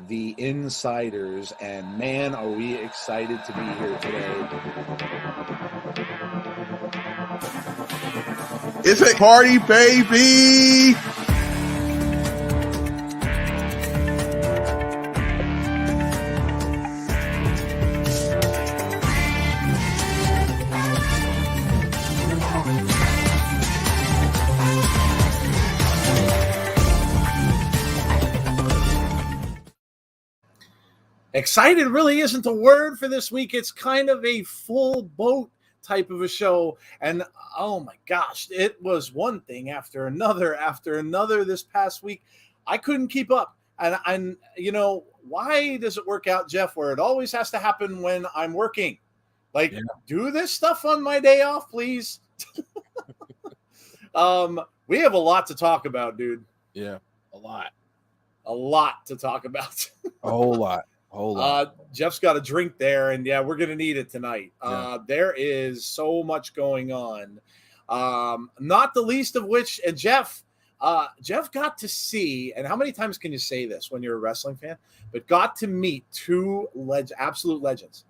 the insiders, and man, are we excited to be here today. It's a party, baby! Excited really isn't the word for this week. It's kind of a full boat type of a show. And oh my gosh, it was one thing after another this past week. I couldn't keep up. And you know, why does it work out, Jeff, where it always has to happen when I'm working? Like, do this stuff on my day off, please. We have a lot to talk about, dude. Yeah, a lot to talk about. A whole lot. Jeff's got a drink there, and yeah, we're gonna need it tonight. There is so much going on, not the least of which, and Jeff got to see, and how many times can you say this when you're a wrestling fan, but got to meet two absolute legends,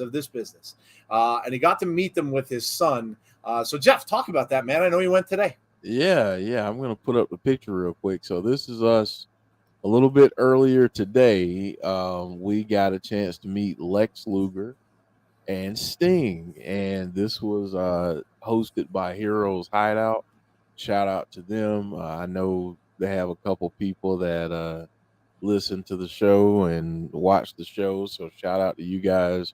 of this business, and he got to meet them with his son. So Jeff, talk about that, man. I know you went today. Yeah, I'm gonna put up the picture real quick. So this is us. A little bit earlier today, we got a chance to meet Lex Luger and Sting, and this was hosted by Heroes Hideout. Shout out to them. I know they have a couple people that listen to the show and watch the show, so shout out to you guys.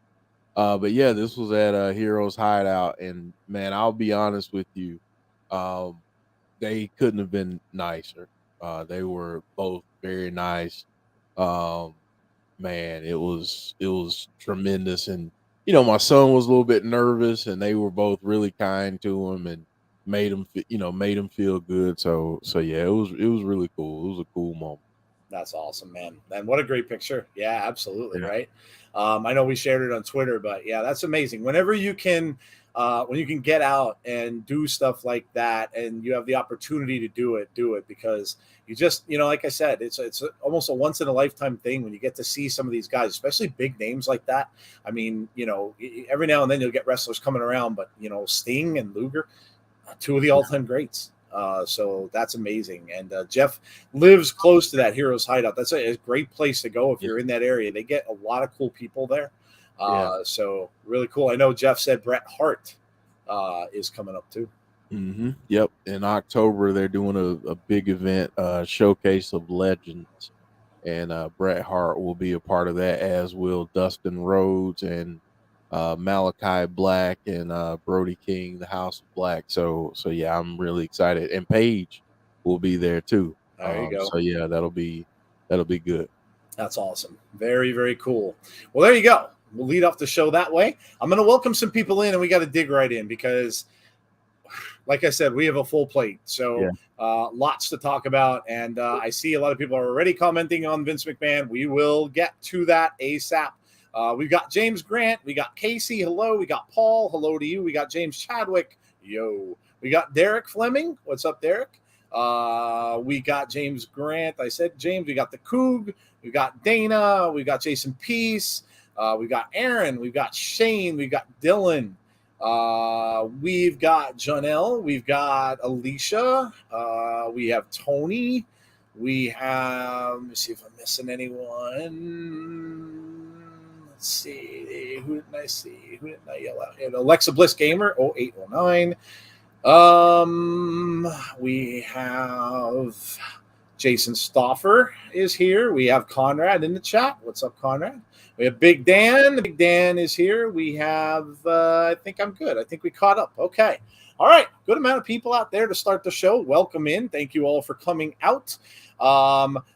But yeah, this was at Heroes Hideout, and man, I'll be honest with you, they couldn't have been nicer. They were both very nice. Man, it was tremendous. And, you know, my son was a little bit nervous, and they were both really kind to him and made him feel good. So yeah, it was really cool. It was a cool moment. That's awesome, man. And what a great picture. Yeah, absolutely. Yeah. Right. I know we shared it on Twitter, but yeah, that's amazing. Whenever you can, when you can get out and do stuff like that, and you have the opportunity to do it because you just, you know, like I said, it's almost a once in a lifetime thing when you get to see some of these guys, especially big names like that. I mean, you know, every now and then you'll get wrestlers coming around, but you know, Sting and Luger, two of the all-time greats. So that's amazing. And Jeff lives close to that Heroes Hideout. That's a great place to go if you're in that area. They get a lot of cool people there. So really cool. I know Jeff said Bret Hart is coming up too. Mm-hmm. Yep. In October, they're doing a big event, showcase of legends, and Bret Hart will be a part of that, as will Dustin Rhodes and Malachi Black and Brody King, the House of Black. So yeah, I'm really excited. And Paige will be there too. There you go. So yeah, that'll be good. That's awesome. Very, very cool. Well, there you go. We'll lead off the show that way. I'm going to welcome some people in, and we got to dig right in because, like I said, we have a full plate. So lots to talk about. And I see a lot of people are already commenting on Vince McMahon. We will get to that ASAP. We've got James Grant. We got Casey. Hello. We got Paul. Hello to you. We got James Chadwick. Yo. We got Derek Fleming. What's up, Derek? We got James Grant. I said James. We got the Coog. We got Dana. We got Jason Peace. We got Aaron. We've got Shane. We've got Dylan. We've got Janelle. We've got Alicia. We have Tony. We have, let me see if I'm missing anyone. Let's see. Who didn't I see? Who didn't I yell out? And Alexa Bliss Gamer 0809. We have Jason Stoffer is here. We have Conrad in the chat. What's up, Conrad? We have Big Dan. Big Dan is here. We have, I think I'm good. I think we caught up. Okay. All right. Good amount of people out there to start the show. Welcome in. Thank you all for coming out.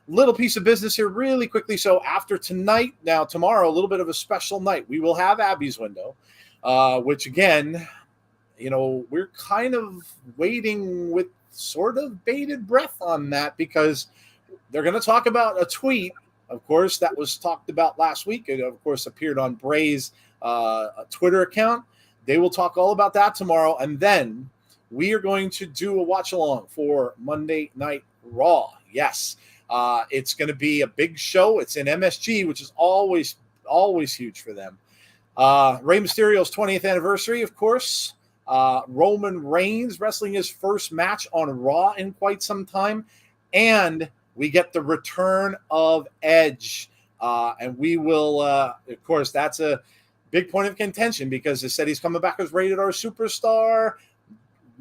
Little piece of business here really quickly. So after tonight, now tomorrow, a little bit of a special night. We will have Abby's Window, which again, you know, we're kind of waiting with sort of bated breath on that because they're going to talk about a tweet, of course, that was talked about last week. It, of course, appeared on Bray's Twitter account. They will talk all about that tomorrow. And then we are going to do a watch along for Monday Night Raw. Yes. It's going to be a big show. It's in MSG, which is always huge for them. Rey Mysterio's 20th anniversary, of course. Roman Reigns wrestling his first match on Raw in quite some time. And we get the return of Edge. And we will, of course, that's a big point of contention because they said he's coming back as Rated R Superstar.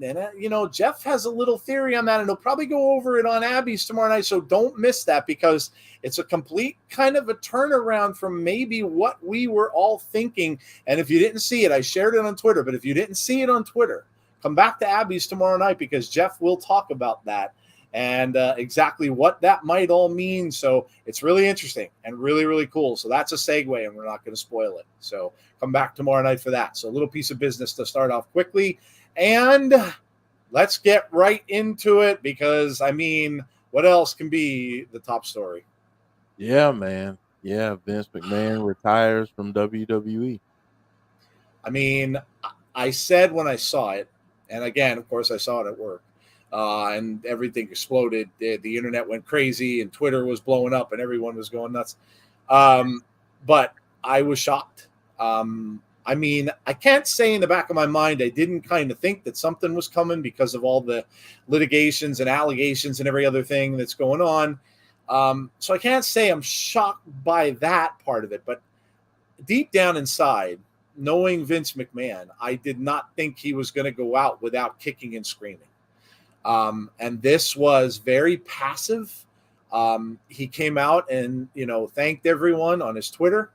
And, Jeff has a little theory on that, and he'll probably go over it on Abby's tomorrow night. So don't miss that because it's a complete kind of a turnaround from maybe what we were all thinking. And if you didn't see it, I shared it on Twitter. But if you didn't see it on Twitter, come back to Abby's tomorrow night because Jeff will talk about that and exactly what that might all mean. So it's really interesting and really, really cool. So that's a segue, and we're not going to spoil it. So come back tomorrow night for that. So a little piece of business to start off quickly. And let's get right into it because, what else can be the top story? Yeah, man. Yeah, Vince McMahon retires from WWE. I said when I saw it, and again, of course, I saw it at work, and everything exploded. The internet went crazy, and Twitter was blowing up, and everyone was going nuts. But I was shocked. I can't say in the back of my mind I didn't kind of think that something was coming because of all the litigations and allegations and every other thing that's going on. So I can't say I'm shocked by that part of it. But deep down inside, knowing Vince McMahon, I did not think he was going to go out without kicking and screaming. And this was very passive. He came out and, thanked everyone on his Twitter.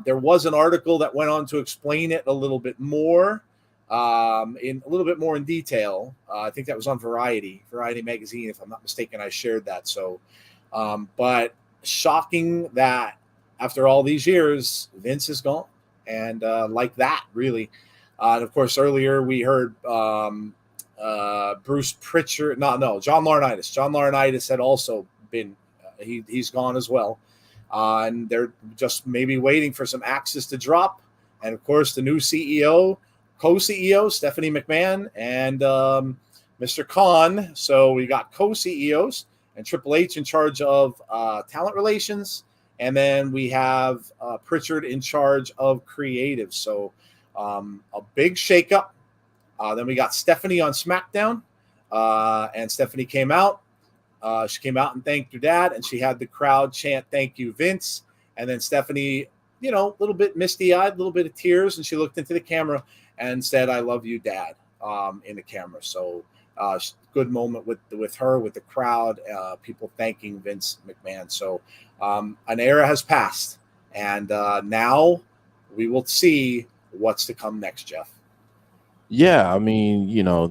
There was an article that went on to explain it a little bit more, in detail. I think that was on Variety magazine, if I'm not mistaken. I shared that. So, but shocking that after all these years, Vince is gone, and like that, really. And of course, earlier we heard Bruce Pritchard. John Laurinaitis. John Laurinaitis had also been. He's gone as well. And they're just maybe waiting for some axes to drop. And, of course, the new CEO, co-CEO, Stephanie McMahon, and Mr. Khan. So we got co-CEOs and Triple H in charge of talent relations. And then we have Pritchard in charge of creative. So a big shakeup. Then we got Stephanie on SmackDown. And Stephanie came out. She came out and thanked her dad, and she had the crowd chant, "Thank you, Vince." And then Stephanie, a little bit misty-eyed, a little bit of tears, and she looked into the camera and said, "I love you, Dad," in the camera. So good moment with her, with the crowd, people thanking Vince McMahon. So an era has passed, and now we will see what's to come next, Jeff. Yeah,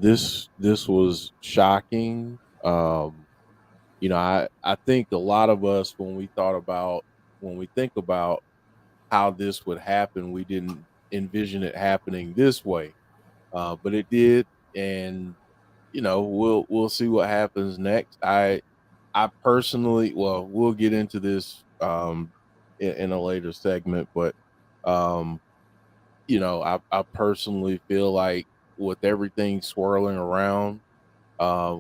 this was shocking. I think a lot of us, when we think about how this would happen, we didn't envision it happening this way, but it did, and we'll see what happens next. I personally, we'll get into this in a later segment, but I personally feel like with everything swirling around.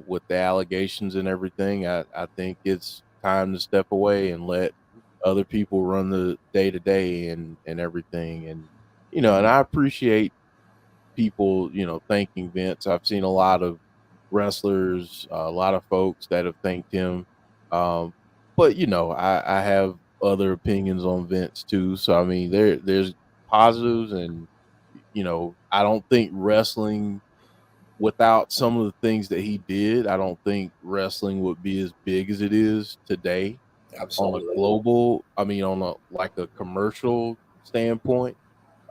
With the allegations and everything, I think it's time to step away and let other people run the day to day and everything. And, and I appreciate people, thanking Vince. I've seen a lot of wrestlers, a lot of folks that have thanked him. But, I have other opinions on Vince too. So, there's positives and, I don't think wrestling without some of the things that he did, I don't think wrestling would be as big as it is today. Absolutely. On a global, on a commercial standpoint.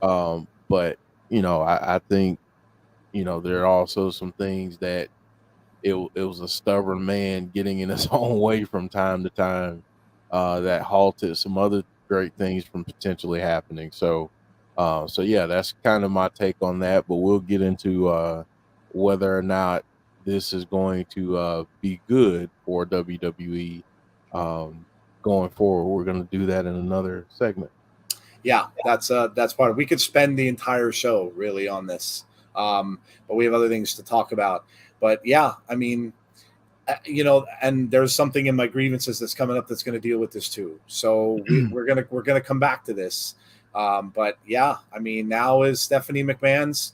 But I think there are also some things that it was a stubborn man getting in his own way from time to time that halted some other great things from potentially happening. So yeah, that's kind of my take on that. But we'll get into whether or not this is going to be good for WWE going forward. We're going to do that in another segment. Yeah, that's part of. We could spend the entire show really on this, but we have other things to talk about. But yeah, and there's something in my grievances that's coming up that's going to deal with this too. So we're gonna come back to this. But yeah, I mean, now is Stephanie McMahon's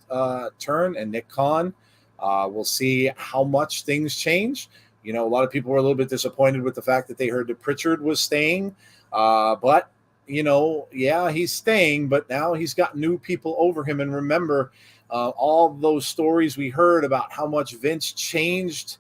turn and Nick Khan. We'll see how much things change. A lot of people were a little bit disappointed with the fact that they heard that Pritchard was staying. But yeah, he's staying, but now he's got new people over him. And remember, all those stories we heard about how much Vince changed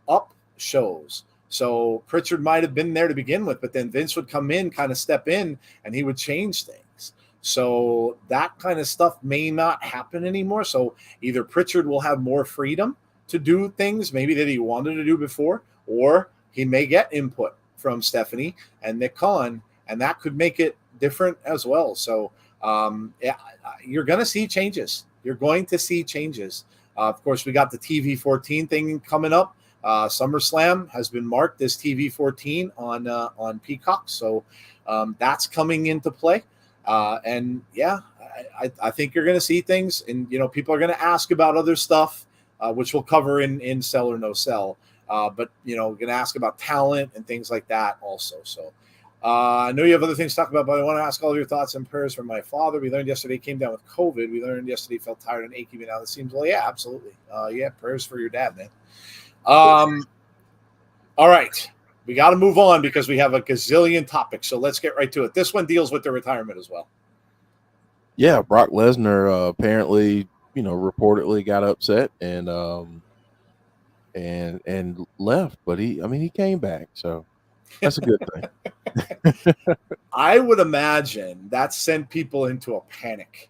up shows. So Pritchard might have been there to begin with, but then Vince would come in, kind of step in, and he would change things. So that kind of stuff may not happen anymore. So either Pritchard will have more freedom to do things maybe that he wanted to do before, or he may get input from Stephanie and Nick Khan, and that could make it different as well. So yeah, you're going to see changes. You're going to see changes. Of course, we got the TV14 thing coming up. SummerSlam has been marked as TV14 on Peacock, so that's coming into play. And yeah, I think you're going to see things, and people are going to ask about other stuff, which we'll cover in Sell or No Sell. But going to ask about talent and things like that also. So I know you have other things to talk about, but I want to ask all of your thoughts and prayers for my father. We learned yesterday he came down with COVID. We learned yesterday he felt tired and achy. But now it seems, well, yeah, absolutely. Yeah, prayers for your dad, man. All right. We got to move on because we have a gazillion topics. So let's get right to it. This one deals with the retirement as well. Yeah, Brock Lesnar apparently, reportedly got upset and left, but he came back, so that's a good thing. I would imagine that sent people into a panic.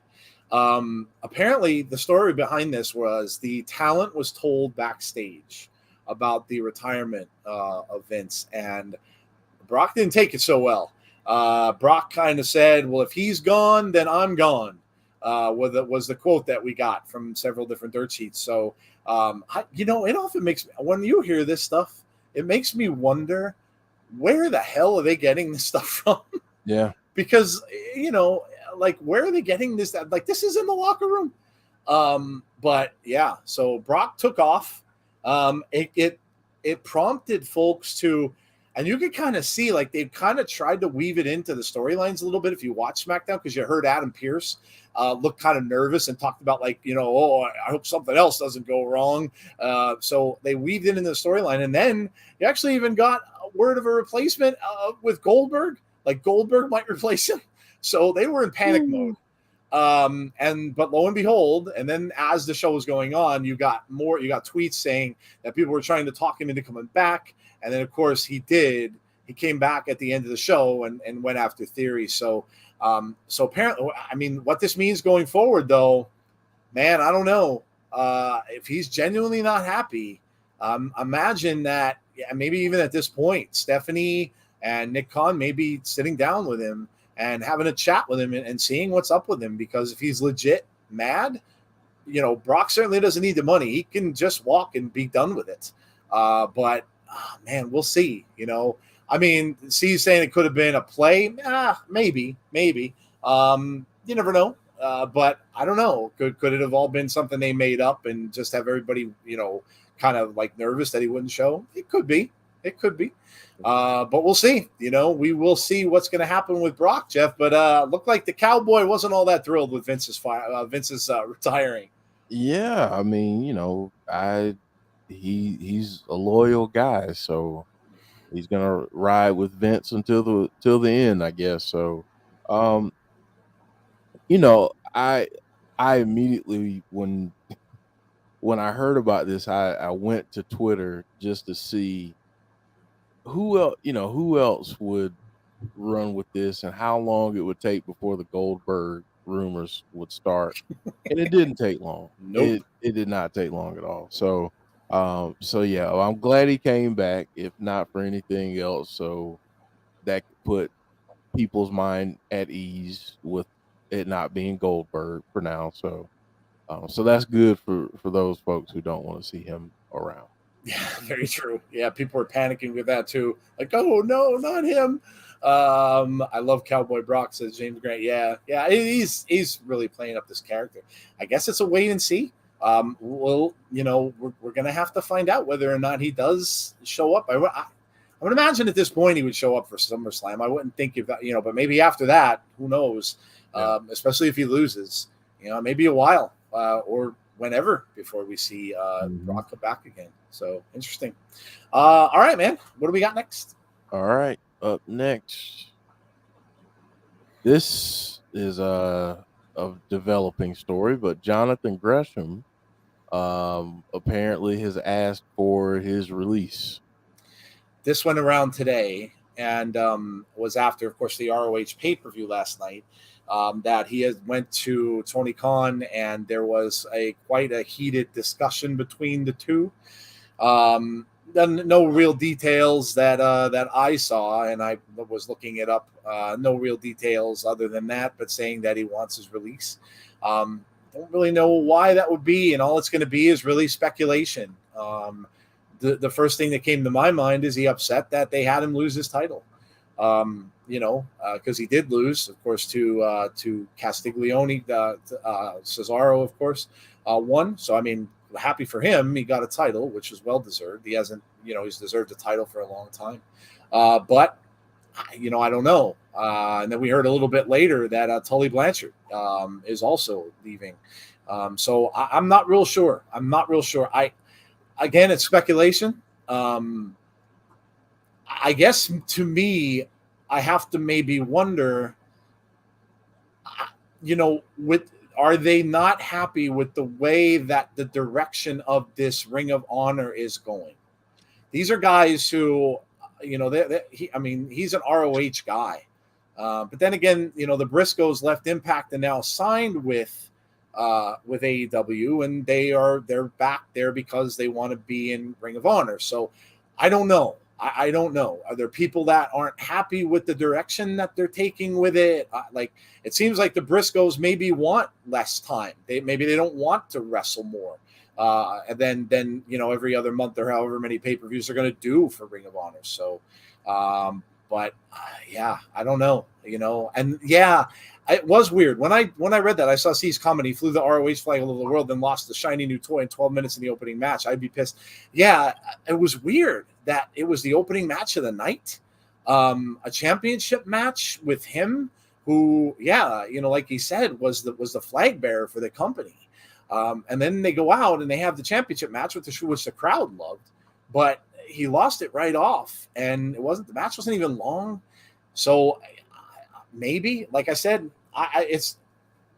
Apparently, the story behind this was the talent was told backstage about the retirement of Vince, and Brock didn't take it so well. Brock kind of said, well, if he's gone, then I'm gone, was the quote that we got from several different dirt sheets. So, it often makes me, when you hear this stuff, it makes me wonder, where the hell are they getting this stuff from? Yeah. Because, where are they getting this? Like, this is in the locker room. But yeah, so Brock took off. It prompted folks to, and you could kind of see, like, they've kind of tried to weave it into the storylines a little bit if you watch SmackDown, because you heard Adam Pearce look kind of nervous and talked about, like, I hope something else doesn't go wrong. So they weaved it into the storyline. And then you actually even got a word of a replacement with Goldberg. Like, Goldberg might replace him. So they were in panic mode. But lo and behold, and then as the show was going on, you got tweets saying that people were trying to talk him into coming back. And then, of course, he did. He came back at the end of the show and went after Theory. So apparently, I mean, what this means going forward, though, man, I don't know. If he's genuinely not happy, imagine that maybe even at this point, Stephanie and Nick Khan may be sitting down with him and having a chat with him and seeing what's up with him. Because if he's legit mad, Brock certainly doesn't need the money. He can just walk and be done with it. But man, we'll see. I mean, C's saying it could have been a play. Maybe. You never know. But I don't know. Could it have all been something they made up and just have everybody, kind of like nervous that he wouldn't show? It could be. But we'll see. We will see what's going to happen with Brock, Jeff. But looked like the Cowboy wasn't all that thrilled with Vince's retiring. Yeah, I mean, he's a loyal guy, so he's gonna ride with Vince until the end, I guess. So, I immediately when I heard about this, I went to Twitter just to see who else would run with this and how long it would take before the Goldberg rumors would start. And it didn't take long. Nope. It did not take long at all. So yeah, I'm glad he came back, if not for anything else. So that could put people's mind at ease with it not being Goldberg for now. So that's good for those folks who don't want to see him around. Yeah, very true. Yeah, people were panicking with that too. Like, oh no, not him. I love Cowboy Brock, says James Grant. Yeah, he's really playing up this character. I guess it's a wait and see. we're going to have to find out whether or not he does show up. I would imagine at this point he would show up for SummerSlam. I wouldn't think of that, but maybe after that, who knows? Yeah. Especially if he loses, maybe a while or whenever before we see Brock come back again. So interesting. All right, man. What do we got next? All right, up next. This is a developing story, but Jonathan Gresham apparently has asked for his release. This went around today and was after, of course, the ROH pay-per-view last night. That he went to Tony Khan, and there was quite a heated discussion between the two. No real details that I saw, and I was looking it up. No real details other than that, but saying that he wants his release. Don't really know why that would be, and all it's going to be is really speculation. The first thing that came to my mind is he upset that they had him lose his title. Because he did lose, of course, to Castiglione. Cesaro, of course, won. So, I mean, happy for him. He got a title, which is well-deserved. He hasn't, he's deserved a title for a long time. But, I don't know. And then we heard a little bit later that Tully Blanchard is also leaving. So I'm not real sure. Again, it's speculation. I guess to me, I have to maybe wonder, are they not happy with the way that the direction of this Ring of Honor is going? These are guys who, he's an ROH guy. But then again, the Briscoes left Impact and now signed with AEW, and they're back there because they want to be in Ring of Honor. So I don't know. I don't know. Are there people that aren't happy with the direction that they're taking with it? It seems like the Briscoes maybe want less time. Maybe they don't want to wrestle more. And then every other month or however many pay-per-views they're going to do for Ring of Honor. So, I don't know. And yeah, it was weird when I read that. I saw C's comment. He flew the ROH flag all over the world, then lost the shiny new toy in 12 minutes in the opening match. I'd be pissed. Yeah, it was weird that it was the opening match of the night, a championship match with him, who, like he said, was the flag bearer for the company. And then they go out and they have the championship match, which the crowd loved, but he lost it right off, and the match wasn't even long. So maybe, like I said,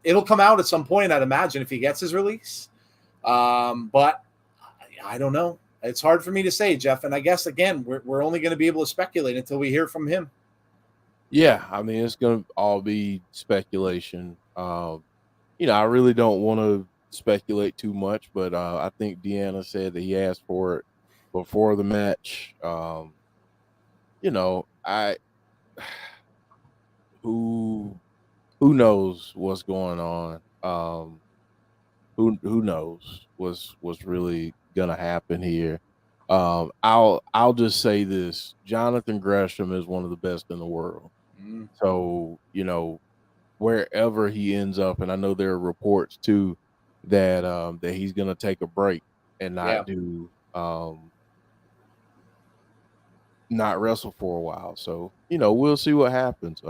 it'll come out at some point, I'd imagine, if he gets his release. But I don't know. It's hard for me to say, Jeff. And I guess, again, we're only going to be able to speculate until we hear from him. Yeah, I mean, it's going to all be speculation. I really don't want to speculate too much, but I think Deanna said that he asked for it before the match. Who knows what's going on? Who knows what's really gonna happen here? I'll just say this: Jonathan Gresham is one of the best in the world. So wherever he ends up, and I know there are reports too that he's gonna take a break and not do not wrestle for a while. So we'll see what happens.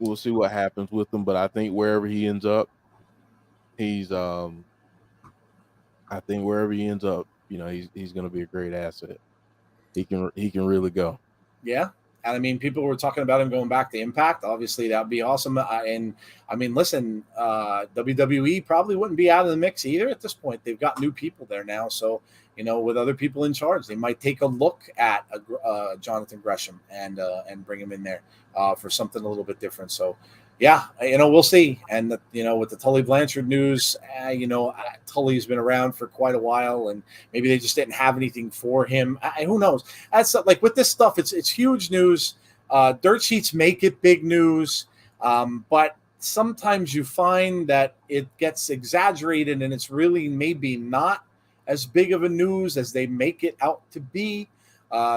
We'll see what happens with him, but I think wherever he ends up, he's going to be a great asset. He can really go. Yeah. And I mean, people were talking about him going back to Impact. Obviously, that'd be awesome. And I mean, listen, WWE probably wouldn't be out of the mix either at this point. They've got new people there now. So, with other people in charge, they might take a look at Jonathan Gresham and bring him in there for something a little bit different. So, yeah, we'll see. And, with the Tully Blanchard news, Tully's been around for quite a while, and maybe they just didn't have anything for him. Who knows? That's like with this stuff, it's huge news. Dirt sheets make it big news, but sometimes you find that it gets exaggerated and it's really maybe not as big of a news as they make it out to be.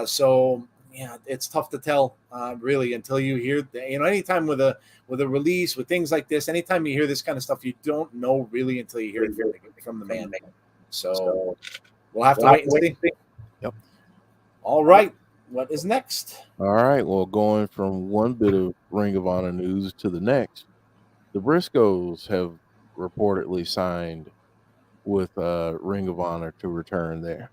So yeah, it's tough to tell really until you hear, anytime with a release with things like this, anytime you hear this kind of stuff, you don't know really until you hear it from the man. So we'll have to wait and see. Yep. All right. What is next? All right. Well, going from one bit of Ring of Honor news to the next, the Briscoes have reportedly signed with Ring of Honor to return there.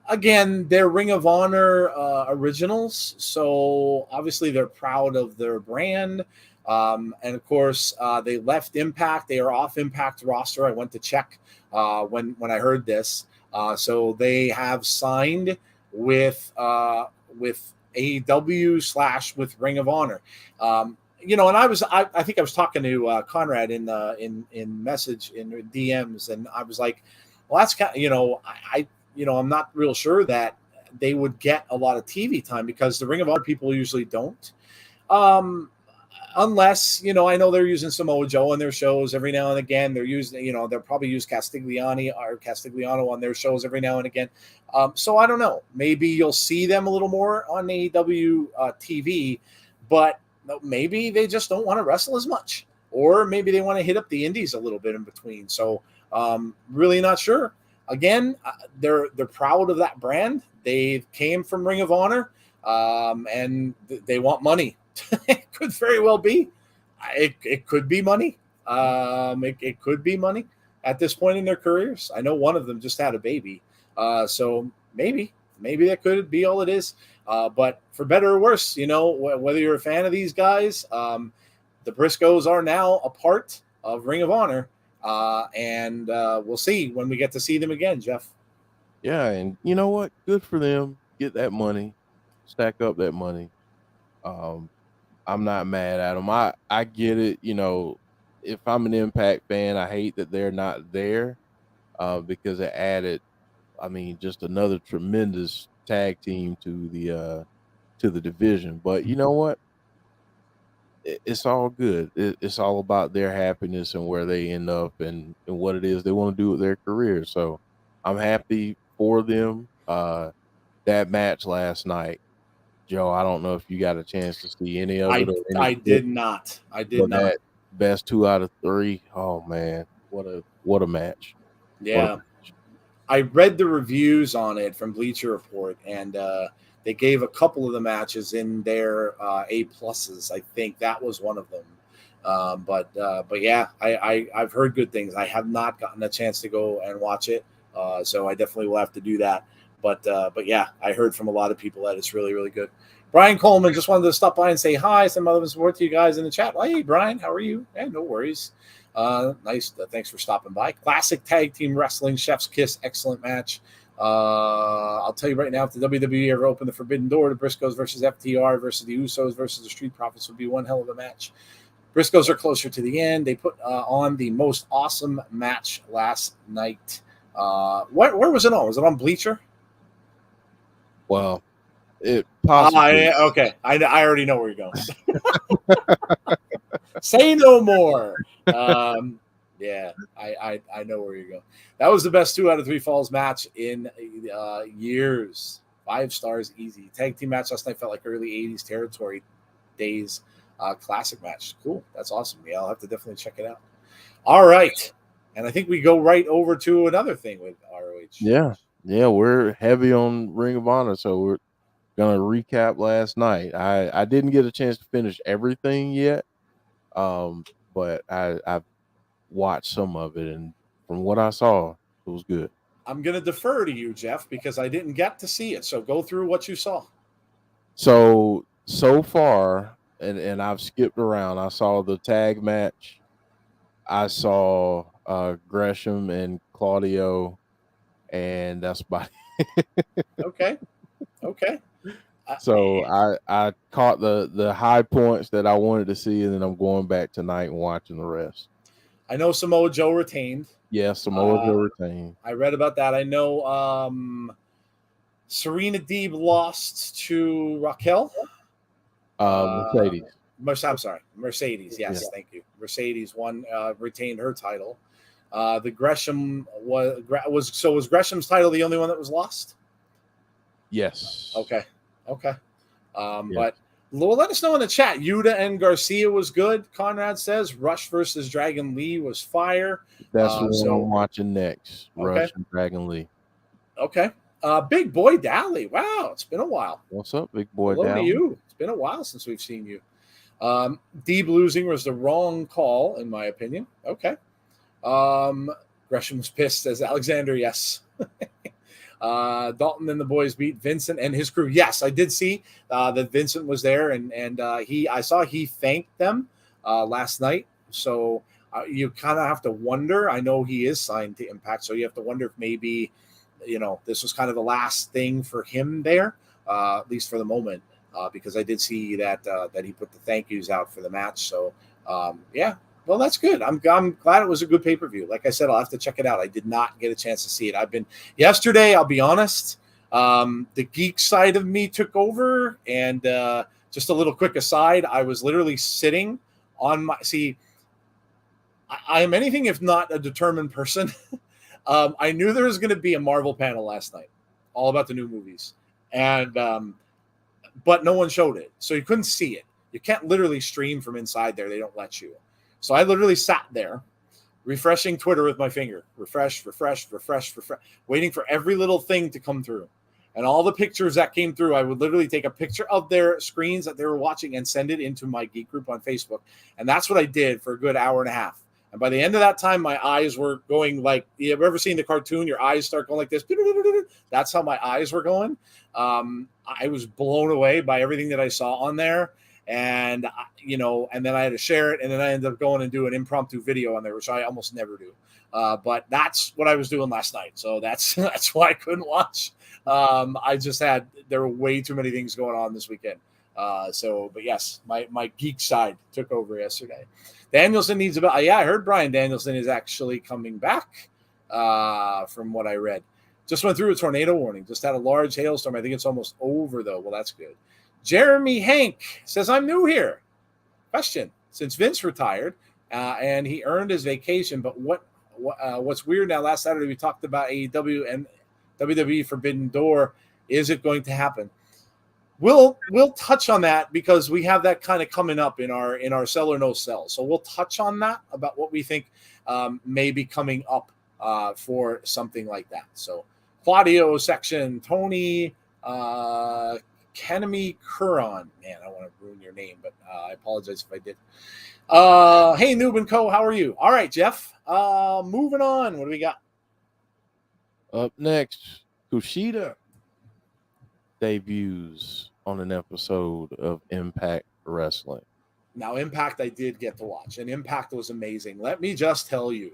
Again, they're Ring of Honor originals, so obviously they're proud of their brand. And of course, they left Impact. They are off Impact roster. I went to check when I heard this. So they have signed with AEW / with Ring of Honor. And I think I was talking to Conrad in message in DMs, and I was like, well, that's kind of, I'm not real sure that they would get a lot of TV time because the Ring of Honor people usually don't. Unless, I know they're using Samoa Joe on their shows every now and again. They're using, they'll probably use Castigliano on their shows every now and again. So I don't know. Maybe you'll see them a little more on AEW TV, but maybe they just don't want to wrestle as much. Or maybe they want to hit up the indies a little bit in between. So really not sure. Again, they're proud of that brand. They came from Ring of Honor, and they want money. It could very well be. It could be money. It could be money at this point in their careers. I know one of them just had a baby, so maybe that could be all it is. But for better or worse, whether you're a fan of these guys, the Briscoes are now a part of Ring of Honor. And we'll see when we get to see them again, Jeff. Yeah, and you know what? Good for them. Get that money, stack up that money. I'm not mad at them. I get it. If I'm an Impact fan, I hate that they're not there because it added, just another tremendous tag team to the division. But you know what? It's all good. It's all about their happiness and where they end up and what it is they want to do with their career. So I'm happy for them. That match last night, Joe, I don't know if you got a chance to see any of it. I did not. That best 2 out of 3. Oh man, what a match. Yeah. I read the reviews on it from Bleacher Report, and they gave a couple of the matches in their A pluses. I think that was one of them. But yeah, I've heard good things. I have not gotten a chance to go and watch it, so I definitely will have to do that. But yeah, I heard from a lot of people that it's really, really good. Brian Coleman just wanted to stop by and say hi. Some other support to you guys in the chat. Hey, Brian, how are you? Yeah, no worries. Nice. Thanks for stopping by. Classic tag team wrestling, Chef's Kiss, excellent match. I'll tell you right now, if the WWE ever opened the Forbidden Door, the Briscoes versus FTR versus the Usos versus the Street Profits would be one hell of a match. Briscoes are closer to the end. They put on the most awesome match last night. Where was it on? Was it on Bleacher? Well, it possibly. Okay. I already know where you're going. Say no more. Yeah, I know where you're going. That was the best 2 out of 3 falls match in years. 5 stars easy. Tag team match last night felt like early 80s territory days. Classic match. Cool. That's awesome. Yeah, I'll have to definitely check it out. All right. And I think we go right over to another thing with ROH. Yeah, we're heavy on Ring of Honor, so we're gonna recap last night. I didn't get a chance to finish everything yet, but I've watched some of it, and from what I saw, it was good. I'm gonna defer to you, Jeff, because I didn't get to see it. So go through what you saw. So far, and I've skipped around. I saw the tag match. I saw Gresham and Claudio, and that's about it. Okay. So I caught the high points that I wanted to see, and then I'm going back tonight and watching the rest. I know Samoa Joe retained. Yeah, Samoa Joe retained. I read about that. I know Serena Deeb lost to Raquel. Mercedes. I'm sorry, Mercedes. Yes, yeah. Thank you. Mercedes won, retained her title. The Gresham was Gresham's title the only one that was lost? Yes. Okay. Okay. Yeah. But let us know in the chat. Yuta and Garcia was good. Conrad says Rush versus Dragon Lee was fire. That's what I'm watching next. Rush and Dragon Lee. Okay. Big Boy Dally. Wow, it's been a while. What's up, Big Boy Hello Dally? to you. It's been a while since we've seen you. Deeb losing was the wrong call, in my opinion. Okay. Gresham was pissed, says Alexander. Yes. Dalton and the boys beat Vincent and his crew. Yes, I did see that Vincent was there, and I saw he thanked them last night. So you kind of have to wonder. I know he is signed to Impact, so you have to wonder if maybe this was kind of the last thing for him there, at least for the moment, because I did see that he put the thank yous out for the match. So yeah. Well, that's good. I'm glad it was a good pay-per-view. Like I said, I'll have to check it out. I did not get a chance to see it. Yesterday, I'll be honest, the geek side of me took over. And just a little quick aside, I was literally sitting on I am anything if not a determined person. I knew there was going to be a Marvel panel last night, all about the new movies. And but no one showed it. So you couldn't see it. You can't literally stream from inside there. They don't let you. So I literally sat there refreshing Twitter with my finger, refresh, waiting for every little thing to come through. And all the pictures that came through, I would literally take a picture of their screens that they were watching and send it into my geek group on Facebook. And that's what I did for a good hour and a half. And by the end of that time, my eyes were going like, you've ever seen the cartoon? Your eyes start going like this. That's how my eyes were going. I was blown away by everything that I saw on there. And, and then I had to share it. And then I ended up going and do an impromptu video on there, which I almost never do. But that's what I was doing last night. So that's why I couldn't watch. There were way too many things going on this weekend. But yes, my geek side took over yesterday. Danielson needs I heard Brian Danielson is actually coming back from what I read. Just went through a tornado warning. Just had a large hailstorm. I think it's almost over, though. Well, that's good. Jeremy Hank says, I'm new here. Question. Since Vince retired and he earned his vacation, but what's weird now, last Saturday we talked about AEW and WWE Forbidden Door. Is it going to happen? We'll touch on that because we have that kind of coming up in our Sell or No Sell. So we'll touch on that about what we think may be coming up for something like that. So Claudio section, Tony, Kenemy Curran. Man, I want to ruin your name, but I apologize if I did. Hey, Noob and Co., how are you? All right, Jeff. Moving on. What do we got? Up next, Kushida debuts on an episode of Impact Wrestling. Now, Impact I did get to watch, and Impact was amazing. Let me just tell you,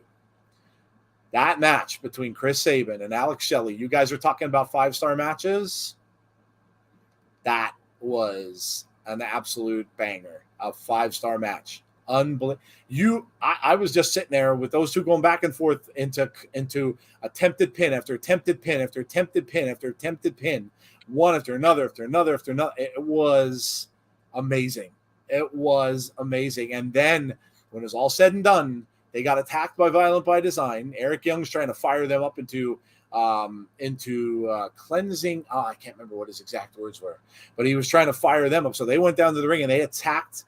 that match between Chris Sabin and Alex Shelley, you guys are talking about 5-star matches. That was an absolute banger, a 5-star match. Unbelievable. I was just sitting there with those two going back and forth into attempted pin after attempted pin after attempted pin after attempted pin, one after another after another after another. It was amazing. It was amazing. And then when it was all said and done, they got attacked by Violent by Design. Eric Young's trying to fire them up into cleansing. I can't remember what his exact words were, but he was trying to fire them up. So they went down to the ring and they attacked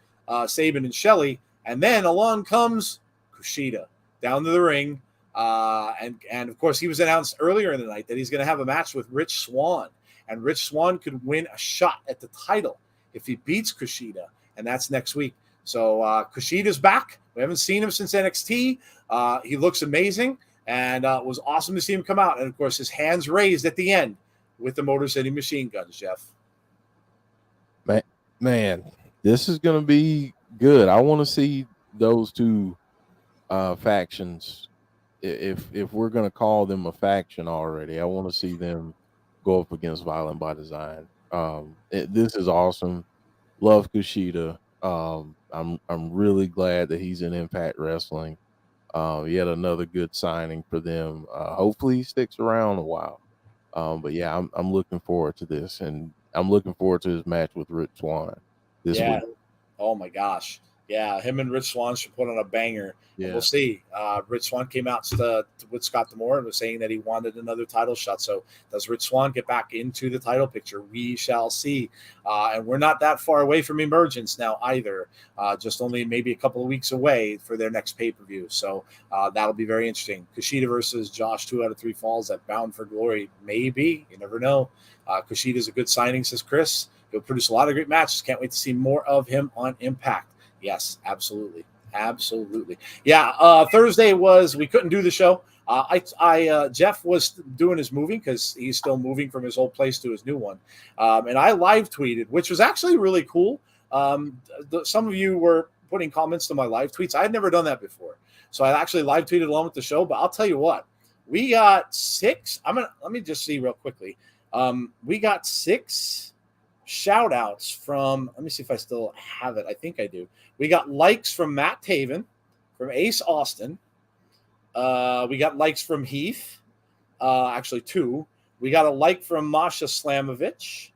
Sabin and Shelley. And then along comes Kushida down to the ring. And of course, he was announced earlier in the night that he's going to have a match with Rich Swann. And Rich Swann could win a shot at the title if he beats Kushida. And that's next week. So Kushida's back. We haven't seen him since NXT. He looks amazing. And it was awesome to see him come out. And, of course, his hands raised at the end with the Motor City Machine Guns, Jeff. Man, this is going to be good. I want to see those two factions. If we're going to call them a faction already, I want to see them go up against Violent by Design. This is awesome. Love Kushida. I'm really glad that he's in Impact Wrestling. Yet another good signing for them. Hopefully he sticks around a while. But yeah, I'm looking forward to this, and I'm looking forward to his match with Rich Swann this week. Oh my gosh. Yeah, him and Rich Swann should put on a banger. Yeah. And we'll see. Rich Swann came out with Scott D'Amore and was saying that he wanted another title shot. So does Rich Swann get back into the title picture? We shall see. And we're not that far away from Emergence now either. Just only maybe a couple of weeks away for their next pay-per-view. So that'll be very interesting. Kushida versus Josh, 2 out of 3 falls at Bound for Glory. Maybe. You never know. Kushida's a good signing, says Chris. He'll produce a lot of great matches. Can't wait to see more of him on Impact. Yes, absolutely. Absolutely. Yeah, Thursday we couldn't do the show. Jeff was doing his moving because he's still moving from his old place to his new one. And I live tweeted, which was actually really cool. Some of you were putting comments to my live tweets. I had never done that before. So I actually live tweeted along with the show, but I'll tell you what, we got 6. Let me just see real quickly. We got 6 shout outs from, let me see if I still have it. I think I do. We got likes from Matt Taven, from Ace Austin. We got likes from Heath, actually 2. We got a like from Masha Slamovich.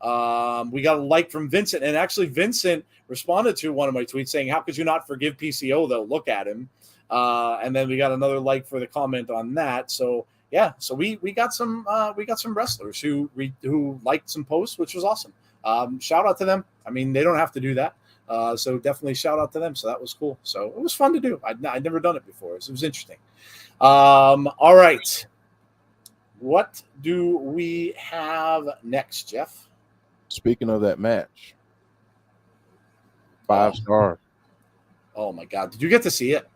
We got a like from Vincent, and actually Vincent responded to one of my tweets saying, how could you not forgive PCO though? Look at him. And then we got another like for the comment on that. So yeah, so we got some wrestlers who liked some posts, which was awesome. Shout out to them. I mean, they don't have to do that. So definitely shout out to them. So that was cool. So it was fun to do. I'd never done it before. So it was interesting. All right. What do we have next, Jeff? Speaking of that match, 5 stars. Oh my God. Did you get to see it?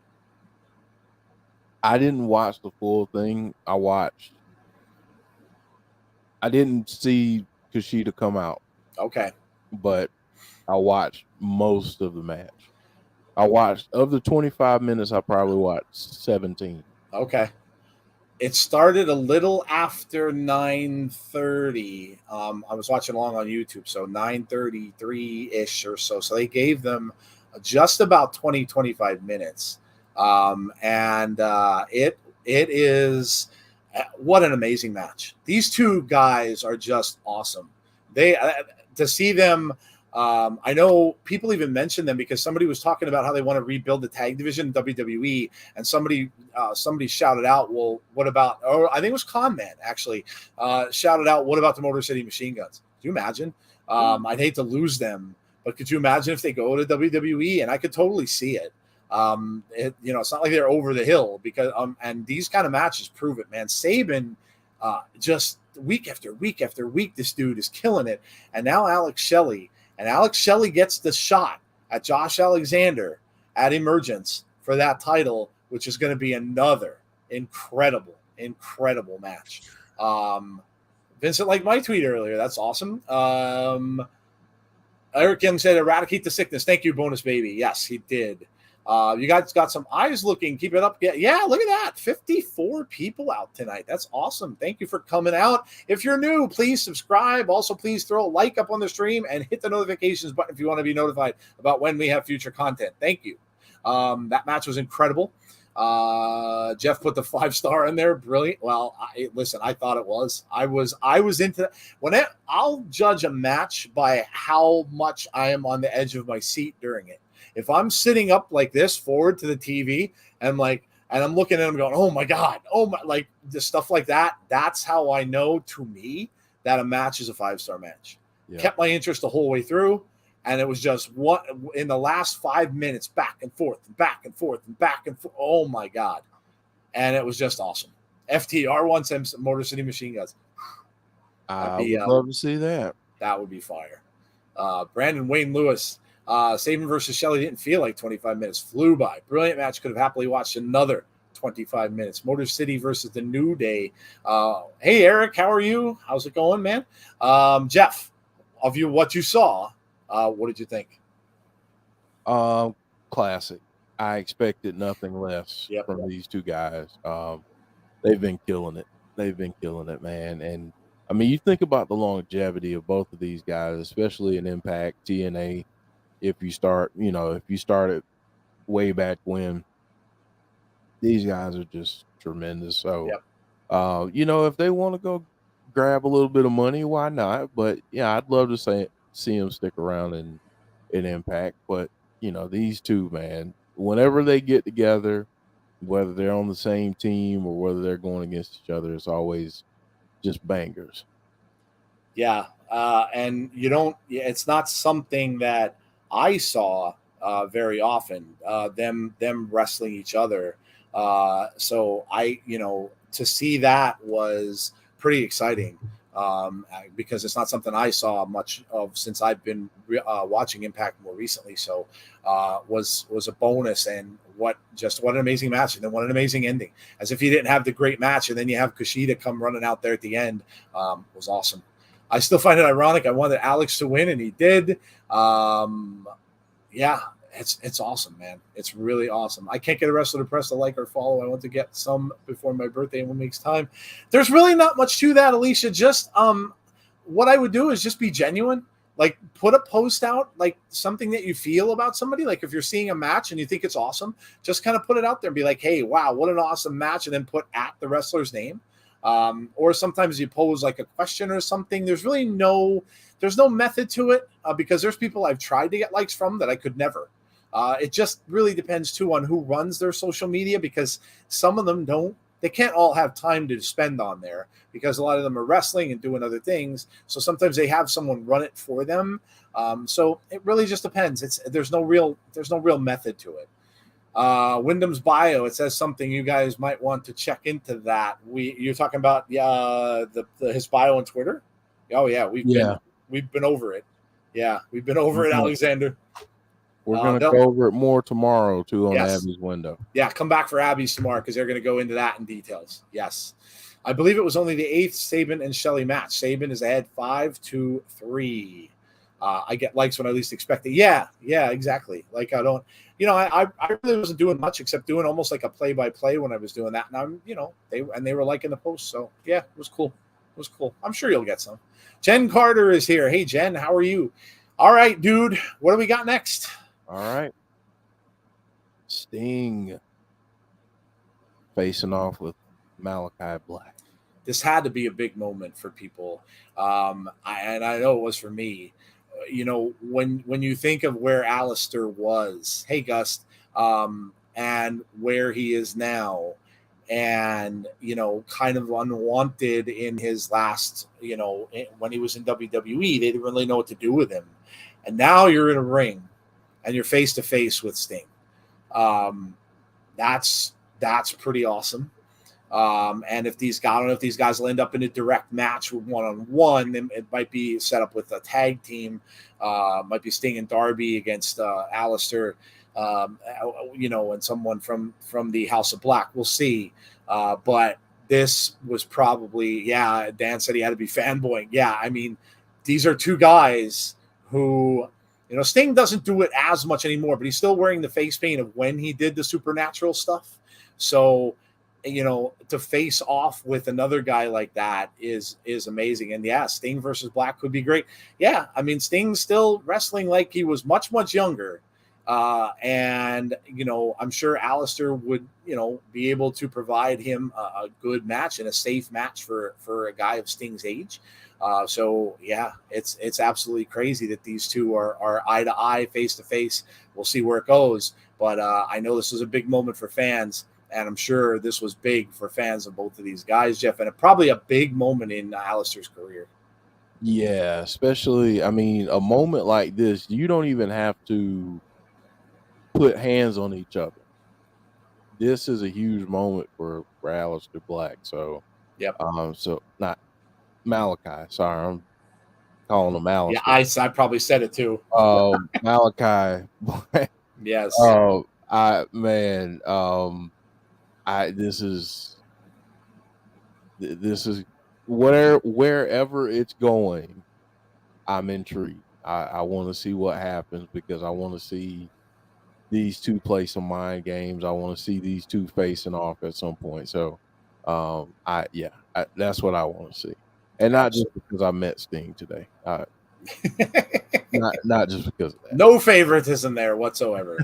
I didn't watch the full thing. I didn't see Kushida come out. Okay. But I watched most of the match. Of the 25 minutes, I probably watched 17. Okay. It started a little after 9:30. I was watching along on YouTube, so 9:33-ish or so. So they gave them just about 25 minutes. It is what an amazing match. These two guys are just awesome. To see them, I know people even mentioned them because somebody was talking about how they want to rebuild the tag division in WWE, and somebody shouted out, well, what about, or I think it was Con Man actually shouted out, what about the Motor City Machine Guns? Could you imagine? I'd hate to lose them, but could you imagine if they go to WWE? And I could totally see it. It's not like they're over the hill because and these kind of matches prove it, man. Sabin just week after week after week, this dude is killing it. And now Alex Shelley gets the shot at Josh Alexander at Emergence for that title, which is going to be another incredible match. Vincent liked my tweet earlier. That's awesome. Eric Young said, eradicate the sickness. Thank you, bonus baby. Yes, he did. You guys got some eyes looking. Keep it up. Yeah, look at that. 54 people out tonight. That's awesome. Thank you for coming out. If you're new, please subscribe. Also, please throw a like up on the stream and hit the notifications button if you want to be notified about when we have future content. Thank you. That match was incredible. Jeff put the 5-star in there. Brilliant. Well, listen, I thought it was. I was into that. I'll judge a match by how much I am on the edge of my seat during it. If I'm sitting up like this forward to the TV and I'm looking at them going, oh my God, like the stuff like that, that's how I know, to me, that a match is a 5-star match. Yeah. Kept my interest the whole way through. And it was just in the last 5 minutes, back and forth and back and forth and back and forth. Oh my God. And it was just awesome. FTR wants them Motor City Machine Guns. I would love to see that. That would be fire. Brandon Wayne Lewis. Sabin versus Shelley didn't feel like 25 minutes. Flew by. Brilliant match. Could have happily watched another 25 minutes. Motor City versus the New Day. Hey, Eric. How are you? How's it going, man? Jeff, of what you saw, what did you think? Classic. I expected nothing less from these two guys. They've been killing it, man. And I mean, you think about the longevity of both of these guys, especially in Impact, TNA. If you started way back when, these guys are just tremendous. So, if they want to go grab a little bit of money, why not? But yeah, I'd love to see them stick around in Impact. But these two, man, whenever they get together, whether they're on the same team or whether they're going against each other, it's always just bangers. Yeah. And it's not something that I saw very often, them wrestling each other. So to see that was pretty exciting, because it's not something I saw much of since I've been watching Impact more recently. So was a bonus, and what an amazing match, and then what an amazing ending. As if you didn't have the great match, and then you have Kushida come running out there at the end, was awesome. I still find it ironic. I wanted Alex to win, and he did. Yeah, it's awesome, man. It's really awesome. I can't get a wrestler to press the like or follow. I want to get some before my birthday in 1 week's time. There's really not much to that, Alicia. Just what I would do is just be genuine. Like, put a post out, like something that you feel about somebody. Like, if you're seeing a match and you think it's awesome, just kind of put it out there and be like, hey, wow, what an awesome match, and then put at the wrestler's name. Or sometimes you pose like a question or something. There's no method to it, because there's people I've tried to get likes from that I could never. It just really depends too on who runs their social media, because some of them they can't all have time to spend on there, because a lot of them are wrestling and doing other things. So sometimes they have someone run it for them. So it really just depends. There's no real method to it. Wyndham's bio, it says something you guys might want to check into that. You're talking about his bio on Twitter? Oh yeah, we've been over it. Yeah, we've been over it, Alexander. We're going to go over it more tomorrow too on Abby's window. Yeah, come back for Abby's tomorrow, because they're going to go into that in details. Yes, I believe it was only the 8th Sabin and Shelley match. Sabin is ahead 5-3. I get likes when I least expect it. Yeah, exactly. Like, I don't. I really wasn't doing much except doing almost like a play-by-play when I was doing that. And they were liking the post. So yeah, it was cool. I'm sure you'll get some. Jen Carter is here. Hey Jen, how are you? All right, dude. What do we got next? All right. Sting facing off with Malachi Black. This had to be a big moment for people. And I know it was for me. When you think of where Alistair was, hey Gus, and where he is now, and kind of unwanted in his last, when he was in WWE, they didn't really know what to do with him, and now you're in a ring, and you're face to face with Sting. That's pretty awesome. And if these guys will end up in a direct match with one-on-one, it might be set up with a tag team. Might be Sting and Darby against Alistair, and someone from the House of Black. We'll see. But this was probably, Dan said he had to be fanboying. Yeah, I mean, these are two guys who, Sting doesn't do it as much anymore, but he's still wearing the face paint of when he did the supernatural stuff. So, to face off with another guy like that is amazing. And yeah, Sting versus Black could be great. Yeah, I mean, Sting's still wrestling like he was much, much younger. And I'm sure Alistair would, be able to provide him a good match and a safe match for a guy of Sting's age. So yeah, it's absolutely crazy that these two are eye to eye, face to face. We'll see where it goes. But I know this was a big moment for fans. And I'm sure this was big for fans of both of these guys, Jeff, and probably a big moment in Alistair's career. Yeah, especially, I mean, a moment like this, you don't even have to put hands on each other. This is a huge moment for Alistair Black. So, yep. So not Malachi. Sorry, I'm calling him Alistair. Yeah, I probably said it too. Malachi. Yes. This is wherever it's going, I'm intrigued. I want to see what happens, because I want to see these two play some mind games. I want to see these two facing off at some point. So, that's what I want to see, and not just because I met Sting today. Not just because of that. No favoritism there whatsoever.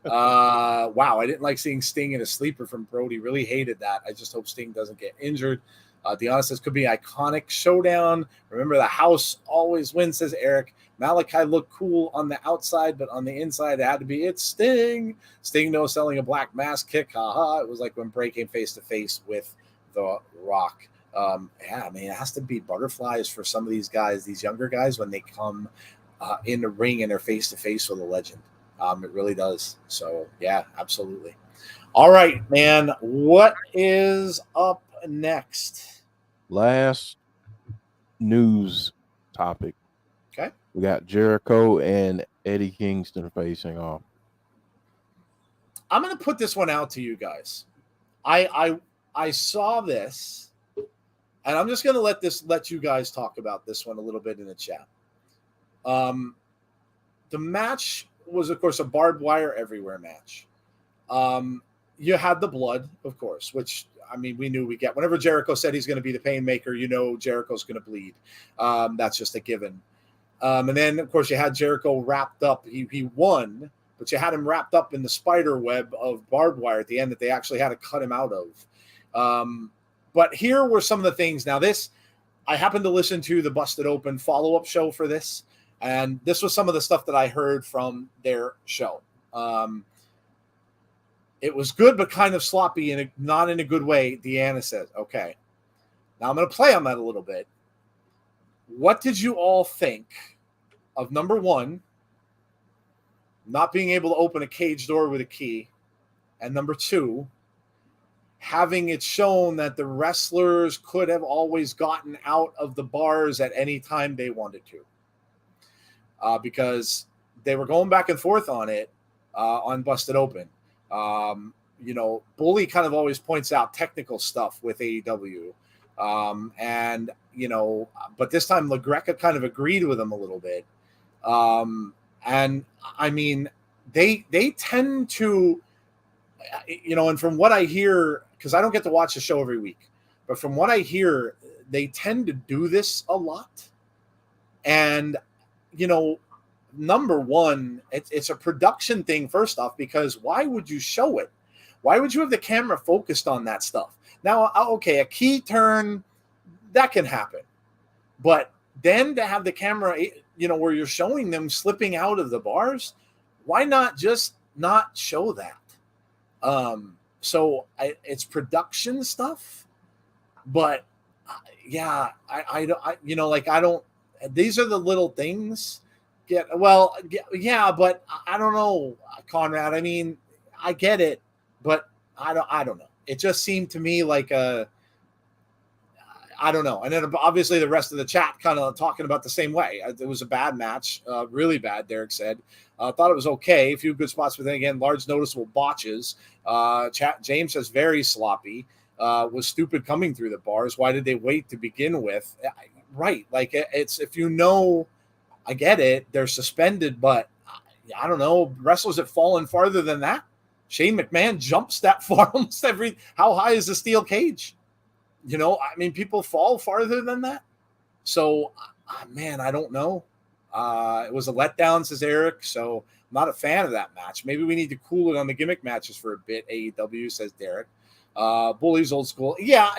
Wow, I didn't like seeing Sting in a sleeper from Brody. Really hated that. I just hope Sting doesn't get injured. Dionne says could be an iconic showdown. Remember, the house always wins, says Eric. Malachi looked cool on the outside, but on the inside, it had to be it's Sting. Sting knows selling a black mask kick. Haha. It was like when Bray came face to face with The Rock. Yeah, I mean, it has to be butterflies for some of these guys, these younger guys, when they come in the ring and they're face to face with a legend. It really does. So, yeah, absolutely. All right, man. What is up next? Last news topic. Okay. We got Jericho and Eddie Kingston facing off. I'm going to put this one out to you guys. I saw this, and I'm just going to let you guys talk about this one a little bit in the chat. The match was, of course, a barbed wire everywhere match. You had the blood, of course, which, I mean, we knew we get. Whenever Jericho said he's going to be the Painmaker, you know Jericho's going to bleed. That's just a given. And then, of course, you had Jericho wrapped up. He won, but you had him wrapped up in the spider web of barbed wire at the end that they actually had to cut him out of. But here were some of the things. Now, I happened to listen to the Busted Open follow-up show for this, and this was some of the stuff that I heard from their show. It was good, but kind of sloppy, and not in a good way, Deanna says. Okay. Now I'm going to play on that a little bit. What did you all think of, number one, not being able to open a cage door with a key, and number two, having it shown that the wrestlers could have always gotten out of the bars at any time they wanted to? Because they were going back and forth on it on Busted Open. Bully kind of always points out technical stuff with AEW. But this time LaGreca kind of agreed with him a little bit. And I mean, they tend to, and from what I hear, because I don't get to watch the show every week, but from what I hear, they tend to do this a lot. And, number one, it's a production thing, first off, because why would you show it? Why would you have the camera focused on that stuff? Now, okay, a key turn, that can happen. But then to have the camera, where you're showing them slipping out of the bars, why not just not show that? It's production stuff. But, I don't, these are the little things. But I don't know, Conrad. I mean, I get it, but I don't know. It just seemed to me like I don't know. And then obviously the rest of the chat kind of talking about the same way. It was a bad match, really bad. Derek said, thought it was okay. A few good spots, but then again, large noticeable botches. James says very sloppy. Was stupid coming through the bars. Why did they wait to begin with? Right, like it's if I get it. They're suspended, but I don't know. Wrestlers have fallen farther than that. Shane McMahon jumps that far almost how high is the steel cage? I mean, people fall farther than that. So, man, I don't know. It was a letdown, says Eric. So I'm not a fan of that match. Maybe we need to cool it on the gimmick matches for a bit. AEW, says Derek. Bully's old school. Yeah,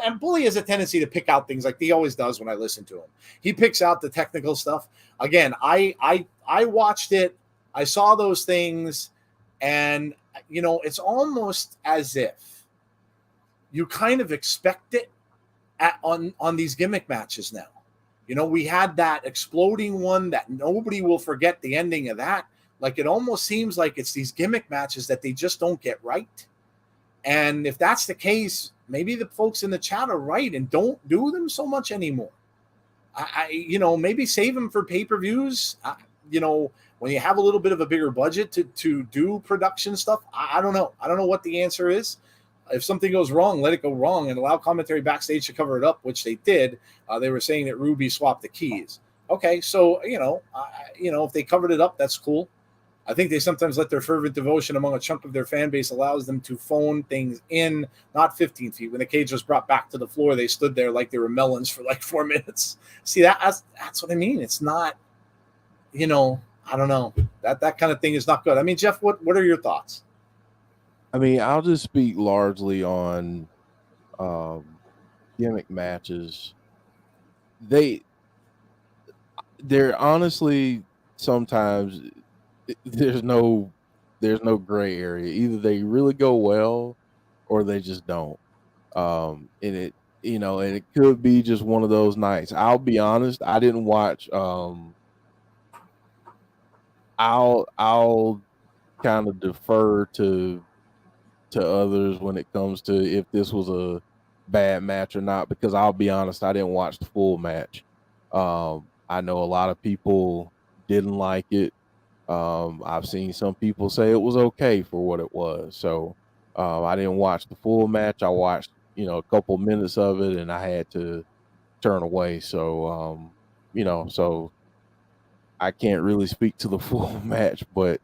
and Bully has a tendency to pick out things like he always does when I listen to him. He picks out the technical stuff. Again, I watched it. I saw those things, and it's almost as if you kind of expect it on these gimmick matches now. We had that exploding one that nobody will forget the ending of that. Like, it almost seems like it's these gimmick matches that they just don't get right. And if that's the case, maybe the folks in the chat are right and don't do them so much anymore. Maybe save them for pay-per-views. When you have a little bit of a bigger budget to do production stuff, I don't know. I don't know what the answer is. If something goes wrong, let it go wrong and allow commentary backstage to cover it up, which they did. They were saying that Ruby swapped the keys. Okay, so, if they covered it up, that's cool. I think they sometimes let their fervent devotion among a chunk of their fan base allows them to phone things in, not 15 feet. When the cage was brought back to the floor, they stood there like they were melons for like 4 minutes. See, that's what I mean. It's not, I don't know. That kind of thing is not good. I mean, Jeff, what are your thoughts? I mean, I'll just speak largely on gimmick matches. there honestly sometimes there's no gray area. Either they really go well or they just don't. And it could be just one of those nights. I'll be honest, I didn't watch I'll kind of defer to others when it comes to if this was a bad match or not, because I'll be honest, I didn't watch the full match. I know a lot of people didn't like it. I've seen some people say it was okay for what it was. So I didn't watch the full match. I watched, a couple minutes of it, and I had to turn away. So so I can't really speak to the full match, but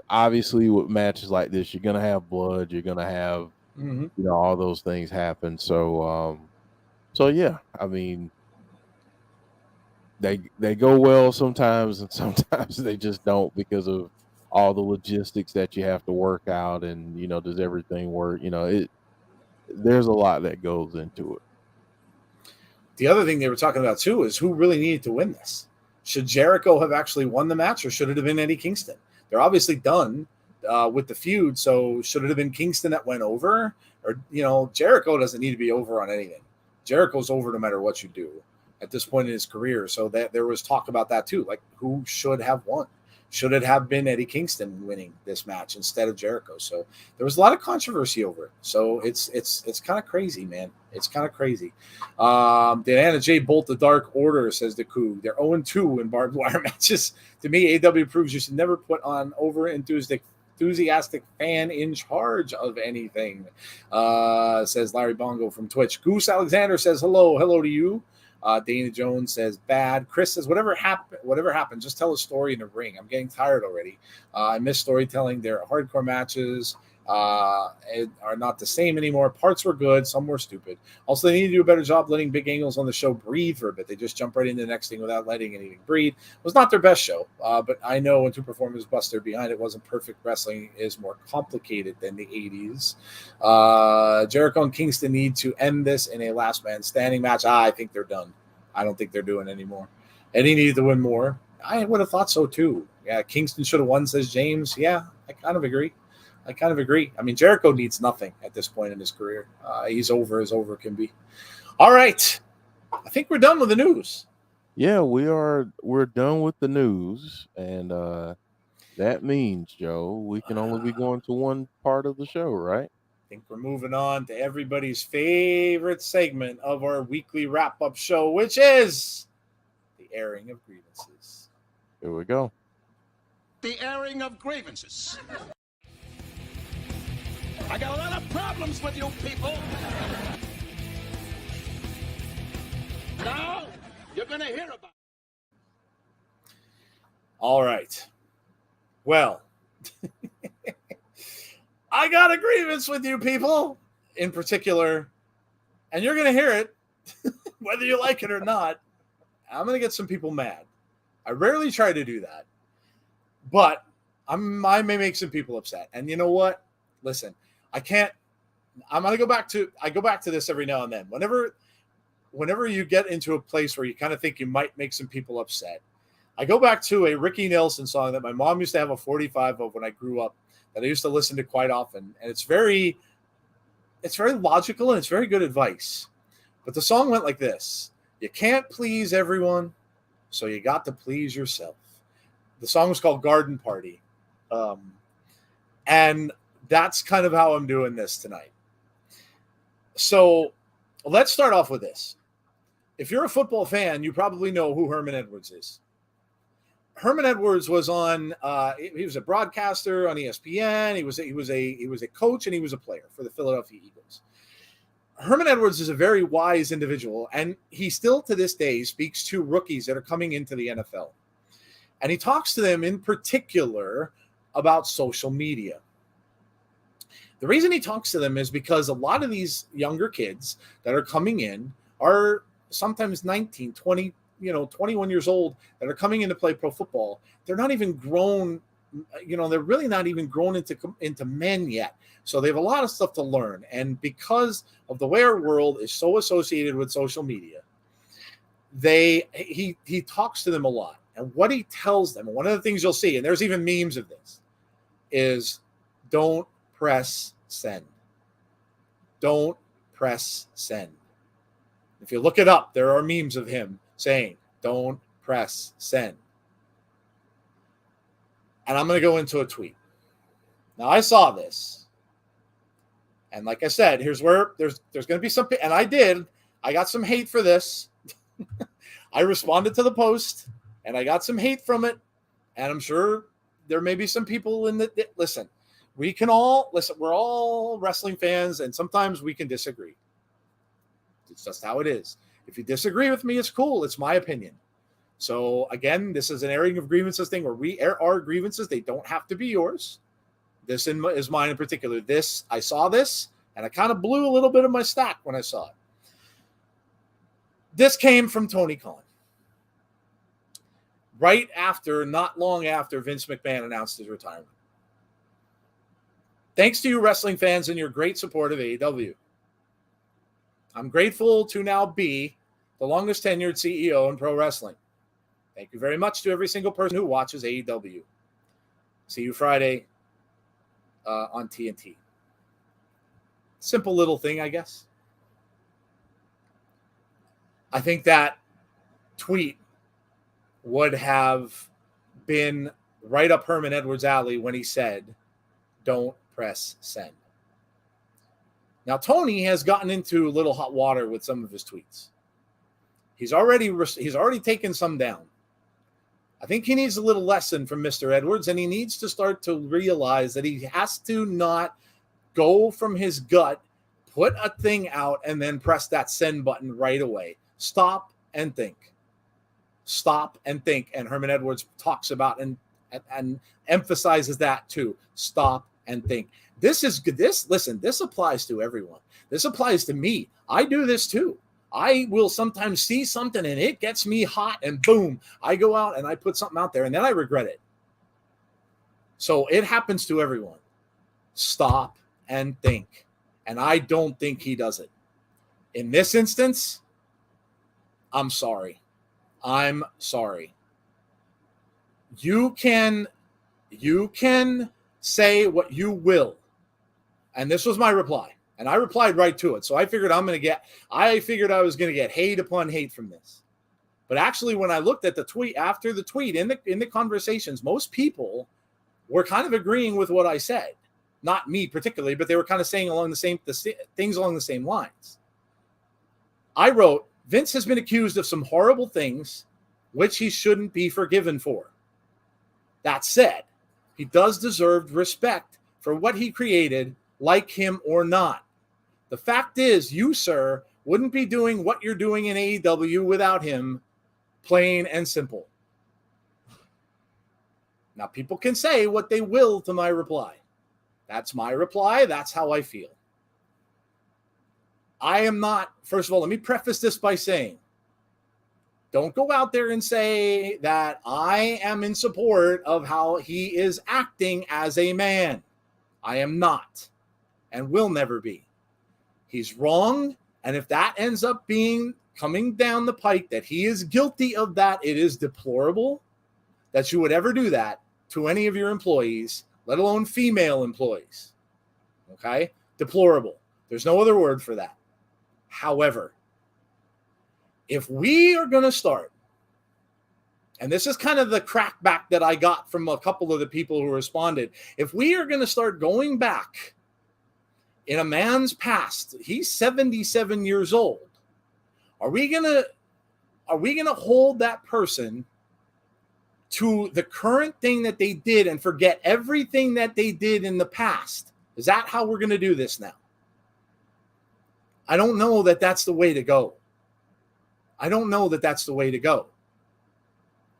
obviously with matches like this, you're gonna have blood, you're gonna have all those things happen. So yeah, I mean, they go well sometimes, and sometimes they just don't because of all the logistics that you have to work out, and does everything work? There's a lot that goes into it. The other thing they were talking about too is who really needed to win this. Should Jericho have actually won the match, or should it have been Eddie Kingston? They're obviously done with the feud, so should it have been Kingston that went over? Or, Jericho doesn't need to be over on anything. Jericho's over no matter what you do at this point in his career. So that there was talk about that too, like who should have won. Should it have been Eddie Kingston winning this match instead of Jericho? So there was a lot of controversy over it. So it's kind of crazy, man. It's kind of crazy. Diana J. Bolt, the Dark Order, says the coup. They're 0-2 in barbed wire matches. To me, AW proves you should never put on over enthusiastic fan in charge of anything, says Larry Bongo from Twitch. Goose Alexander says hello to you. Dana Jones says bad. Chris says whatever happened, just tell a story in the ring. I'm getting tired already. I miss storytelling. Their hardcore matches are not the same anymore. Parts were good, some were stupid. Also, they need to do a better job letting big angles on the show breathe for a bit. They just jump right into the next thing without letting anything breathe. It was not their best show, but I know when two performers bust their behind, it wasn't perfect. Wrestling is more complicated than the 80s. Jericho and Kingston need to end this in a last man standing match. I think they're done. I don't think they're doing anymore. Eddie needed to win more. I would have thought so too. Yeah, Kingston should have won, says James. Yeah, I kind of agree. I mean, Jericho needs nothing at this point in his career. He's over as over can be. All right. I think we're done with the news. Yeah, we're done with the news. And that means, Joe, we can only be going to one part of the show, right? I think we're moving on to everybody's favorite segment of our weekly wrap-up show, which is the airing of grievances. Here we go. The airing of grievances. I got a lot of problems with you people. Now, you're going to hear about it. All right. Well, I got a grievance with you people in particular, and you're going to hear it, whether you like it or not. I'm going to get some people mad. I rarely try to do that, but I may make some people upset. And you know what? Listen, I'm going to go back to this every now and then. Whenever you get into a place where you kind of think you might make some people upset, I go back to a Ricky Nelson song that my mom used to have a 45 of when I grew up that I used to listen to quite often. And it's very logical and it's very good advice. But the song went like this: you can't please everyone, so you got to please yourself. The song was called Garden Party. And that's kind of how I'm doing this tonight. So let's start off with this. If you're a football fan, you probably know who Herman Edwards is. Herman Edwards was on. He was a broadcaster on ESPN. He was a coach and he was a player for the Philadelphia Eagles. Herman Edwards is a very wise individual, and he still to this day speaks to rookies that are coming into the NFL, and he talks to them in particular about social media. The reason he talks to them is because a lot of these younger kids that are coming in are sometimes 19, 20, 21 years old that are coming in to play pro football. They're not even grown, they're really not even grown into men yet. So they have a lot of stuff to learn. And because of the way our world is so associated with social media, he talks to them a lot. And what he tells them, one of the things you'll see, and there's even memes of this, is don't press send. Don't press send. If you look it up, there are memes of him saying, don't press send. And I'm going to go into a tweet. Now, I saw this. And like I said, here's where there's going to be some, and I got some hate for this. I responded to the post, and I got some hate from it. And I'm sure there may be some people in the, listen, we're all wrestling fans, and sometimes we can disagree. It's just how it is. If you disagree with me, it's cool. It's my opinion. So again, this is an airing of grievances thing where we air our grievances. They don't have to be yours. This is mine in particular. I saw this, and I kind of blew a little bit of my stack when I saw it. This came from Tony Khan. Not long after Vince McMahon announced his retirement. Thanks to you wrestling fans and your great support of AEW. I'm grateful to now be the longest tenured CEO in pro wrestling. Thank you very much to every single person who watches AEW. See you Friday on TNT. Simple little thing, I guess. I think that tweet would have been right up Herman Edwards' alley when he said, don't press send. Now, Tony has gotten into a little hot water with some of his tweets. He's already taken some down. I think he needs a little lesson from Mr. Edwards, and he needs to start to realize that he has to not go from his gut, put a thing out, and then press that send button right away. Stop and think. Stop and think. And Herman Edwards talks about and emphasizes that too. Stop and think. This applies to everyone. This applies to me. I do this too. I will sometimes see something and it gets me hot, and boom, I go out and I put something out there and then I regret it. So it happens to everyone. Stop and think. And I don't think he does it. In this instance, I'm sorry. I'm sorry. You can say what you will. And this was my reply. And I replied right to it. So I figured I was going to get hate upon hate from this. But actually, when I looked at the tweet, after the tweet, in the conversations, most people were kind of agreeing with what I said. Not me particularly, but they were kind of saying things along the same lines. I wrote, Vince has been accused of some horrible things which he shouldn't be forgiven for. That said, he does deserve respect for what he created, like him or not. The fact is, you, sir, wouldn't be doing what you're doing in AEW without him, plain and simple. Now, people can say what they will to my reply. That's my reply. That's how I feel. I am not, first of all, let me preface this by saying, don't go out there and say that I am in support of how he is acting as a man. I am not and will never be. He's wrong, and if that ends up coming down the pike that he is guilty of that, it is deplorable that you would ever do that to any of your employees, let alone female employees. Okay? Deplorable. There's no other word for that. However, if we are going to start, and this is kind of the crackback that I got from a couple of the people who responded, if we are going to start going back in a man's past, he's 77 years old. Are we going to hold that person to the current thing that they did and forget everything that they did in the past? Is that how we're going to do this now? I don't know that that's the way to go. I don't know that that's the way to go.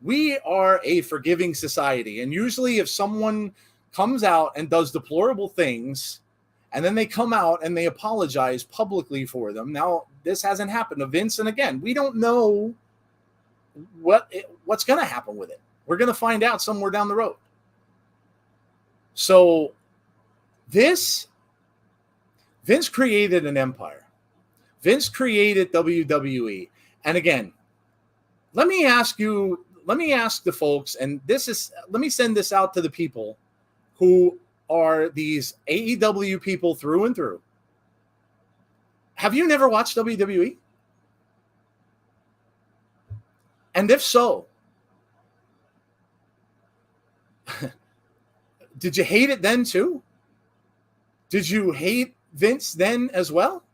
We are a forgiving society. And usually if someone comes out and does deplorable things, and then they come out and they apologize publicly for them. Now, this hasn't happened to Vince. And again, we don't know what's going to happen with it. We're going to find out somewhere down the road. So Vince created an empire. Vince created WWE. And again, let me ask the folks, and let me send this out to the people who are these AEW people through and through. Have you never watched WWE? And if so, did you hate it then too? Did you hate Vince then as well?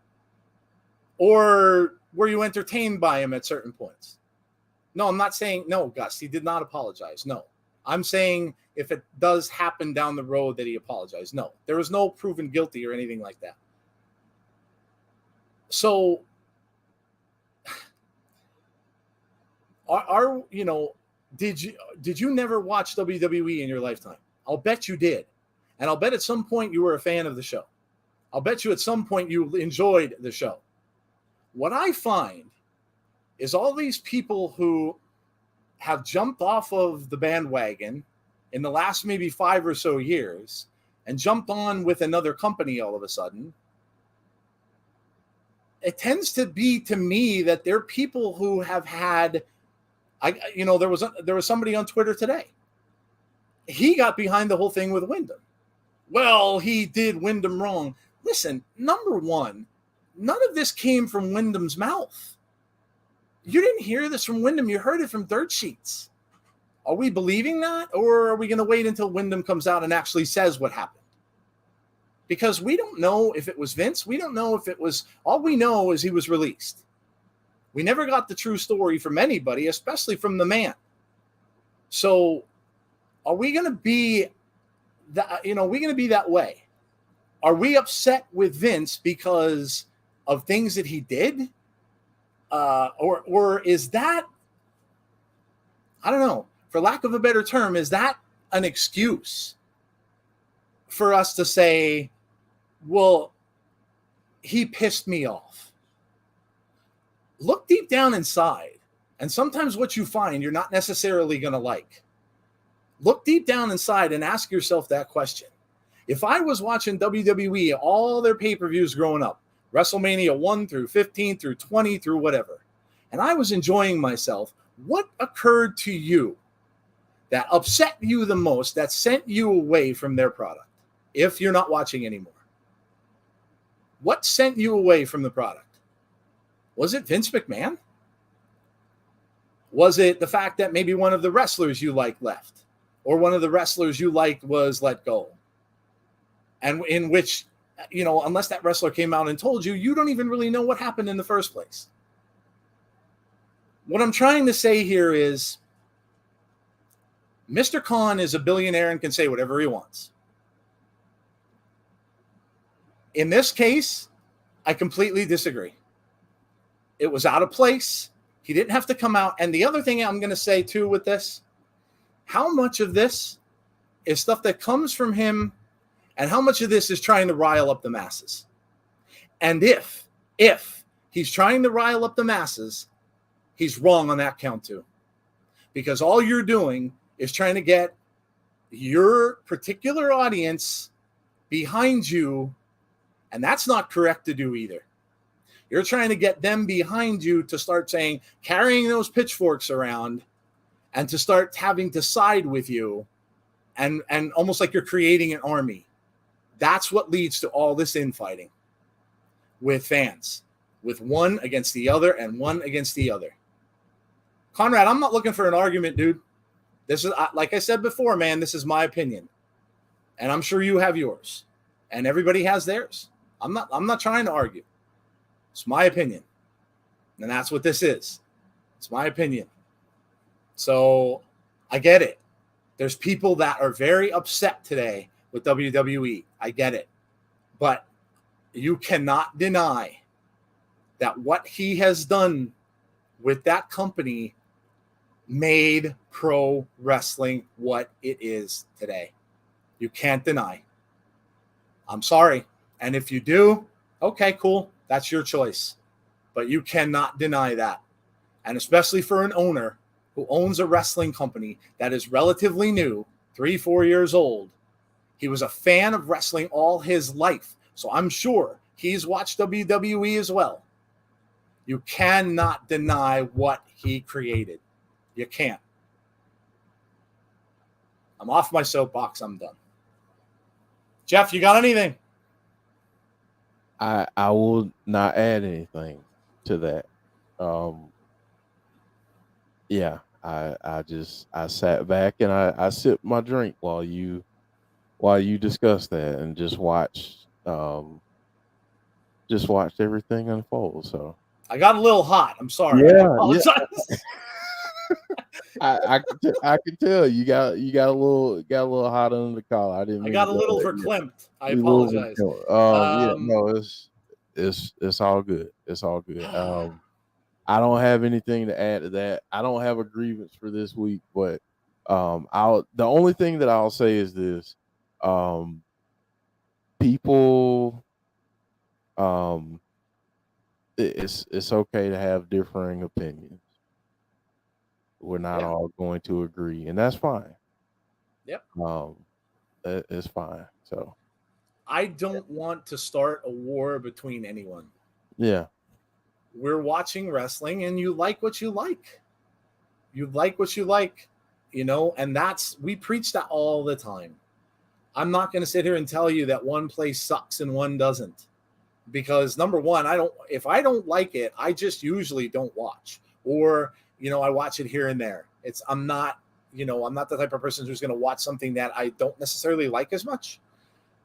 Or were you entertained by him at certain points? No, I'm not saying, no, Gus, he did not apologize. No, I'm saying if it does happen down the road that he apologized. No, there was no proven guilty or anything like that. So did you never watch WWE in your lifetime? I'll bet you did. And I'll bet at some point you were a fan of the show. I'll bet you at some point you enjoyed the show. What I find is all these people who have jumped off of the bandwagon in the last maybe 5 or so years and jumped on with another company all of a sudden, it tends to be to me that they're people who have had, there was somebody on Twitter today. He got behind the whole thing with Wyndham. Well, he did Wyndham wrong. Listen, number one, none of this came from Wyndham's mouth. You didn't hear this from Wyndham. You heard it from dirt sheets. Are we believing that? Or are we going to wait until Wyndham comes out and actually says what happened? Because we don't know if it was Vince. We don't know if it was, all we know is he was released. We never got the true story from anybody, especially from the man. So are we going to be that way? Are we upset with Vince because of things that he did? Or is that, I don't know, for lack of a better term, is that an excuse for us to say, well, he pissed me off? Look deep down inside, and sometimes what you find you're not necessarily going to like. Look deep down inside and ask yourself that question. If I was watching WWE, all their pay-per-views growing up, WrestleMania 1 through 15 through 20 through whatever, and I was enjoying myself, what occurred to you that upset you the most, that sent you away from their product, if you're not watching anymore? What sent you away from the product? Was it Vince McMahon? Was it the fact that maybe one of the wrestlers you liked left? Or one of the wrestlers you liked was let go? And in which, unless that wrestler came out and told you, you don't even really know what happened in the first place. What I'm trying to say here is Mr. Khan is a billionaire and can say whatever he wants. In this case, I completely disagree. It was out of place. He didn't have to come out. And the other thing I'm going to say too with this, how much of this is stuff that comes from him and how much of this is trying to rile up the masses? And if he's trying to rile up the masses, he's wrong on that count too. Because all you're doing is trying to get your particular audience behind you, and that's not correct to do either. You're trying to get them behind you to start saying, carrying those pitchforks around and to start having to side with you and almost like you're creating an army. That's what leads to all this infighting with fans, with one against the other and one against the other. Conrad, I'm not looking for an argument, dude. This is, like I said before, man, this is my opinion. And I'm sure you have yours. And everybody has theirs. I'm not trying to argue. It's my opinion. And that's what this is. It's my opinion. So I get it. There's people that are very upset today with WWE. I get it. But you cannot deny that what he has done with that company made pro wrestling what it is today. You can't deny. I'm sorry. And if you do, okay, cool. That's your choice. But you cannot deny that. And especially for an owner who owns a wrestling company that is relatively new, 3-4 years old. He was a fan of wrestling all his life. So I'm sure he's watched WWE as well. You cannot deny what he created. You can't. I'm off my soapbox. I'm done. Jeff, you got anything? I will not add anything to that. Yeah, I sat back and I sipped my drink while you discussed that and just watched everything unfold. So I got a little hot. I'm sorry. Yeah, I apologize. I can tell you got a little hot under the collar. I didn't. I mean got to a go little there. verklempt. I You little apologize. Yeah, no, it's all good. It's all good. I don't have anything to add to that. I don't have a grievance for this week, but the only thing that I'll say is this. People it's okay to have differing opinions. We're not all going to agree, and that's fine. Yep. It's fine. So I don't want to start a war between anyone. yeah. We're watching wrestling, and you like what you like. You like what you like, and we preach that all the time. I'm not going to sit here and tell you that one place sucks and one doesn't, because number one, if I don't like it, I just usually don't watch, or I watch it here and there. I'm not the type of person who's going to watch something that I don't necessarily like as much.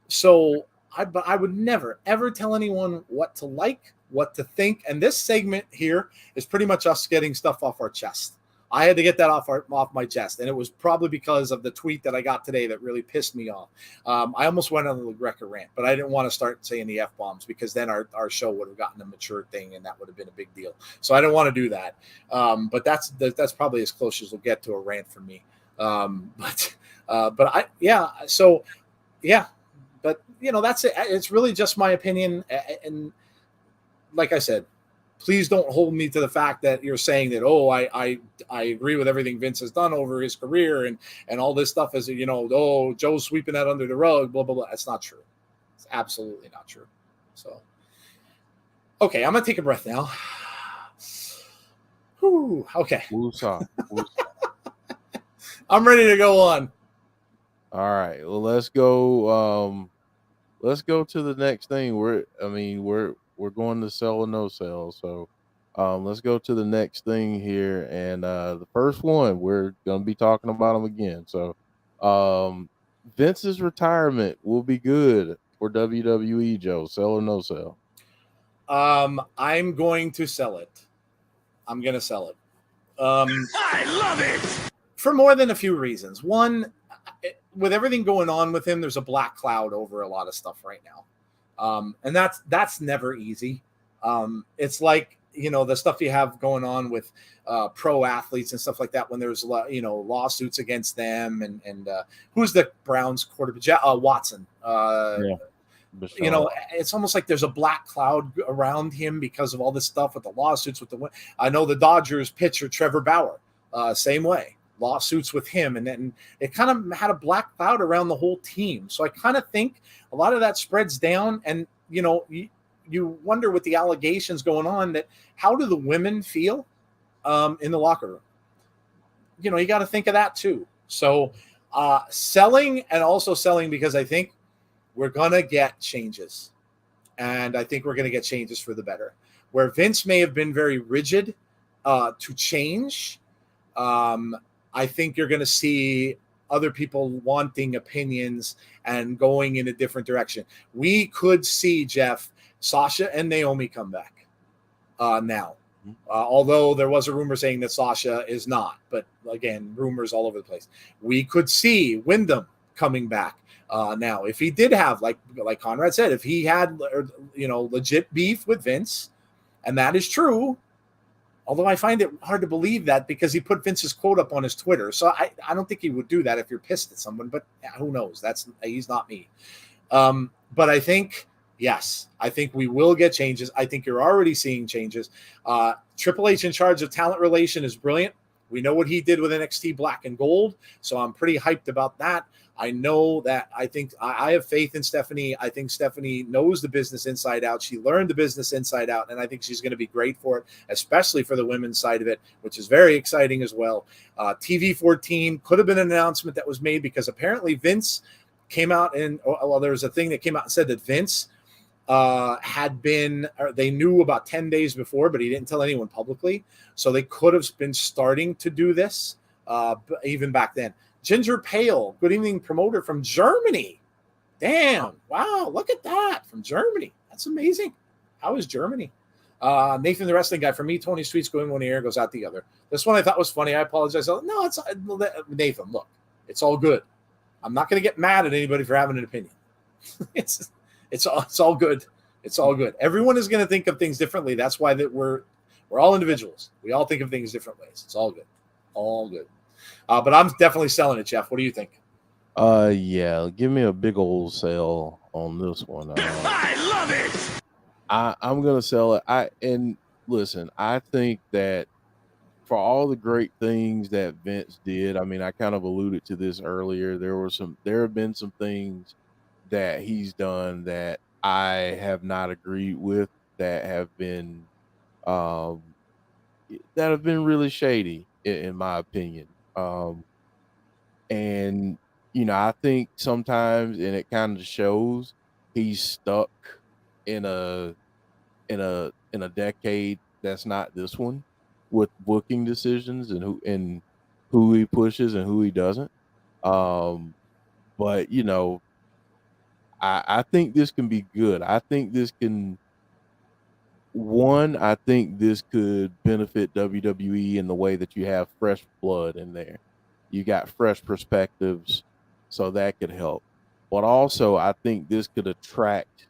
So I would never ever tell anyone what to like, what to think. And this segment here is pretty much us getting stuff off our chest. I had to get that off my chest, and it was probably because of the tweet that I got today that really pissed me off. I almost went on the Greca rant, but I didn't want to start saying the F-bombs because then our show would have gotten a mature thing, and that would have been a big deal. So I didn't want to do that. But that's probably as close as we'll get to a rant from me. But that's it. It's really just my opinion, and like I said, please don't hold me to the fact that you're saying that, I agree with everything Vince has done over his career and all this stuff is, Joe's sweeping that under the rug, blah, blah, blah. That's not true. It's absolutely not true. So, okay, I'm going to take a breath now. Whew, okay. I'm ready to go on. All right. Well, let's go. Let's go to the next thing. We're going to sell or no sell. So let's go to the next thing here. And the first one, we're going to be talking about them again. So Vince's retirement will be good for WWE, Joe. Sell or no sell? I'm going to sell it. I'm going to sell it. I love it! For more than a few reasons. One, with everything going on with him, there's a black cloud over a lot of stuff right now. And that's never easy. It's like, the stuff you have going on with pro athletes and stuff like that when there's, lawsuits against them. And who's the Browns quarterback? Watson. It's almost like there's a black cloud around him because of all this stuff with the lawsuits. I know the Dodgers pitcher, Trevor Bauer, same way. Lawsuits with him, and then it kind of had a black cloud around the whole team. So I kind of think a lot of that spreads down, and you wonder with the allegations going on that how do the women feel in the locker room? You got to think of that too. So selling, and also selling because I think we're gonna get changes, and I think we're gonna get changes for the better. Where Vince may have been very rigid to change. I think you're going to see other people wanting opinions and going in a different direction. We could see, Jeff, Sasha and Naomi come back now. Although there was a rumor saying that Sasha is not. But again, rumors all over the place. We could see Wyndham coming back now. If he did have, like Conrad said, if he had legit beef with Vince, and that is true, although I find it hard to believe that because he put Vince's quote up on his Twitter. So I don't think he would do that if you're pissed at someone, but who knows? He's not me. But I think, yes, I think we will get changes. I think you're already seeing changes. Triple H in charge of talent relation is brilliant. We know what he did with NXT Black and Gold, so I'm pretty hyped about that. I know that I have faith in Stephanie. I think Stephanie knows the business inside out. She learned the business inside out, and I think she's going to be great for it, especially for the women's side of it, which is very exciting as well. TV 14 could have been an announcement that was made because apparently Vince came out and, well, there was a thing that came out and said that Vince they knew about 10 days before, but he didn't tell anyone publicly. So they could have been starting to do this even back then. Ginger Pale, good evening, promoter from Germany. Damn. Wow. Look at that from Germany. That's amazing. How is Germany? Nathan, the wrestling guy. For me, Tony's tweets go in one ear, goes out the other. This one I thought was funny. I apologize. No, it's Nathan. Look, it's all good. I'm not going to get mad at anybody for having an opinion. It's all good. It's all good. Everyone is going to think of things differently. That's why that we're all individuals. We all think of things different ways. It's all good. All good. But I'm definitely selling it, Jeff. What do you think? Yeah, give me a big old sell on this one. I love it. I'm gonna sell it. And listen, I think that for all the great things that Vince did, I mean, I kind of alluded to this earlier. There have been some things that he's done that I have not agreed with, that have been really shady in my opinion. And I think sometimes, and it kind of shows, he's stuck in a decade that's not this one, with booking decisions and who he pushes and who he doesn't. But I think this can be good. I think this could benefit WWE in the way that you have fresh blood in there. You got fresh perspectives, so that could help. But also, I think this could attract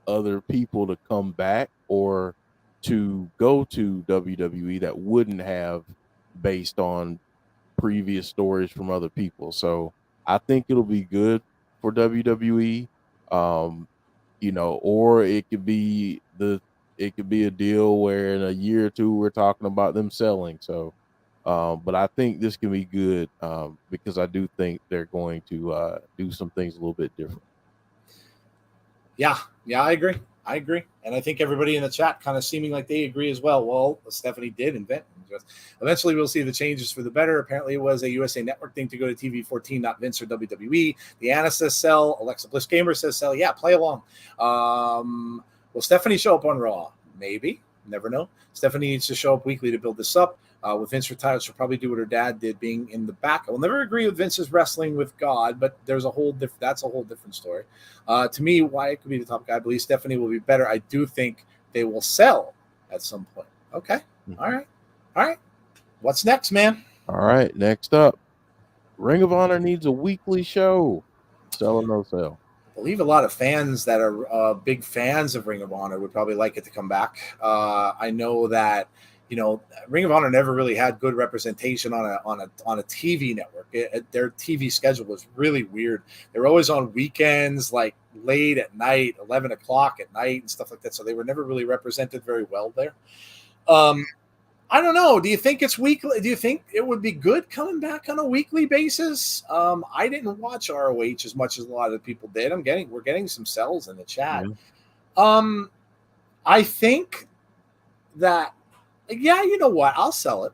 other people to come back or to go to WWE that wouldn't have, based on previous stories from other people. So I think it'll be good for WWE. Or it could be a deal where in a year or two we're talking about them selling. So, but I think this can be good because I do think they're going to do some things a little bit different. Yeah, I agree. And I think everybody in the chat kind of seeming like they agree as well. Well, Stephanie did invent. Eventually, we'll see the changes for the better. Apparently, it was a USA Network thing to go to TV 14, not Vince or WWE. Deanna says sell. Alexa Bliss Gamer says sell. Yeah, play along. Will Stephanie show up on Raw? Maybe. Never know. Stephanie needs to show up weekly to build this up. With Vince retired, she'll probably do what her dad did, being in the back. I will never agree with Vince's wrestling with God, but that's a whole different story. To me, why it could be the top guy. I believe Stephanie will be better. I do think they will sell at some point. Okay. All right. What's next, man? All right. Next up, Ring of Honor needs a weekly show. Sell or no sell? I believe a lot of fans that are big fans of Ring of Honor would probably like it to come back. I know that Ring of Honor never really had good representation on a TV network. Their TV schedule was really weird. They were always on weekends, like late at night, 11 o'clock at night and stuff like that. So they were never really represented very well there. I don't know. Do you think it's weekly? Do you think it would be good coming back on a weekly basis? I didn't watch ROH as much as a lot of people did. We're getting some sells in the chat. Mm-hmm. I think that, yeah, you know what? I'll sell it.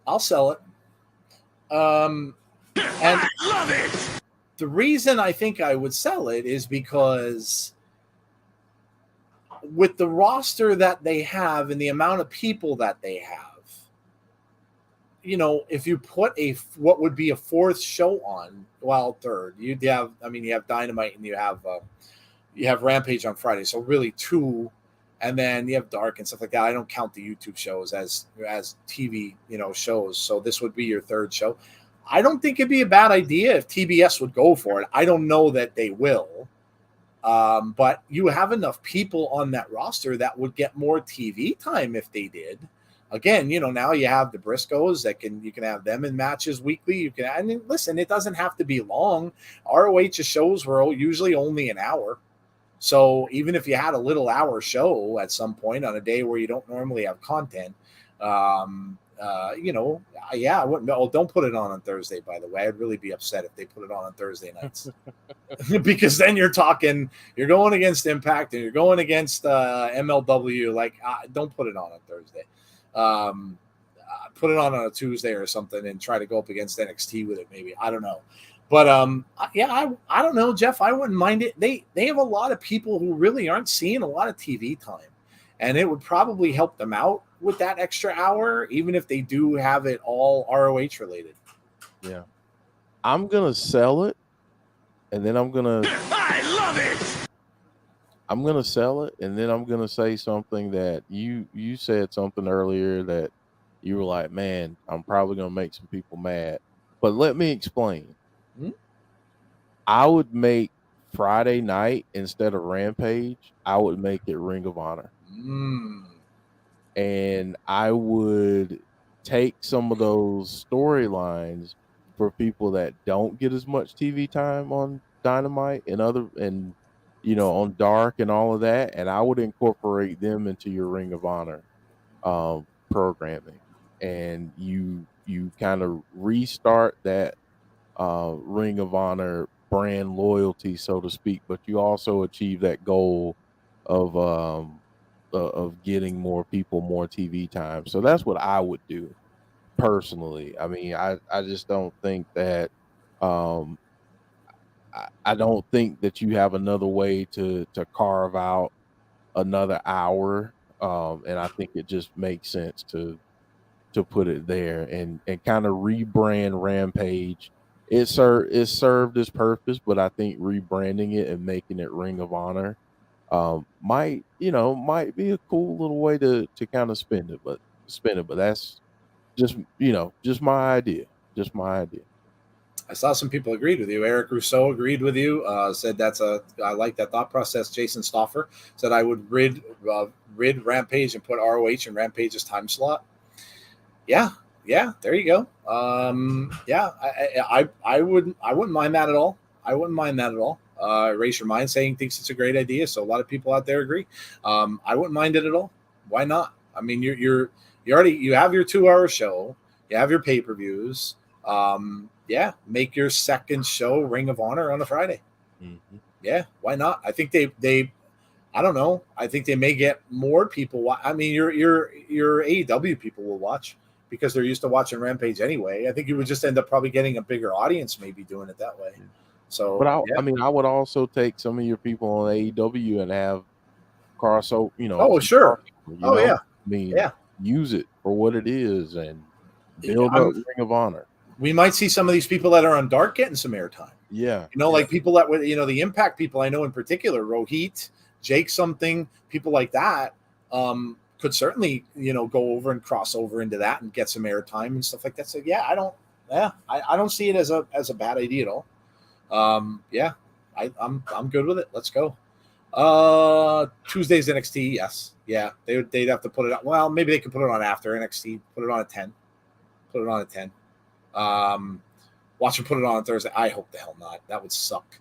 And I love it. The reason I think I would sell it is because with the roster that they have and the amount of people that they have, if you put what would be a fourth show on, well, third, you have Dynamite and you have Rampage on Friday. So really two. And then you have Dark and stuff like that. I don't count the YouTube shows as TV, shows. So this would be your third show. I don't think it'd be a bad idea if TBS would go for it. I don't know that they will. But you have enough people on that roster that would get more TV time if they did. Again, now you have the Briscoes you can have them in matches weekly. Listen, it doesn't have to be long. ROH shows were usually only an hour. So even if you had a little hour show at some point on a day where you don't normally have content, I wouldn't. Oh, don't put it on Thursday. By the way, I'd really be upset if they put it on Thursday nights, because then you're going against Impact and you're going against MLW. Like, don't put it on Thursday. Put it on a Tuesday or something and try to go up against NXT with it. Maybe, I don't know. But I don't know, Jeff. I wouldn't mind it. They have a lot of people who really aren't seeing a lot of TV time, and it would probably help them out with that extra hour, even if they do have it all ROH related. Yeah, I'm gonna sell it, and then I'm gonna sell it, and then I'm gonna say something that you said something earlier that you were like, man, I'm probably gonna make some people mad, but let me explain. I would make Friday night, instead of Rampage, I would make it Ring of Honor. And I would take some of those storylines for people that don't get as much TV time on Dynamite and on Dark and all of that, and I would incorporate them into your Ring of Honor programming, and you kind of restart that Ring of Honor brand loyalty, so to speak, but you also achieve that goal of getting more people more TV time. So that's what I would do personally. I mean, I just don't think that I don't think that you have another way to carve out another hour, and I think it just makes sense to put it there and kind of rebrand Rampage. It served its purpose, but I think rebranding it and making it Ring of Honor might be a cool little way to kind of spend it, but that's just my idea. Just my idea. I saw some people agreed with you. Eric Rousseau agreed with you. Said I like that thought process. Jason Stoffer said I would rid Rampage and put ROH in Rampage's time slot. Yeah, there you go. I wouldn't mind that at all. Erase Your Mind saying thinks it's a great idea, so a lot of people out there agree. I wouldn't mind it at all. Why not? I mean, you have your 2-hour show, you have your pay-per-views. Make your second show Ring of Honor on a Friday. Mm-hmm. Yeah, why not? I think they I don't know. I think they may get more people. I mean, your AEW people will watch, because they're used to watching Rampage anyway. I think you would just end up probably getting a bigger audience, maybe doing it that way. So, but I would also take some of your people on AEW and have crossover. Oh, sure. Yeah. I mean, use it for what it is and build up Ring of Honor. We might see some of these people that are on Dark getting some airtime. Yeah. Like people that would, the Impact people I know in particular, Rohit, Jake something, people like that, could certainly, go over and cross over into that and get some airtime and stuff like that. So I don't see it as a bad idea at all. I'm good with it. Let's go. Tuesday's NXT, yes. Yeah, they'd have to put it on. Well, maybe they could put it on after NXT, put it on at 10. Watch them put it on Thursday. I hope the hell not. That would suck.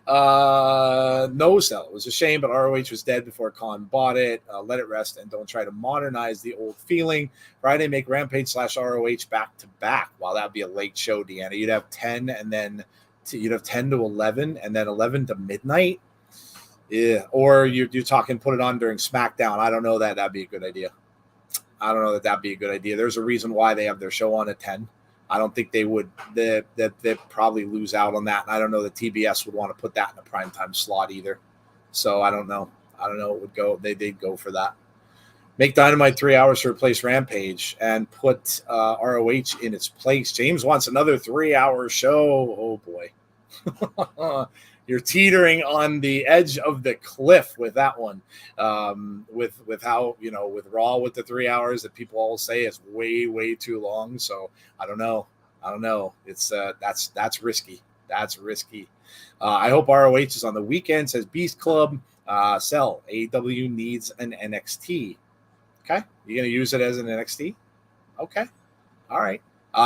No sell. It was a shame, but ROH was dead before Khan bought it. Let it rest and don't try to modernize the old feeling. Friday, make Rampage / ROH back to back. Wow, that'd be a late show, Deanna. You'd have 10 and then you'd have 10 to 11 and then 11 to midnight. Yeah, or you're talking put it on during SmackDown. I don't know that that'd be a good idea. There's a reason why they have their show on at 10. I don't think they would. They'd probably lose out on that. And I don't know that TBS would want to put that in a primetime slot either. So I don't know. It would go. They'd go for that. Make Dynamite 3 hours to replace Rampage and put ROH in its place. James wants another 3-hour show. Oh boy. You're teetering on the edge of the cliff with that one. With how, with Raw with the 3 hours that people all say is way, way too long. So I don't know. It's that's risky. I hope ROH is on the weekend, says Beast Club. Sell. AEW needs an NXT. Okay. You're going to use it as an NXT? Okay. All right.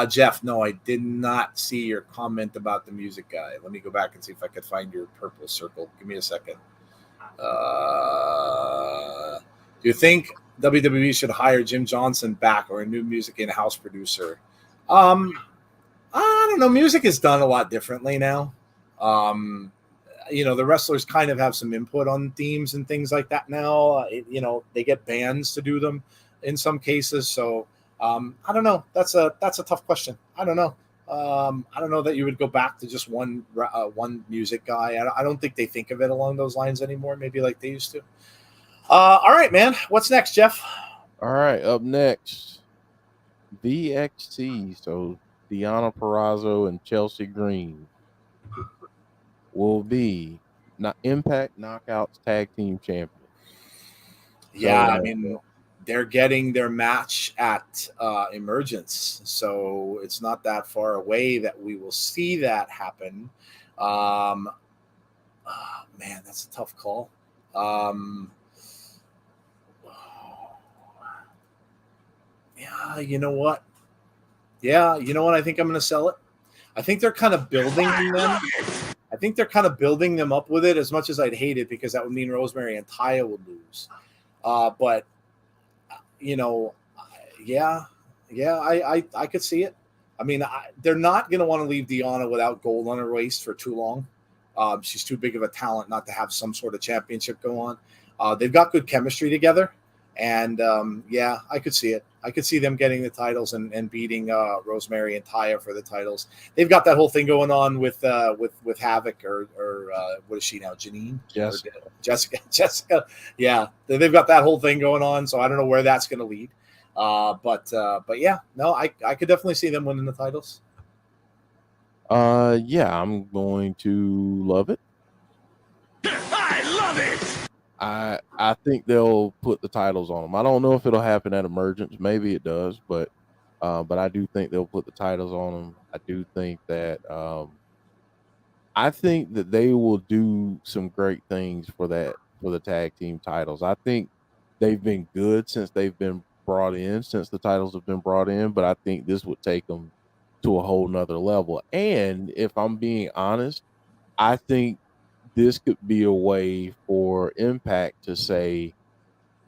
Jeff, no, I did not see your comment about the music guy. Let me go back and see if I could find your purple circle. Give me a second. Do you think WWE should hire Jim Johnson back or a new music in-house producer. I don't know. Music is done a lot differently now. The wrestlers kind of have some input on themes and things like that now. They get bands to do them in some cases. So I don't know. That's a tough question. I don't know. I don't know that you would go back to just one music guy. I don't think they think of it along those lines anymore. Maybe like they used to. All right, man. What's next, Jeff? All right. Up next, VXT. So Deonna Purrazzo and Chelsea Green will be Impact Knockouts Tag Team Champions. Yeah, I mean, they're getting their match at Emergence, so it's not that far away that we will see that happen. Man, that's a tough call. Yeah, you know what? I think I'm going to sell it. I think they're kind of building them. I think they're kind of building them up with it, as much as I'd hate it, because that would mean Rosemary and Taya would lose. But I could see it. I mean, they're not going to want to leave Deonna without gold on her waist for too long. She's too big of a talent not to have some sort of championship go on. They've got good chemistry together, and I could see it. I could see them getting the titles and beating Rosemary and Taya for the titles. They've got that whole thing going on with Havoc or what is she now? Janine? Jessica. Yeah, they've got that whole thing going on. So I don't know where that's going to lead. But yeah, no, I could definitely see them winning the titles. I'm going to love it. I love it. I think they'll put the titles on them. I don't know if it'll happen at Emergence. Maybe it does, but I do think they'll put the titles on them. I do think that they will do some great things for the tag team titles. I think they've been good since the titles have been brought in, but I think this would take them to a whole nother level. And if I'm being honest, I think this could be a way for Impact to say,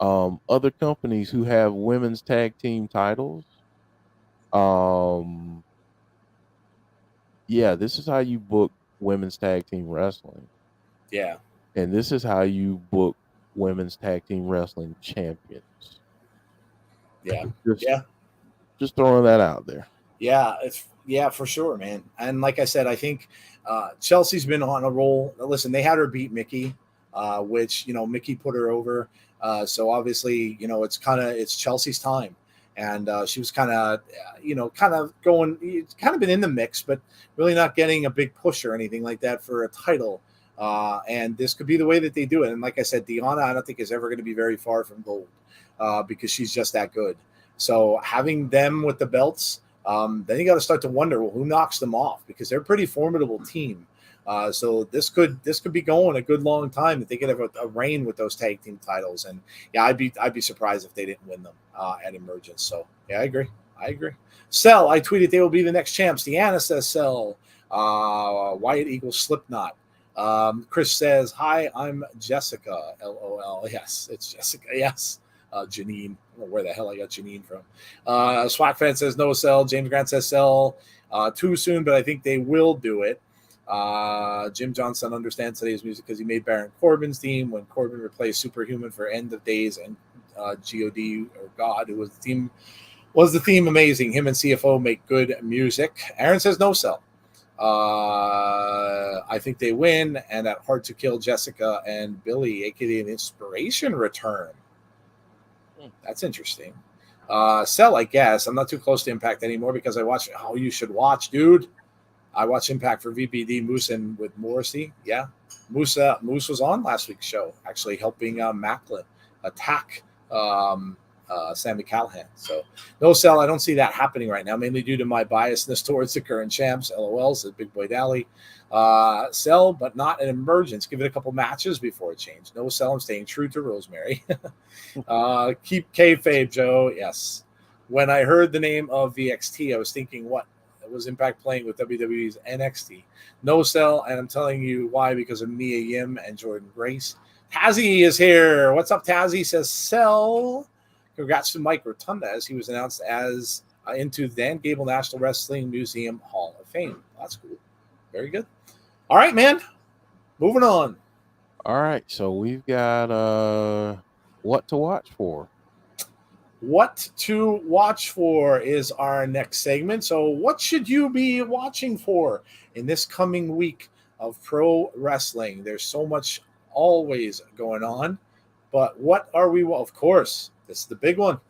other companies who have women's tag team titles, this is how you book women's tag team wrestling. Yeah. And this is how you book women's tag team wrestling champions. Yeah. Just throwing that out there. Yeah, for sure, man. And like I said, I think Chelsea's been on a roll. Listen, they had her beat Mickey, which, Mickey put her over. So obviously, it's Chelsea's time. And she was kind of been in the mix, but really not getting a big push or anything like that for a title. And this could be the way that they do it. And like I said, Deonna, I don't think is ever going to be very far from gold because she's just that good. So having them with the belts, then you got to start to wonder, well, who knocks them off? Because they're a pretty formidable team. So this could be going a good long time that they could have a reign with those tag team titles. And yeah, I'd be surprised if they didn't win them at Emergence. So yeah, I agree. Cell, I tweeted they will be the next champs. Deanna says Cell. Wyatt equals Slipknot. Chris says, hi, I'm Jessica. LOL. Yes, it's Jessica. Yes. Janine. I don't know where the hell I got Janine from. Swag fan says no Cell. James Grant says Cell. Too soon, but I think they will do it. Jim Johnson understands today's music because he made Baron Corbin's theme when Corbin replaced Superhuman for End of Days and God or God, who was the theme amazing. Him and CFO make good music. Aaron says no Cell. I think they win, and at Hard to Kill, Jessica and Billy, aka an Inspiration, return. That's interesting. Cell, I guess. I'm not too close to Impact anymore because I watch. Oh, you should watch, dude. I watch Impact for VPD, Moose, and with Morrissey. Yeah, Moose was on last week's show, actually helping Macklin attack Sami Callihan. So no Cell, I don't see that happening right now, mainly due to my biasness towards the current champs. LOL, said Big Boy Dally. Cell, but not an Emergence. Give it a couple matches before it changed. No Cell, I'm staying true to Rosemary. Keep kayfabe, Joe. Yes. When I heard the name of VXT, I was thinking, what? Was Impact playing with WWE's NXT? No Cell, and I'm telling you why, because of Mia Yim and Jordan Grace. Tazzy is here. What's up, Tazzy? Says Cell. congrats to Mike Rotunda as he was announced as into Dan Gable National Wrestling Museum Hall of Fame. That's cool. Very good. All right, man. Moving on. All right, so we've got what to watch for. What to watch for is our next segment. So what should you be watching for in this coming week of pro wrestling? There's so much always going on, but what are we? Well, of course, this is the big one.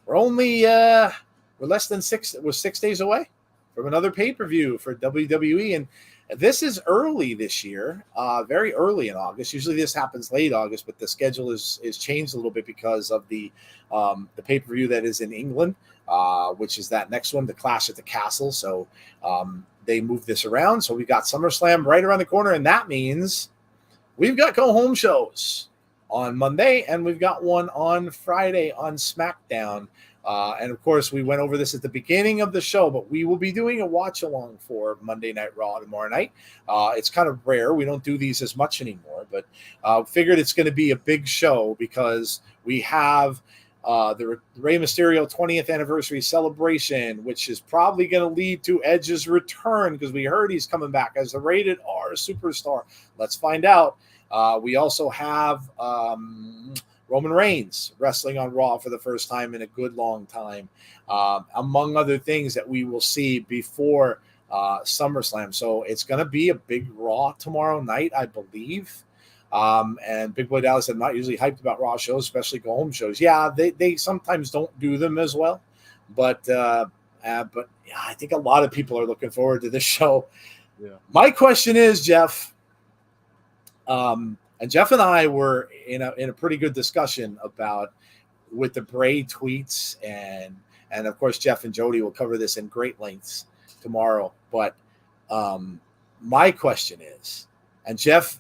We're only we're less than 6 days away from another pay-per-view for WWE, and this is early this year, very early in August. Usually this happens late August, but the schedule is changed a little bit because of the pay-per-view that is in England, which is that next one, the Clash at the Castle. So they moved this around. So we got SummerSlam right around the corner, and that means we've got go-home shows on Monday, and we've got one on Friday on SmackDown. And of course, we went over this at the beginning of the show, but we will be doing a watch along for Monday Night Raw tomorrow night. It's kind of rare. We don't do these as much anymore, but figured it's going to be a big show because we have the Rey Mysterio 20th anniversary celebration, which is probably going to lead to Edge's return because we heard he's coming back as a rated R superstar. Let's find out. We also have Roman Reigns wrestling on Raw for the first time in a good long time, among other things that we will see before SummerSlam. So it's going to be a big Raw tomorrow night, I believe. And Big Boy Dallas said, not usually hyped about Raw shows, especially go-home shows. Yeah, they sometimes don't do them as well. But yeah, I think a lot of people are looking forward to this show. Yeah. My question is, Jeff, and Jeff and I were in a pretty good discussion about with the Bray tweets, and of course Jeff and Jody will cover this in great lengths tomorrow. But my question is, and Jeff's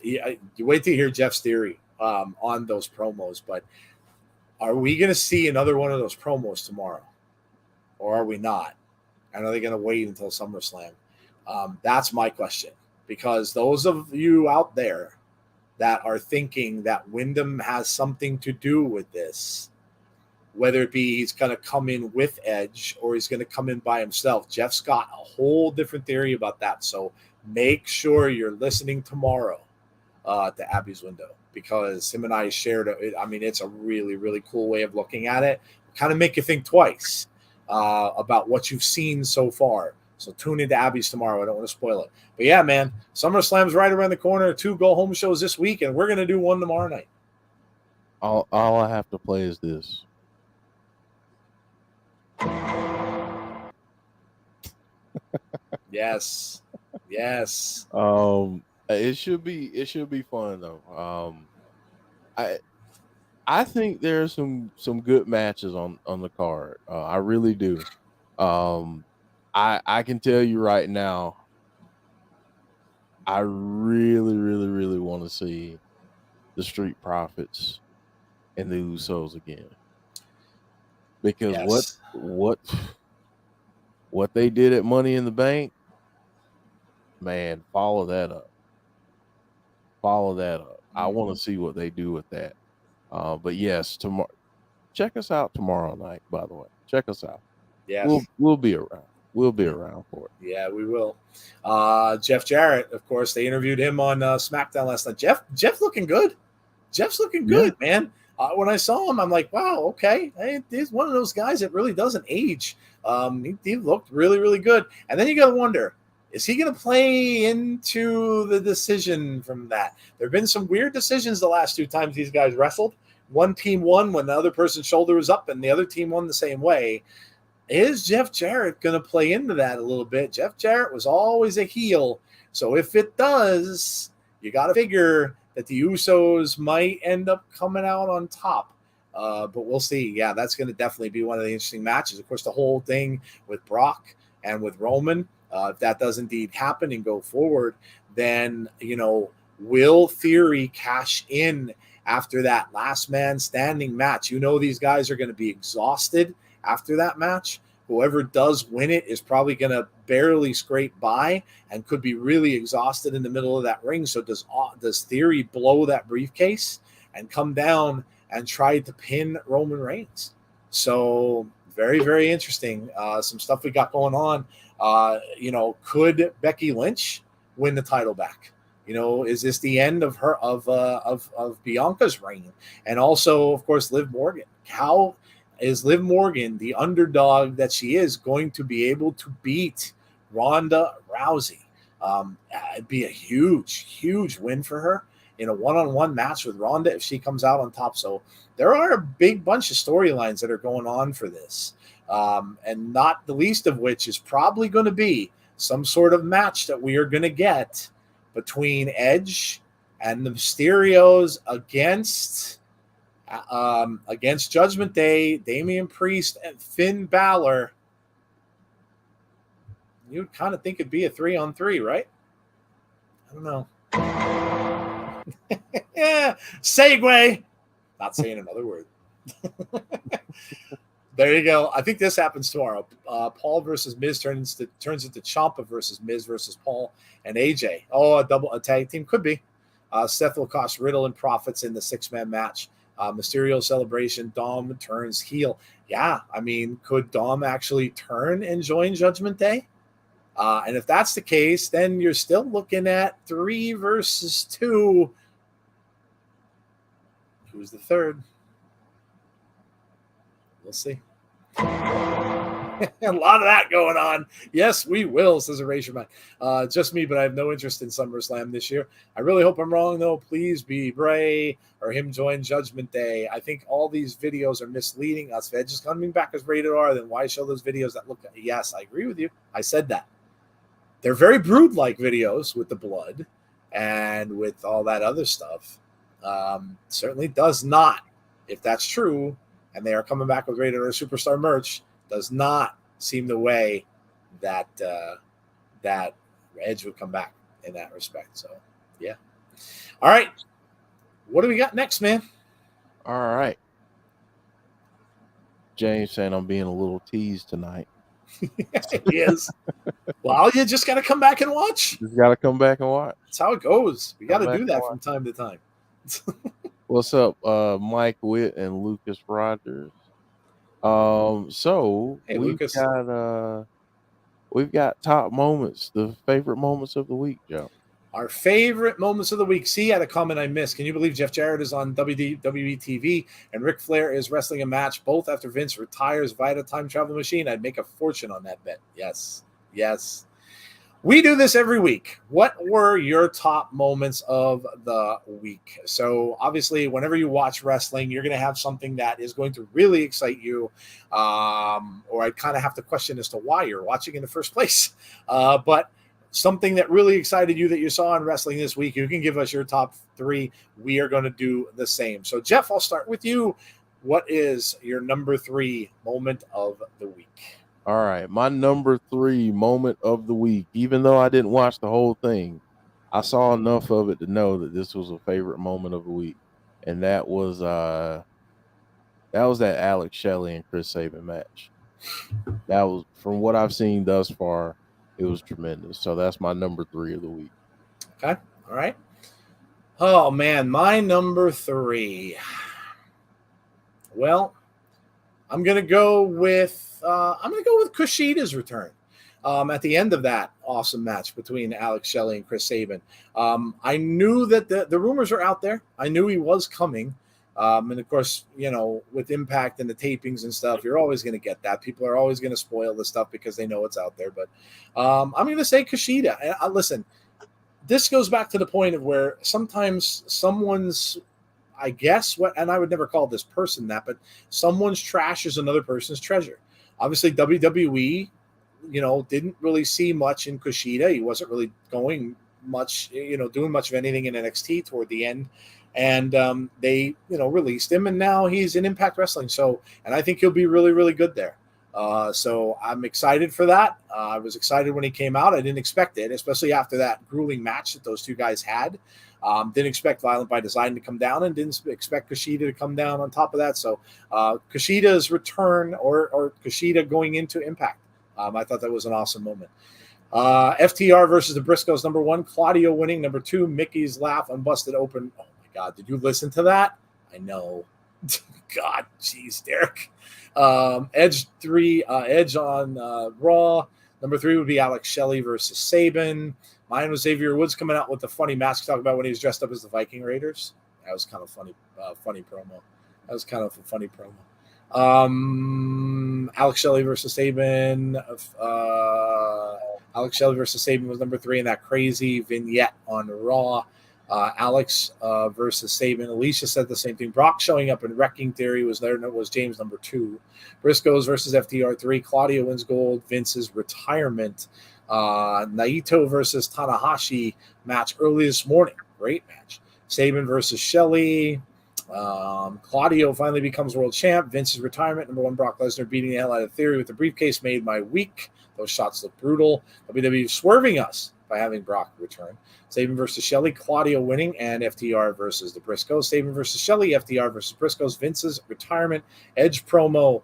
you wait to hear Jeff's theory on those promos, but are we going to see another one of those promos tomorrow, or are we not? And are they going to wait until SummerSlam? That's my question, because those of you out there that are thinking that Wyndham has something to do with this, whether it be he's going to come in with Edge or he's going to come in by himself. Jeff's got a whole different theory about that. So make sure you're listening tomorrow to Abby's Window, because him and I shared it. I mean, it's a really, really cool way of looking at it. Kind of make you think twice about what you've seen so far. So tune into Abby's tomorrow. I don't want to spoil it. But yeah, man, SummerSlam's right around the corner. 2 go-home shows this week, and we're going to do one tomorrow night. All I have to play is this. Yes. It should be fun though. I think there's some good matches on the card. I really do. I can tell you right now, I really, really, really want to see the Street Profits and the Usos again, because Yes. what they did at Money in the Bank, man, follow that up. I want to see what they do with that. But yes, tomorrow, check us out tomorrow night. By the way, check us out. Yes. We'll be around. We'll be around for it. Yeah, we will. Jeff Jarrett, of course, they interviewed him on SmackDown last night. Jeff looking good. Jeff's looking good, man. When I saw him, I'm like, wow, okay. He's one of those guys that really doesn't age. He looked really, really good. And then you got to wonder, is he going to play into the decision from that? There have been some weird decisions the last 2 times these guys wrestled. One team won when the other person's shoulder was up, and the other team won the same way. Is Jeff Jarrett going to play into that a little bit? Jeff Jarrett was always a heel. So if it does, you got to figure that the Usos might end up coming out on top. But we'll see. Yeah, that's going to definitely be one of the interesting matches. Of course, the whole thing with Brock and with Roman, if that does indeed happen and go forward, then, will Theory cash in after that last man standing match? These guys are going to be exhausted after that match. Whoever does win it is probably going to barely scrape by and could be really exhausted in the middle of that ring. So does Theory blow that briefcase and come down and tried to pin Roman Reigns. So very, very interesting. Some stuff we got going on. Could Becky Lynch win the title back? Is this the end of her of Bianca's reign? And also, of course, Liv Morgan. How is Liv Morgan, the underdog that she is, going to be able to beat Ronda Rousey? It'd be a huge, huge win for her in a one-on-one match with Ronda if she comes out on top. So there are a big bunch of storylines that are going on for this. And not the least of which is probably going to be some sort of match that we are going to get between Edge and the Mysterios against Judgment Day, Damian Priest, and Finn Balor. You'd kind of think it'd be a 3-on-3, right? I don't know. Yeah, segue. Not saying another word. There you go. I think this happens tomorrow. Paul versus Miz turns into Ciampa versus Miz versus Paul and AJ. Oh, a tag team could be. Seth will cost Riddle and Profits in the 6-man match. Mysterio celebration. Dom turns heel. Yeah, I mean, could Dom actually turn and join Judgment Day? And if that's the case, then you're still looking at 3 versus 2. Who's the third? We'll see. A lot of that going on. Yes, we will, says Erasure Man. Just me, but I have no interest in SummerSlam this year. I really hope I'm wrong, though. Please be Bray or him join Judgment Day. I think all these videos are misleading us. If Edge is coming back as rated R, then why show those videos that look... Yes, I agree with you. I said that. They're very Brood-like videos with the blood and with all that other stuff. Certainly does not, if that's true, and they are coming back with Rated R Superstar merch, does not seem the way that that Edge would come back in that respect. So, yeah. All right. What do we got next, man? All right. James saying I'm being a little teased tonight. He is. Well, you just got to come back and watch. Just got to come back and watch. That's how it goes. We got to do that from time to time. What's up, Mike Witt and Lucas Rogers? So hey, Lucas. We've got top moments, the favorite moments of the week, Joe. Our favorite moments of the week. See, I had a comment I missed. Can you believe Jeff Jarrett is on WWE TV and Ric Flair is wrestling a match both after Vince retires via the time travel machine? I'd make a fortune on that bet. Yes. Yes. We do this every week. What were your top moments of the week? So obviously, whenever you watch wrestling, you're going to have something that is going to really excite you. Or I kind of have to question as to why you're watching in the first place. But something that really excited you that you saw in wrestling this week, you can give us your top 3. We are going to do the same. So, Jeff, I'll start with you. What is your number 3 moment of the week? All right, my number 3 moment of the week, even though I didn't watch the whole thing, I saw enough of it to know that this was a favorite moment of the week. And that was that Alex Shelley and Chris Sabin match. That was, from what I've seen thus far, it was tremendous. So that's my number 3 of the week. Okay. All right. Oh man, my number 3. Well, I'm gonna go with Kushida's return. At the end of that awesome match between Alex Shelley and Chris Sabin. I knew that the rumors were out there. I knew he was coming. And of course, with Impact and the tapings and stuff, you're always going to get that. People are always going to spoil the stuff because they know it's out there. But I'm going to say Kushida. Listen, this goes back to the point of where sometimes someone's, I guess, and I would never call this person that, but someone's trash is another person's treasure. Obviously, WWE, didn't really see much in Kushida. He wasn't really going much, doing much of anything in NXT toward the end. And they, released him, and now he's in Impact Wrestling. So, and I think he'll be really, really good there. So I'm excited for that. I was excited when he came out. I didn't expect it, especially after that grueling match that those two guys had. Didn't expect Violent by Design to come down, and didn't expect Kushida to come down on top of that. So Kushida's return or Kushida going into Impact, I thought that was an awesome moment. FTR versus the Briscoes, number 1. Claudio winning. Number 2, Mickey's laugh unbusted open. Oh my God, did you listen to that? I know. God, jeez, Derek. Edge 3, Edge on Raw. Number 3 would be Alex Shelley versus Sabin. Mine was Xavier Woods coming out with the funny mask, talking about when he was dressed up as the Viking Raiders. That was kind of funny, funny promo. That was kind of a funny promo. Alex Shelley versus Sabin. Alex Shelley versus Sabin was number 3 in that crazy vignette on Raw. Alex versus Sabin. Alicia said the same thing. Brock showing up in Wrecking Theory was James number 2. Briscoes versus FTR 3. Claudio wins gold. Vince's retirement. Naito versus Tanahashi match early this morning. Great match. Sabin versus Shelley. Claudio finally becomes world champ. Vince's retirement. Number 1, Brock Lesnar beating the hell out of Theory with the briefcase made my week. Those shots look brutal. WWE swerving us by having Brock return. Sabin versus Shelley, Claudio winning, and FTR versus the Briscoes. Sabin versus Shelley, FTR versus Briscoes. Vince's retirement. Edge promo.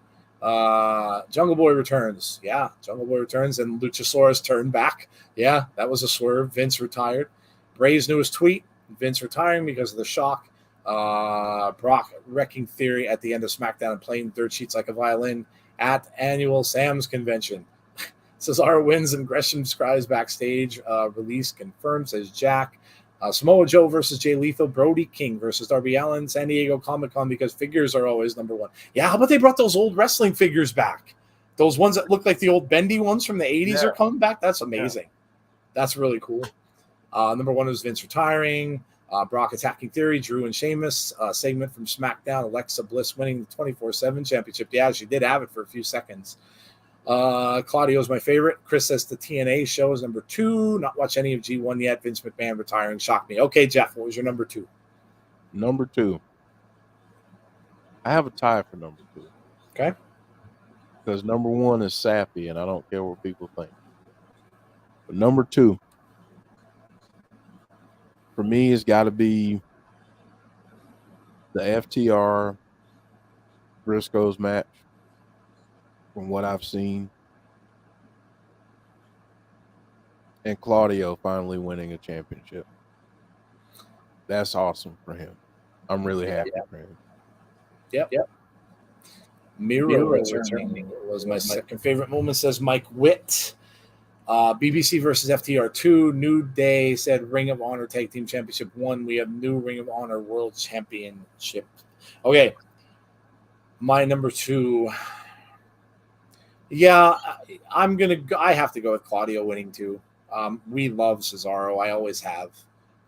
Jungle Boy returns. Yeah, Jungle Boy returns, and Luchasaurus turned back. Yeah, that was a swerve. Vince retired. Bray's newest tweet. Vince retiring because of the shock. Brock wrecking Theory at the end of SmackDown and playing dirt sheets like a violin at annual Sam's convention. Cesaro wins and Gresham cries backstage. Release confirmed, says Jack. Samoa Joe versus Jay Lethal. Brody King versus Darby Allin. San Diego Comic-Con, because figures are always number 1. Yeah, how about they brought those old wrestling figures back? Those ones that look like the old bendy ones from the 80s are coming back. That's amazing. Yeah. That's really cool. Number 1 was Vince retiring. Brock attacking Theory. Drew and Sheamus. Segment from SmackDown. Alexa Bliss winning the 24/7 championship. Yeah, she did have it for a few seconds. Claudio's my favorite. Chris says the TNA show is number 2. Not watch any of G1 yet. Vince McMahon retiring shocked me. Okay, Jeff, what was your number 2? Number 2. I have a tie for number 2. Okay. Because number 1 is sappy, and I don't care what people think. But number 2, for me, it's got to be the FTR Briscoes match. From what I've seen, and Claudio finally winning a championship. That's awesome for him. I'm really happy for him. Yep. Miro returning was my second favorite moment, says Mike Witt. BBC versus FTR 2. New Day said Ring of Honor Tag Team Championship 1. We have new Ring of Honor World Championship. Okay. My number 2. Yeah, I have to go with Claudio winning too. We love Cesaro. I always have.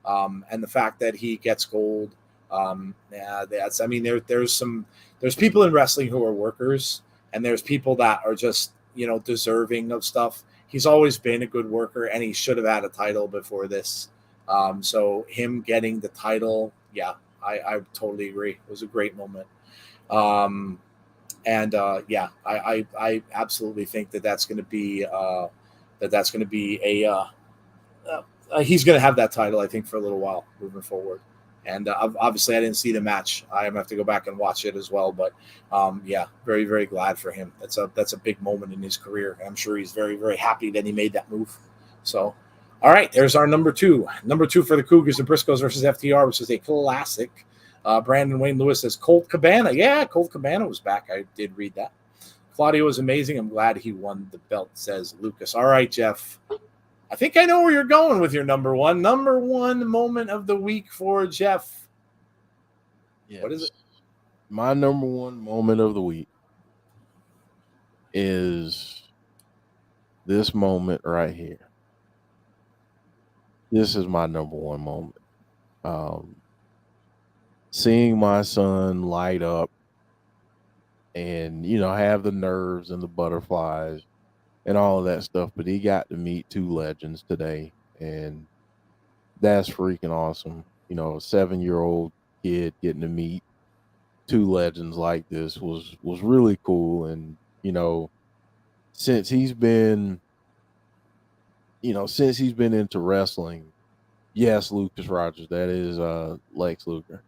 And the fact that he gets gold. There's people in wrestling who are workers, and there's people that are just, deserving of stuff. He's always been a good worker, and he should have had a title before this. So him getting the title, yeah, I totally agree. It was a great moment. I absolutely think that's going to be he's going to have that title, I think, for a little while moving forward. And obviously, I didn't see the match. I'm going to have to go back and watch it as well. But very, very glad for him. That's a big moment in his career. I'm sure he's very, very happy that he made that move. So, all right, there's our number 2. Number 2 for the Cougars and Briscoes versus FTR, which is a classic. Brandon Wayne Lewis says Colt Cabana. Yeah, Colt Cabana was back. I did read that. Claudio was amazing. I'm glad he won the belt, says Lucas. All right, Jeff. I think I know where you're going with your number 1. Number 1 moment of the week for Jeff. Yes. What is it? My number 1 moment of the week is this moment right here. This is my number 1 moment. Seeing my son light up and, have the nerves and the butterflies and all of that stuff, but he got to meet 2 legends today, and that's freaking awesome. A 7-year-old kid getting to meet 2 legends like this was really cool. And, since he's been into wrestling, yes, Lucas Rogers, that is Lex Luger.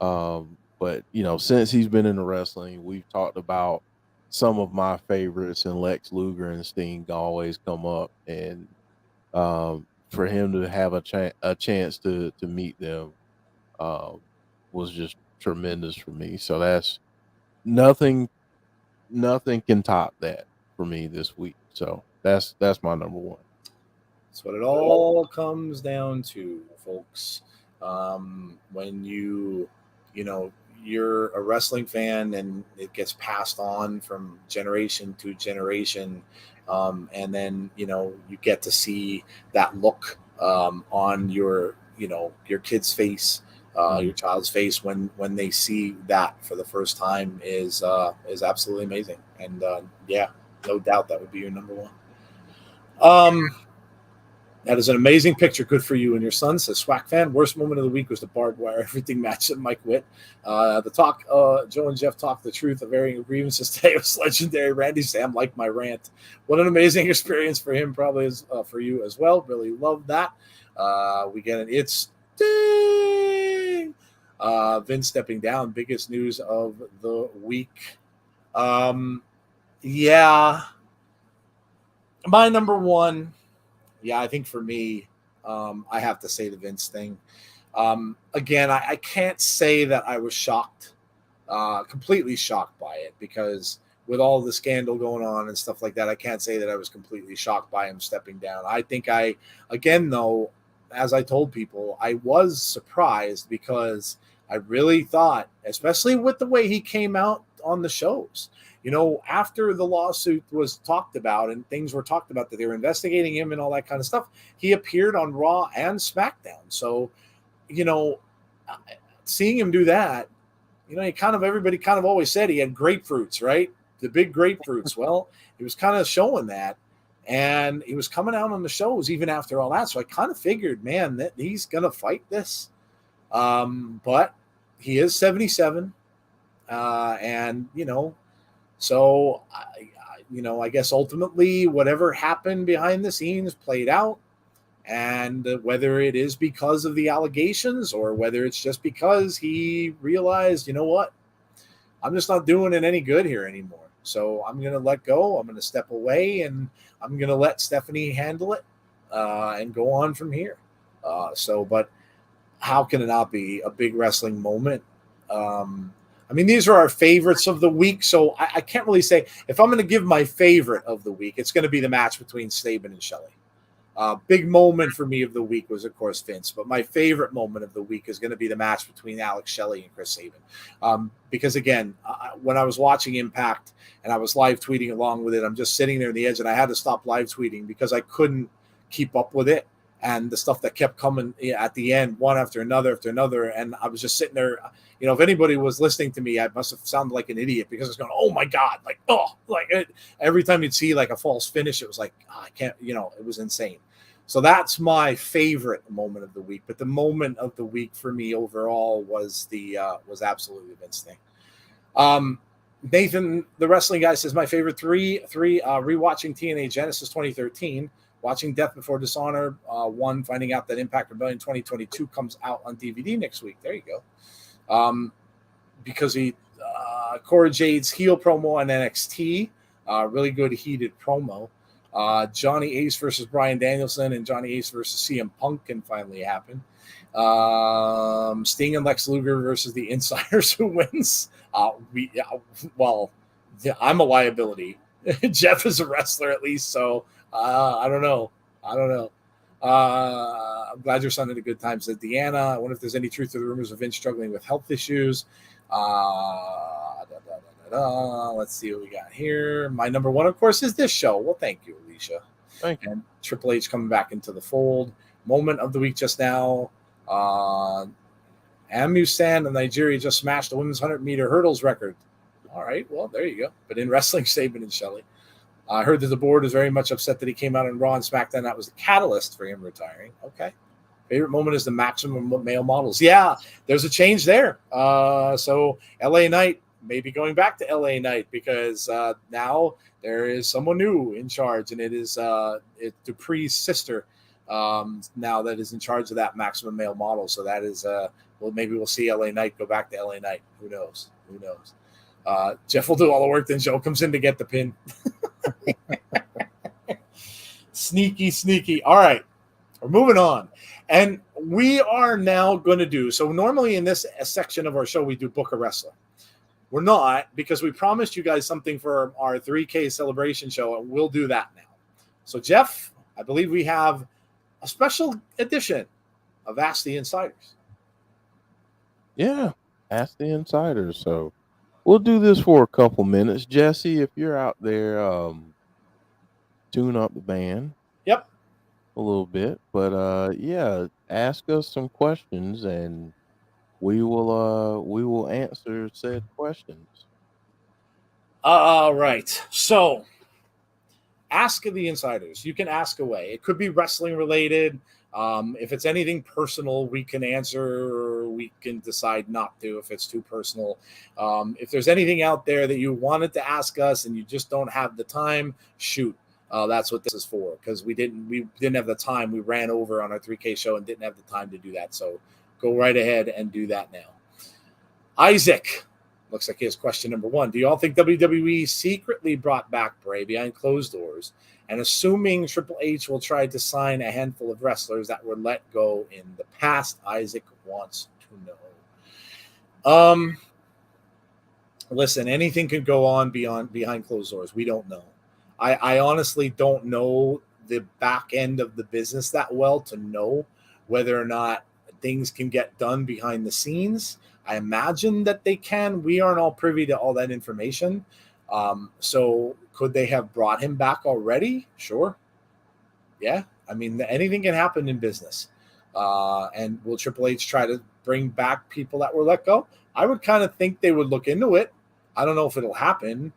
But since he's been into wrestling, we've talked about some of my favorites, and Lex Luger and Sting always come up. And for him to have a chance to meet them was just tremendous for me. So that's nothing can top that for me this week. So that's my number one. That's what it all comes down to, folks. When you're a wrestling fan and it gets passed on from generation to generation, and then you get to see that look on your kid's face, your child's face when they see that for the first time is absolutely amazing. And yeah, no doubt that would be your number one. That is an amazing picture. Good for you and your son, says Swack Fan. Worst moment of the week was the barbed wire. Everything matched at Mike Witt. The talk, Joe and Jeff talked the truth of airing grievances today. It was legendary. Randy Sam liked my rant. What an amazing experience for him, probably is for you as well. Really love that. We get an it's ding. Vince stepping down. Biggest news of the week. Yeah. My number one. Yeah, I think for me, I have to say the Vince thing. Again, I can't say that I was shocked, completely shocked by it, because with all the scandal going on and stuff like that, I can't say that I was completely shocked by him stepping down. I think again, though, as I told people, I was surprised because I really thought, especially with the way he came out on the shows, after the lawsuit was talked about and things were talked about that they were investigating him and all that kind of stuff, he appeared on Raw and SmackDown. So, seeing him do that, everybody kind of always said he had grapefruits, right? The big grapefruits. Well, he was kind of showing that, and he was coming out on the shows even after all that. So I kind of figured, man, that he's going to fight this. But he is 77. And, so, I guess ultimately whatever happened behind the scenes played out, and whether it is because of the allegations or whether it's just because he realized, what, I'm just not doing it any good here anymore. So I'm going to let go. I'm going to step away, and I'm going to let Stephanie handle it and go on from here. But how can it not be a big wrestling moment? These are our favorites of the week, so I can't really say. If I'm going to give my favorite of the week, it's going to be the match between Saban and Shelley. Big moment for me of the week was, of course, Vince, but my favorite moment of the week is going to be the match between Alex Shelley and Chris Sabin. Because, again, when I was watching Impact and I was live tweeting along with it, I'm just sitting there on the edge, and I had to stop live tweeting because I couldn't keep up with it. And the stuff that kept coming at the end, one after another, and I was just sitting there. If anybody was listening to me, I must have sounded like an idiot because I was going, "Oh my God!" Every time you'd see like a false finish, it was like, I can't. It was insane. So that's my favorite moment of the week. But the moment of the week for me overall was absolutely Vince thing. Nathan, the wrestling guy, says my favorite three rewatching TNA Genesis 2013. Watching Death Before Dishonor 1, finding out that Impact Rebellion 2022 comes out on DVD next week. There you go. Because Cora Jade's heel promo on NXT, really good heated promo. Johnny Ace versus Bryan Danielson and Johnny Ace versus CM Punk can finally happen. Sting and Lex Luger versus the Insiders, who wins. I'm a liability. Jeff is a wrestler at least, so I don't know. I'm glad your son had a good time, said Deanna. I wonder if there's any truth to the rumors of Vince struggling with health issues. Let's see what we got here. My number one, of course, is this show. Well, thank you, Alicia. Thank you. And Triple H coming back into the fold. Moment of the week just now. Amu San of Nigeria just smashed the women's 100-meter hurdles record. All right, well, there you go. But in wrestling, Sabin and Shelley. I heard that the board is very much upset that he came out on Raw and SmackDown. That was the catalyst for him retiring. Okay. Favorite moment is the maximum male models. Yeah, there's a change there. So LA Knight may be going back to LA Knight because now there is someone new in charge, and it is Dupree's sister now that is in charge of that maximum male model. So that is, maybe we'll see LA Knight go back to LA Knight. Who knows? Jeff will do all the work, then Joe comes in to get the pin. Sneaky. All right, we're moving on. And we are now going to do, so normally in this section of our show, we do Book a Wrestler. We're not, because we promised you guys something for our 3K celebration show, and we'll do that now. So, Jeff, I believe we have a special edition of Ask the Insiders. Yeah, Ask the Insiders. So we'll do this for a couple minutes. Jesse, if you're out there, tune up the band. Yep. A little bit. But yeah, ask us some questions and we will answer said questions. All right. So, Ask the Insiders. You can ask away. It could be wrestling related. If it's anything personal, we can answer, or we can decide not to if it's too personal. If there's anything out there that you wanted to ask us and you just don't have the time, shoot. That's what this is for, because we didn't have the time. We ran over on our 3K show and didn't have the time to do that. So go right ahead and do that now. Isaac. Looks like he has question number 1. Do you all think WWE secretly brought back Bray behind closed doors? And assuming Triple H will try to sign a handful of wrestlers that were let go in the past, Isaac wants to know. Listen, anything could go on behind closed doors. We don't know. I honestly don't know the back end of the business that well to know whether or not things can get done behind the scenes. I imagine that they can. We aren't all privy to all that information. So could they have brought him back already? Sure. Yeah. I mean, anything can happen in business. And will Triple H try to bring back people that were let go? I would kind of think they would look into it. I don't know if it'll happen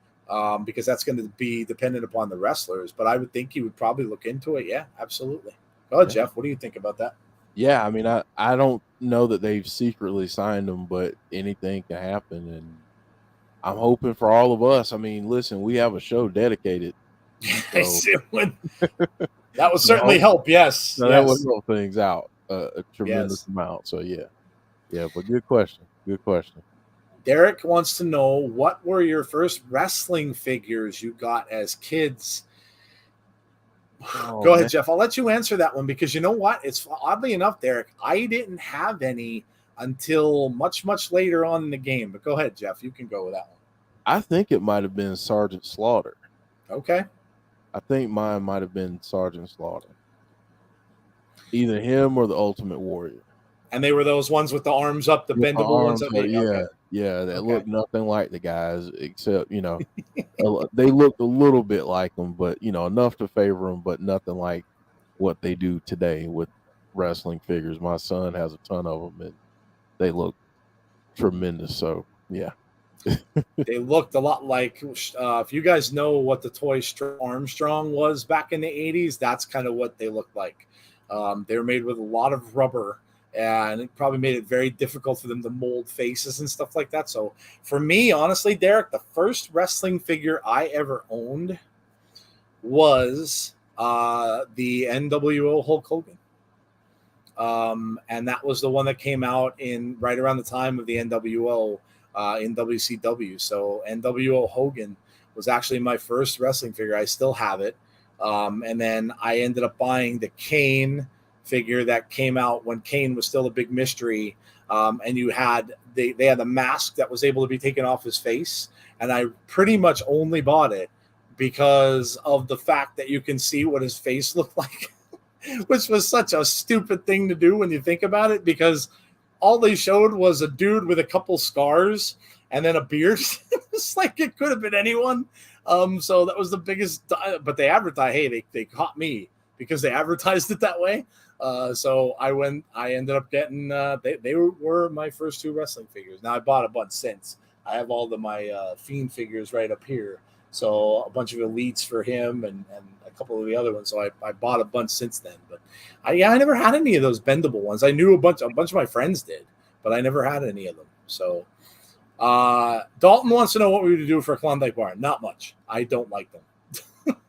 because that's going to be dependent upon the wrestlers, but I would think he would probably look into it. Yeah, absolutely. Go ahead, Jeff. What do you think about that? Yeah, I mean, I don't know that they've secretly signed them, but anything can happen, and I'm hoping for all of us. I mean, listen, we have a show dedicated. So. That would certainly help. Yes, so that would help things out a tremendous amount. So yeah, but good question. Good question. Derek wants to know, what were your first wrestling figures you got as kids? Go ahead, Jeff. I'll let you answer that one, because you know what? It's oddly enough, Derek, I didn't have any until much, much later on in the game. But go ahead, Jeff. You can go with that one. I think it might have been Sergeant Slaughter. Okay. I think mine might have been Sergeant Slaughter. Either him or the Ultimate Warrior. And they were those ones with the arms up, the bendable ones up. That looked nothing like the guys, except, they looked a little bit like them, but, enough to favor them, but nothing like what they do today with wrestling figures. My son has a ton of them, and they look tremendous. So, yeah. They looked a lot like, if you guys know what the toy Armstrong was back in the 80s, that's kind of what they looked like. They were made with a lot of rubber, and it probably made it very difficult for them to mold faces and stuff like that. So for me, honestly, Derek, the first wrestling figure I ever owned was the NWO Hulk Hogan. And that was the one that came out in right around the time of the NWO in WCW. So NWO Hogan was actually my first wrestling figure. I still have it. And then I ended up buying the Kane figure that came out when Kane was still a big mystery. And you had, they had a mask that was able to be taken off his face. And I pretty much only bought it because of the fact that you can see what his face looked like, which was such a stupid thing to do when you think about it, because all they showed was a dude with a couple scars and then a beard. It's like it could have been anyone. So that was the biggest, but they advertised, hey, they caught me because they advertised it that way. So I ended up getting, they were my first two wrestling figures. Now I bought a bunch since. I have all of my Fiend figures right up here. So a bunch of elites for him and a couple of the other ones. So I bought a bunch since then, but I never had any of those bendable ones. I knew a bunch of my friends did, but I never had any of them. So Dalton wants to know what we would do for a Klondike bar. Not much. I don't like them.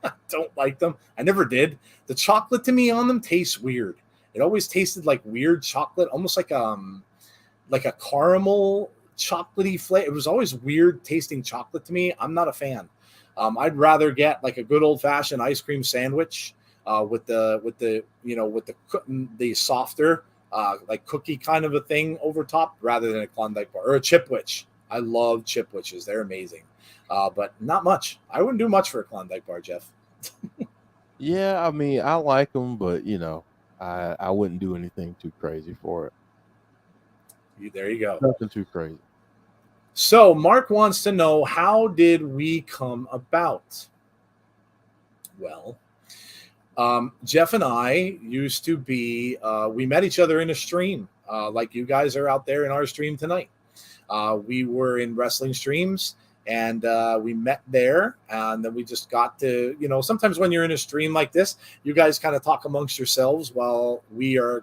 I don't like them. I never did. The chocolate to me on them tastes weird. It always tasted like weird chocolate, almost like a caramel chocolatey flavor. It was always weird tasting chocolate to me. I'm not a fan. I'd rather get like a good old fashioned ice cream sandwich with the softer like cookie kind of a thing over top rather than a Klondike bar or a Chipwich. I love Chipwiches; they're amazing, but not much. I wouldn't do much for a Klondike bar, Jeff. Yeah, I mean, I like them, but I wouldn't do anything too crazy for it. There you go. Nothing too crazy. So Mark wants to know, how did we come about? Well, Jeff and I used to be, we met each other in a stream, like you guys are out there in our stream tonight. We were in wrestling streams, and we met there, and then we just got to, sometimes when you're in a stream like this, you guys kind of talk amongst yourselves while we are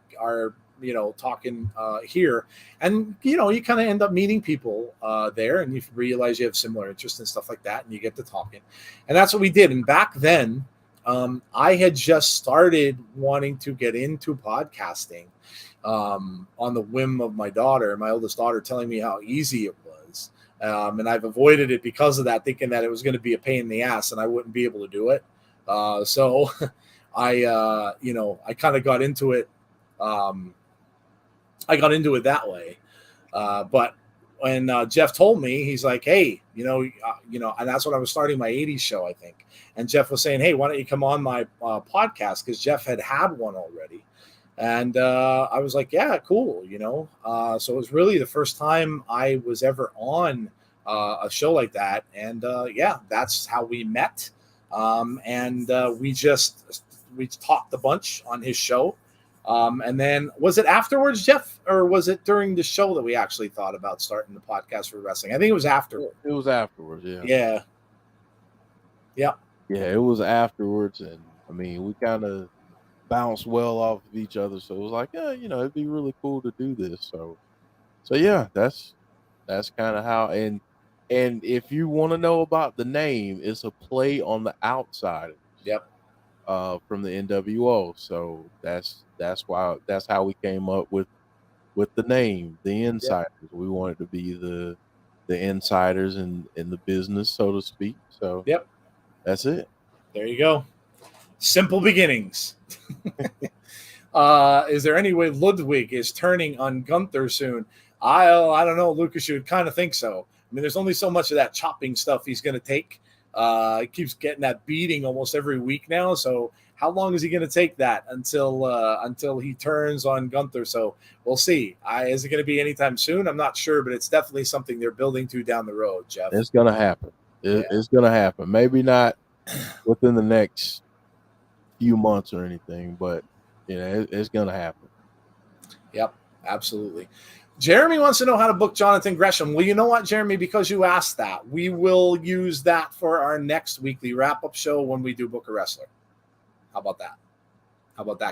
talking here, and you kind of end up meeting people there, and you realize you have similar interests and stuff like that, and you get to talking, and that's what we did. And back then, I had just started wanting to get into podcasting on the whim of my oldest daughter, telling me how easy it was. And I've avoided it because of that, thinking that it was going to be a pain in the ass and I wouldn't be able to do it. So I kind of got into it. I got into it that way. But when Jeff told me, he's like, hey, and that's when I was starting my 80s show, I think. And Jeff was saying, hey, why don't you come on my podcast? Because Jeff had one already. And I was like, yeah, cool. So it was really the first time I was ever on a show like that. And that's how we met. And we talked a bunch on his show. And then was it afterwards, Jeff, or was it during the show that we actually thought about starting the podcast for wrestling? I think it was afterwards. It was afterwards. Yeah. Yeah. Yeah. Yeah. It was afterwards. And I mean, we kind of bounced well off of each other. So it was like, yeah, it'd be really cool to do this. So yeah, that's kind of how, and if you want to know about the name, it's a play on the Outsiders. Yep. From the NWO. So that's how we came up with the name, the Insiders. Yep. We wanted to be the insiders in the business, so to speak. So yep, that's it. There you go. Simple beginnings. Is there any way Ludwig is turning on Gunther soon? I don't know, Lucas. You would kind of think so. I mean, there's only so much of that chopping stuff he's going to take. He keeps getting that beating almost every week now. So how long is he going to take that until he turns on Gunther? So we'll see. Is it going to be anytime soon? I'm not sure, but it's definitely something they're building to down the road, Jeff. It's going to happen. It's going to happen. Maybe not within the next few months or anything, but it's going to happen. Yep, absolutely. Jeremy wants to know how to book Jonathan Gresham. Well, you know what, Jeremy, because you asked that, we will use that for our next weekly wrap-up show when we do Book a Wrestler. How about that?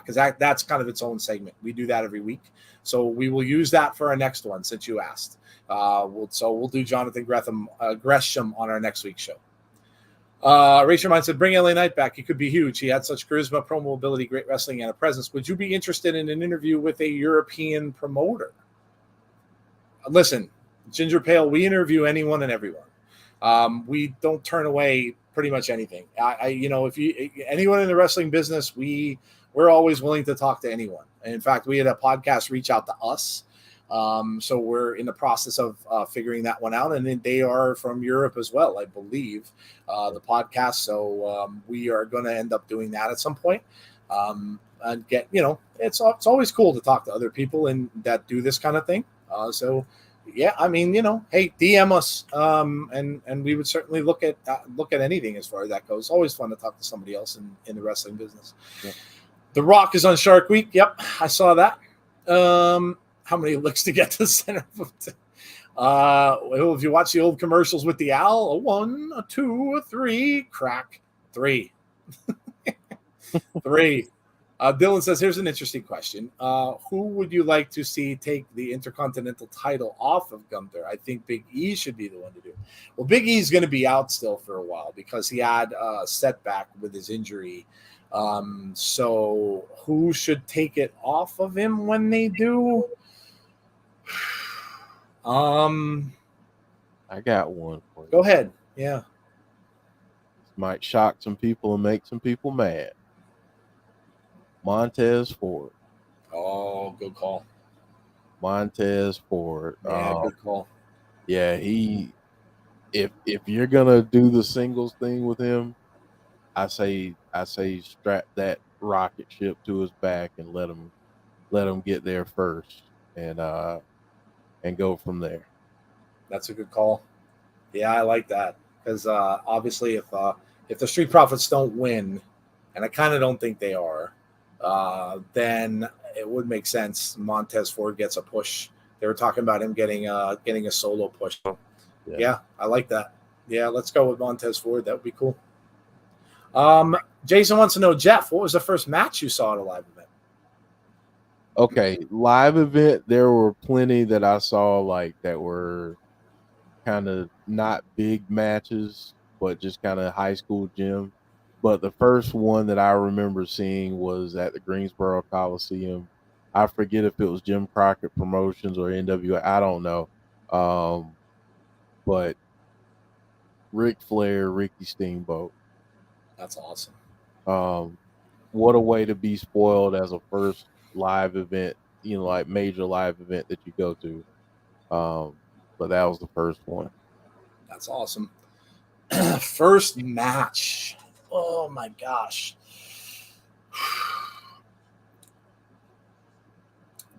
Because that's kind of its own segment. We do that every week. So we will use that for our next one since you asked. We'll do Jonathan Gresham on our next week's show. Rachel Mind said, bring LA Knight back. He could be huge. He had such charisma, promo ability, great wrestling, and a presence. Would you be interested in an interview with a European promoter? Listen, Ginger Pale, we interview anyone and everyone. We don't turn away pretty much anything. If anyone in the wrestling business, we're always willing to talk to anyone. And in fact, we had a podcast reach out to us. So we're in the process of figuring that one out. And then they are from Europe as well, I believe, the podcast. So we are going to end up doing that at some point. And get, it's always cool to talk to other people and that do this kind of thing. So yeah, I mean, hey, DM us, and we would certainly look at anything as far as that goes. It's always fun to talk to somebody else in the wrestling business. Yeah. The Rock is on Shark Week. Yep, I saw that. How many licks to get to the center? If you watch the old commercials with the owl, a 1, a 2, a 3, crack 3, 3. Dylan says, here's an interesting question. Who would you like to see take the Intercontinental title off of Gunther? I think Big E should be the one to do it. Well, Big E is going to be out still for a while because he had a setback with his injury. So who should take it off of him when they do? I got one for you. Go ahead. Yeah. This might shock some people and make some people mad. Montez Ford. Oh, good call. Montez Ford. Yeah, good call. Yeah, if you're gonna do the singles thing with him, I say strap that rocket ship to his back and let him get there first and go from there. That's a good call. Yeah, I like that because obviously, if the Street Profits don't win, and I kind of don't think they are, then it would make sense. Montez Ford gets a push. They were talking about him getting a solo push. Yeah, I like that. Yeah, let's go with Montez Ford. That would be cool. Jason wants to know, Jeff, what was the first match you saw at a live event? Okay, live event. There were plenty that I saw like that were kind of not big matches, but just kind of high school gym. But the first one that I remember seeing was at the Greensboro Coliseum. I forget if it was Jim Crockett Promotions or NWA. I don't know. But Ric Flair, Ricky Steamboat. That's awesome. What a way to be spoiled as a first live event, like major live event that you go to. But that was the first one. That's awesome. First match. Oh my gosh.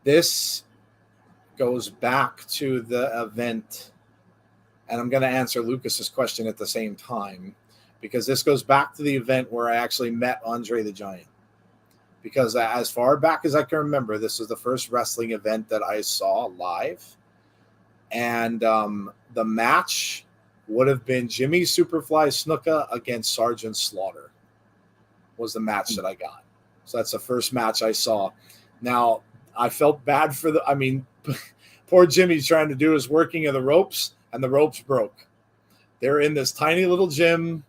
This goes back to the event, and I'm going to answer Lucas's question at the same time because this goes back to the event where I actually met Andre the Giant. Because as far back as I can remember, this was the first wrestling event that I saw live. And the match would have been Jimmy Superfly Snuka against Sergeant Slaughter was the match that I got. So that's the first match I saw. Now, I felt bad for poor Jimmy's trying to do his working of the ropes, and the ropes broke. They're in this tiny little gym,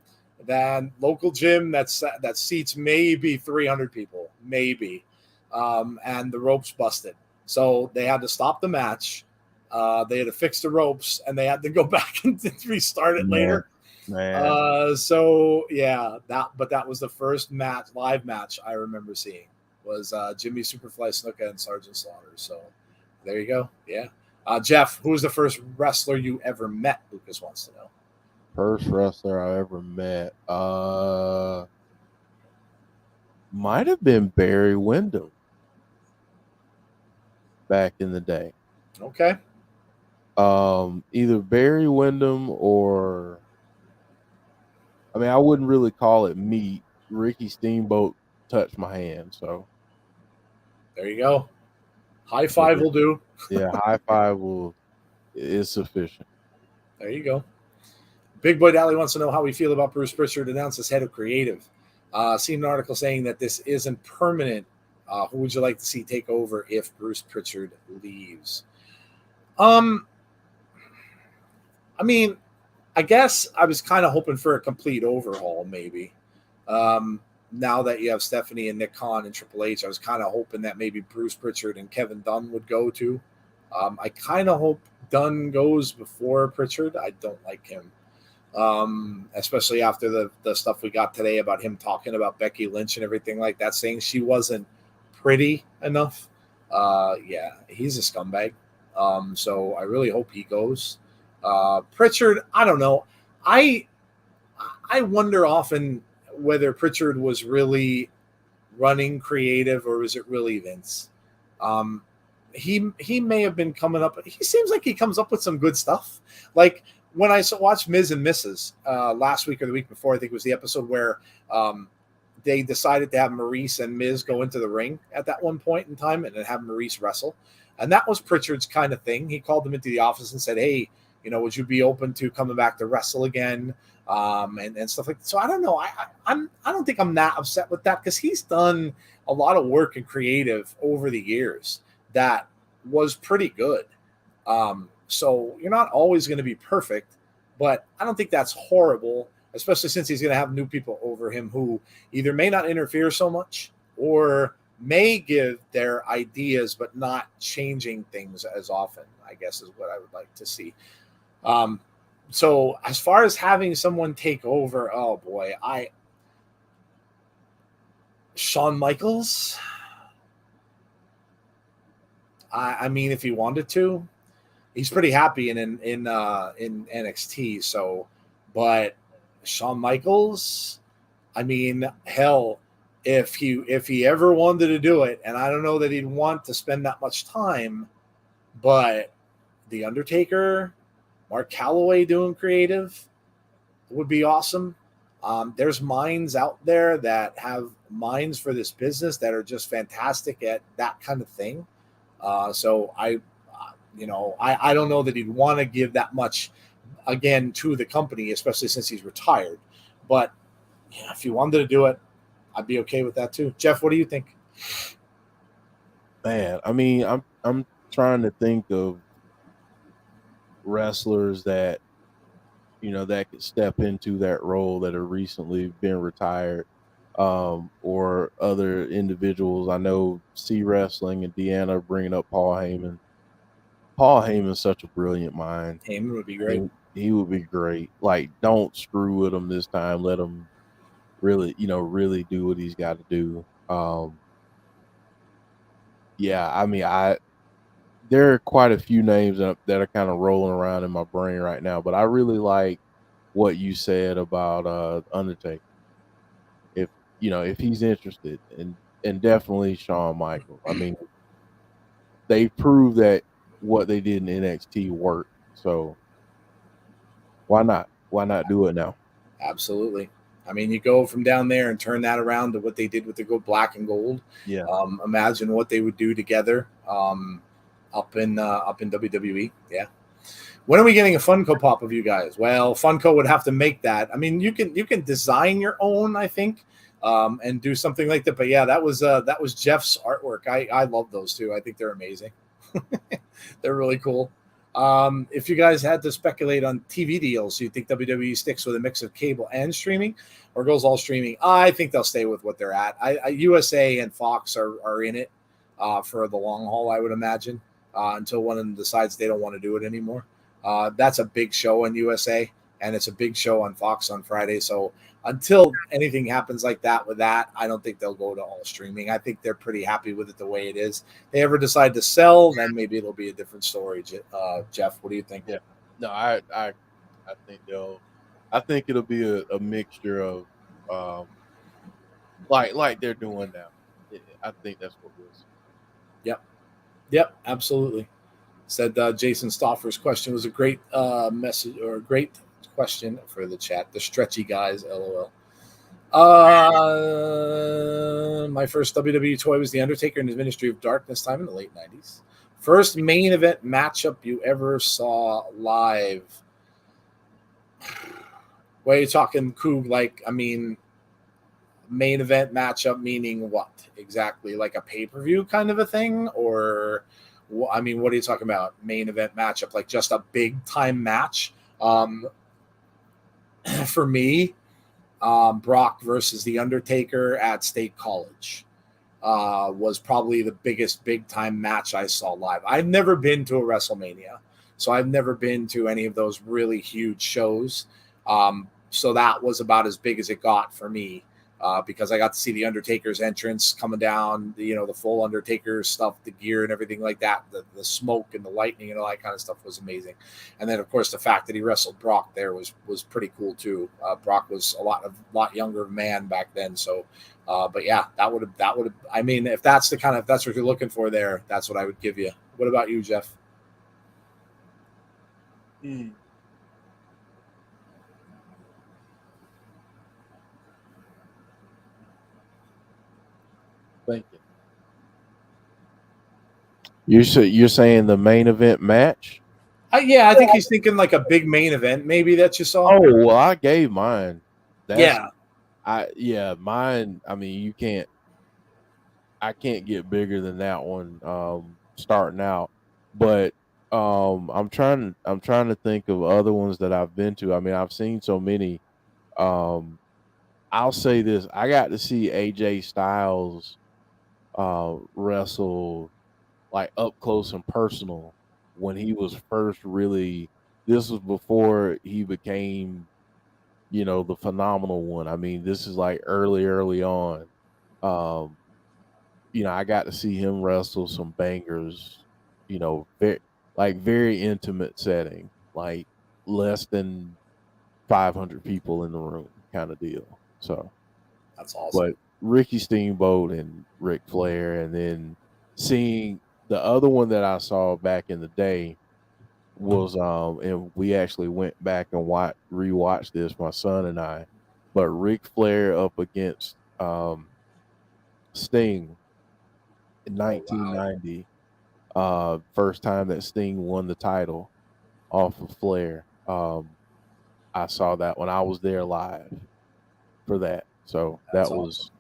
that local gym that seats maybe 300 people, maybe. And the ropes busted. So they had to stop the match. They had to fix the ropes, and they had to go back and restart it later. So yeah, that was the first live match I remember seeing was Jimmy Superfly Snuka and Sergeant Slaughter. So there you go. Yeah. Jeff, who was the first wrestler you ever met? Lucas wants to know. First wrestler I ever met. Might have been Barry Windham back in the day. Okay. Either Barry Windham or I wouldn't really call it meat. Ricky Steamboat touched my hand, so there you go. High five will do. Yeah, high five is sufficient. There you go. Big Boy Dally wants to know how we feel about Bruce Pritchard announced as head of creative. Seen an article saying that this isn't permanent. Who would you like to see take over if Bruce Pritchard leaves? I guess I was kind of hoping for a complete overhaul, maybe. Now that you have Stephanie and Nick Khan and Triple H, I was kind of hoping that maybe Bruce Pritchard and Kevin Dunn would go to. I kind of hope Dunn goes before Pritchard. I don't like him, especially after the stuff we got today about him talking about Becky Lynch and everything like that, saying she wasn't pretty enough. Yeah, he's a scumbag. So I really hope he goes. Pritchard, I don't know. I wonder often whether Pritchard was really running creative or was it really Vince. He may have been coming up. He seems like he comes up with some good stuff. Like when I watched Miz and Mrs. Last week or the week before, I think it was the episode where they decided to have Maurice and Miz go into the ring at that one point in time and then have Maurice wrestle. And that was Pritchard's kind of thing. He called them into the office and said, hey, would you be open to coming back to wrestle again? And stuff like that. So I don't know. I don't think I'm that upset with that because he's done a lot of work and creative over the years that was pretty good. So you're not always going to be perfect, but I don't think that's horrible, especially since he's going to have new people over him who either may not interfere so much or may give their ideas, but not changing things as often, I guess is what I would like to see. So as far as having someone take over, oh boy, Shawn Michaels. I mean, if he wanted to, he's pretty happy in NXT. So, but Shawn Michaels, I mean, hell, if he ever wanted to do it, and I don't know that he'd want to spend that much time, but The Undertaker, Mark Calloway doing creative would be awesome. There's minds out there that have minds for this business that are just fantastic at that kind of thing. So I don't know that he'd want to give that much again to the company, especially since he's retired. But yeah, if he wanted to do it, I'd be okay with that too. Jeff, what do you think? Man, I mean, I'm trying to think of wrestlers that that could step into that role that have recently been retired, or other individuals. I know C Wrestling and Deanna bringing up Paul Heyman. Paul Heyman's such a brilliant mind. Heyman would be great. He would be great. Like, don't screw with him this time. Let him really do what he's got to do. Yeah, I mean, there are quite a few names that are kind of rolling around in my brain right now, but I really like what you said about Undertaker. If he's interested, and definitely Shawn Michaels. I mean, they proved that what they did in NXT worked. So why not? Why not do it now? Absolutely. I mean, you go from down there and turn that around to what they did with the black and gold. Yeah. Imagine what they would do together up in WWE. Yeah. When are we getting a Funko Pop of you guys? Well, Funko would have to make that. I mean, you can design your own, I think, and do something like that. But yeah, that was Jeff's artwork. I love those too. I think they're amazing. They're really cool. If you guys had to speculate on TV deals, do you think WWE sticks with a mix of cable and streaming, or goes all streaming? I think they'll stay with what they're at. USA and Fox are in it for the long haul, I would imagine, until one of them decides they don't want to do it anymore. That's a big show in USA, and it's a big show on Fox on Friday. So until anything happens like that with that, I don't think they'll go to all streaming. I think they're pretty happy with it the way it is. If they ever decide to sell, then maybe it'll be a different story. Jeff, what do you think? Yeah, no, I think I think it'll be a mixture of like they're doing now. I think that's what we'll see. Yep, absolutely. Said Jason Stoffer's question was a great message, or a great question for the chat. The stretchy guys, LOL. My first WWE toy was The Undertaker in his Ministry of Darkness time in the late 90s. First main event matchup you ever saw live. What are you talking, Coog? Like, I mean, main event matchup meaning what exactly? Like a pay-per-view kind of a thing? Or, I mean, what are you talking about? Main event matchup, like just a big time match? For me, Brock versus The Undertaker at State College was probably the biggest big time match I saw live. I've never been to a WrestleMania, so I've never been to any of those really huge shows. So that was about as big as it got for me. Because I got to see the Undertaker's entrance coming down, the full Undertaker stuff, the gear and everything like that, the smoke and the lightning and all that kind of stuff was amazing. And then, of course, the fact that he wrestled Brock there was pretty cool too. Brock was a lot younger man back then. So, but yeah, that would have. I mean, if that's what you're looking for there, that's what I would give you. What about you, Jeff? Thank you. You're saying the main event match? Yeah, I think he's thinking like a big main event, maybe that you saw. Oh, well, I gave mine. Mine. I mean, I can't get bigger than that one. Starting out, but I'm trying to think of other ones that I've been to. I mean, I've seen so many. I'll say this: I got to see AJ Styles wrestle like up close and personal when he was first really. This was before he became, the phenomenal one. I mean, this is like early on. I got to see him wrestle some bangers, very intimate setting, like less than 500 people in the room kind of deal. So that's awesome. But Ricky Steamboat and Ric Flair, and then seeing the other one that I saw back in the day was and we actually went back and rewatched this, my son and I, but Ric Flair up against Sting in 1990. First time that Sting won the title off of Flair. I saw that when I was there live for that. So That's that awesome. was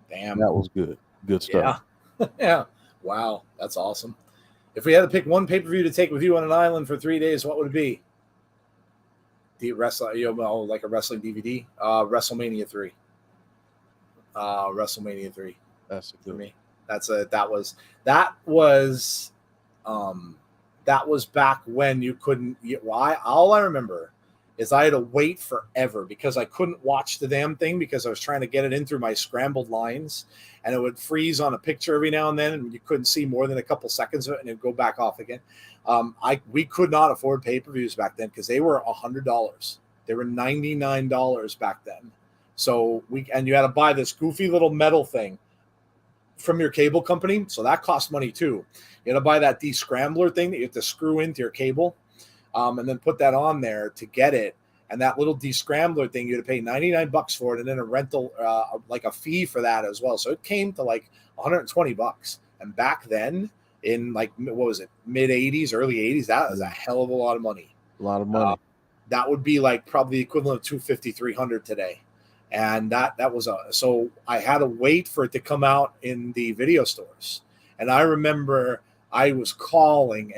Damn. That was good. Good stuff. Yeah. Yeah. Wow. That's awesome. If we had to pick one pay-per-view to take with you on an island for 3 days, what would it be? Like a wrestling DVD? WrestleMania 3. WrestleMania 3. That's a good for me. That was back when you couldn't. All I remember is I had to wait forever because I couldn't watch the damn thing because I was trying to get it in through my scrambled lines, and it would freeze on a picture every now and then, and you couldn't see more than a couple seconds of it, and it'd go back off again. We could not afford pay-per-views back then because they were $100. They were $99 back then. So you had to buy this goofy little metal thing from your cable company. So that cost money too. You had to buy that descrambler thing that you have to screw into your cable, and then put that on there to get it. And that little descrambler thing, you had to pay $99 for it, and then a rental, like a fee for that as well. So it came to like $120. And back then, in like, what was it, mid 80s, early 80s, that was a hell of a lot of money. A lot of money. That would be like probably the equivalent of $250, $300 today. And that was so I had to wait for it to come out in the video stores. And I remember I was calling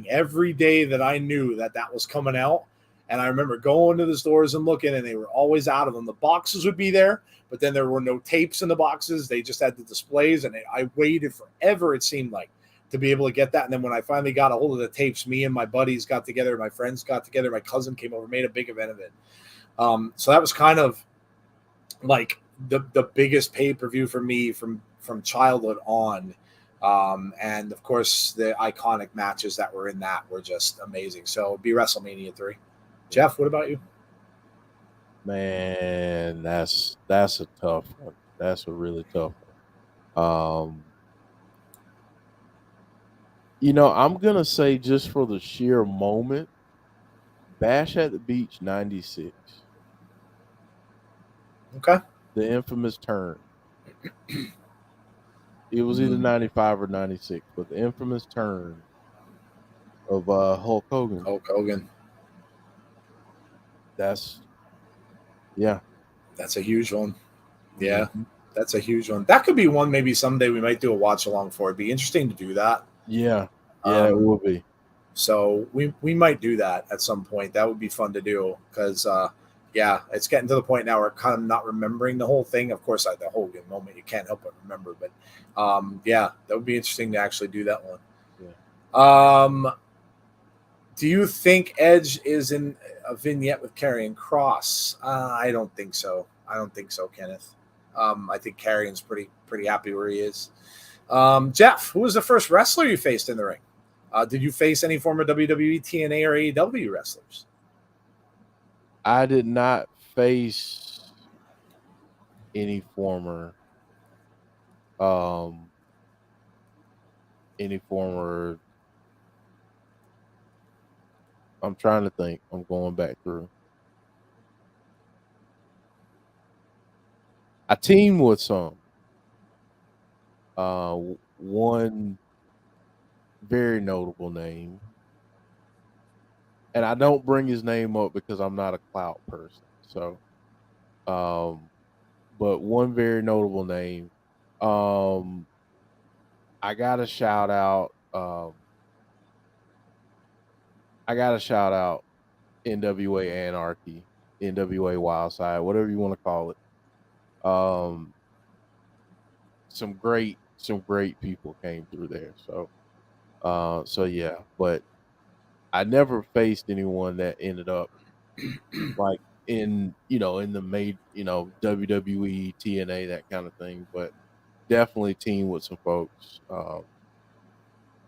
every day that I knew that was coming out. And I remember going to the stores and looking, and they were always out of them. The boxes would be there, but then there were no tapes in the boxes. They just had the displays, and I waited forever, it seemed like, to be able to get that. And then when I finally got a hold of the tapes, me and my buddies got together, my friends got together, my cousin came over, made a big event of it. So that was kind of like the biggest pay-per-view for me from childhood on. And of course the iconic matches that were in that were just amazing. So it'd be WrestleMania 3. Jeff, what about you? Man, that's a tough one. That's a really tough one. I'm gonna say, just for the sheer moment, Bash at the Beach 96. Okay. The infamous turn. It was either 95 or 96, but the infamous turn of Hulk Hogan. Hulk Hogan. That's a huge one. Yeah, that's a huge one. That could be one maybe someday we might do a watch along for. It'd be interesting to do that. Yeah, it will be. So we might do that at some point. That would be fun to do because it's getting to the point now where I'm kind of not remembering the whole thing. Of course, the Hogan moment you can't help but remember, but that would be interesting to actually do that one. Yeah. Do you think Edge is in a vignette with Karrion Kross? I don't think so. Kenneth. I think Karrion's pretty happy where he is. Jeff, who was the first wrestler you faced in the ring? Did you face any former WWE, TNA, or AEW wrestlers? I did not face any former I'm trying to think. I'm going back through. I teamed with some. One very notable name. And I don't bring his name up because I'm not a clout person. So, but one very notable name. I got to shout out NWA Anarchy, NWA Wildside, whatever you want to call it. Some great people came through there. So yeah, but I never faced anyone that ended up in the WWE, TNA, that kind of thing. But definitely teamed with some folks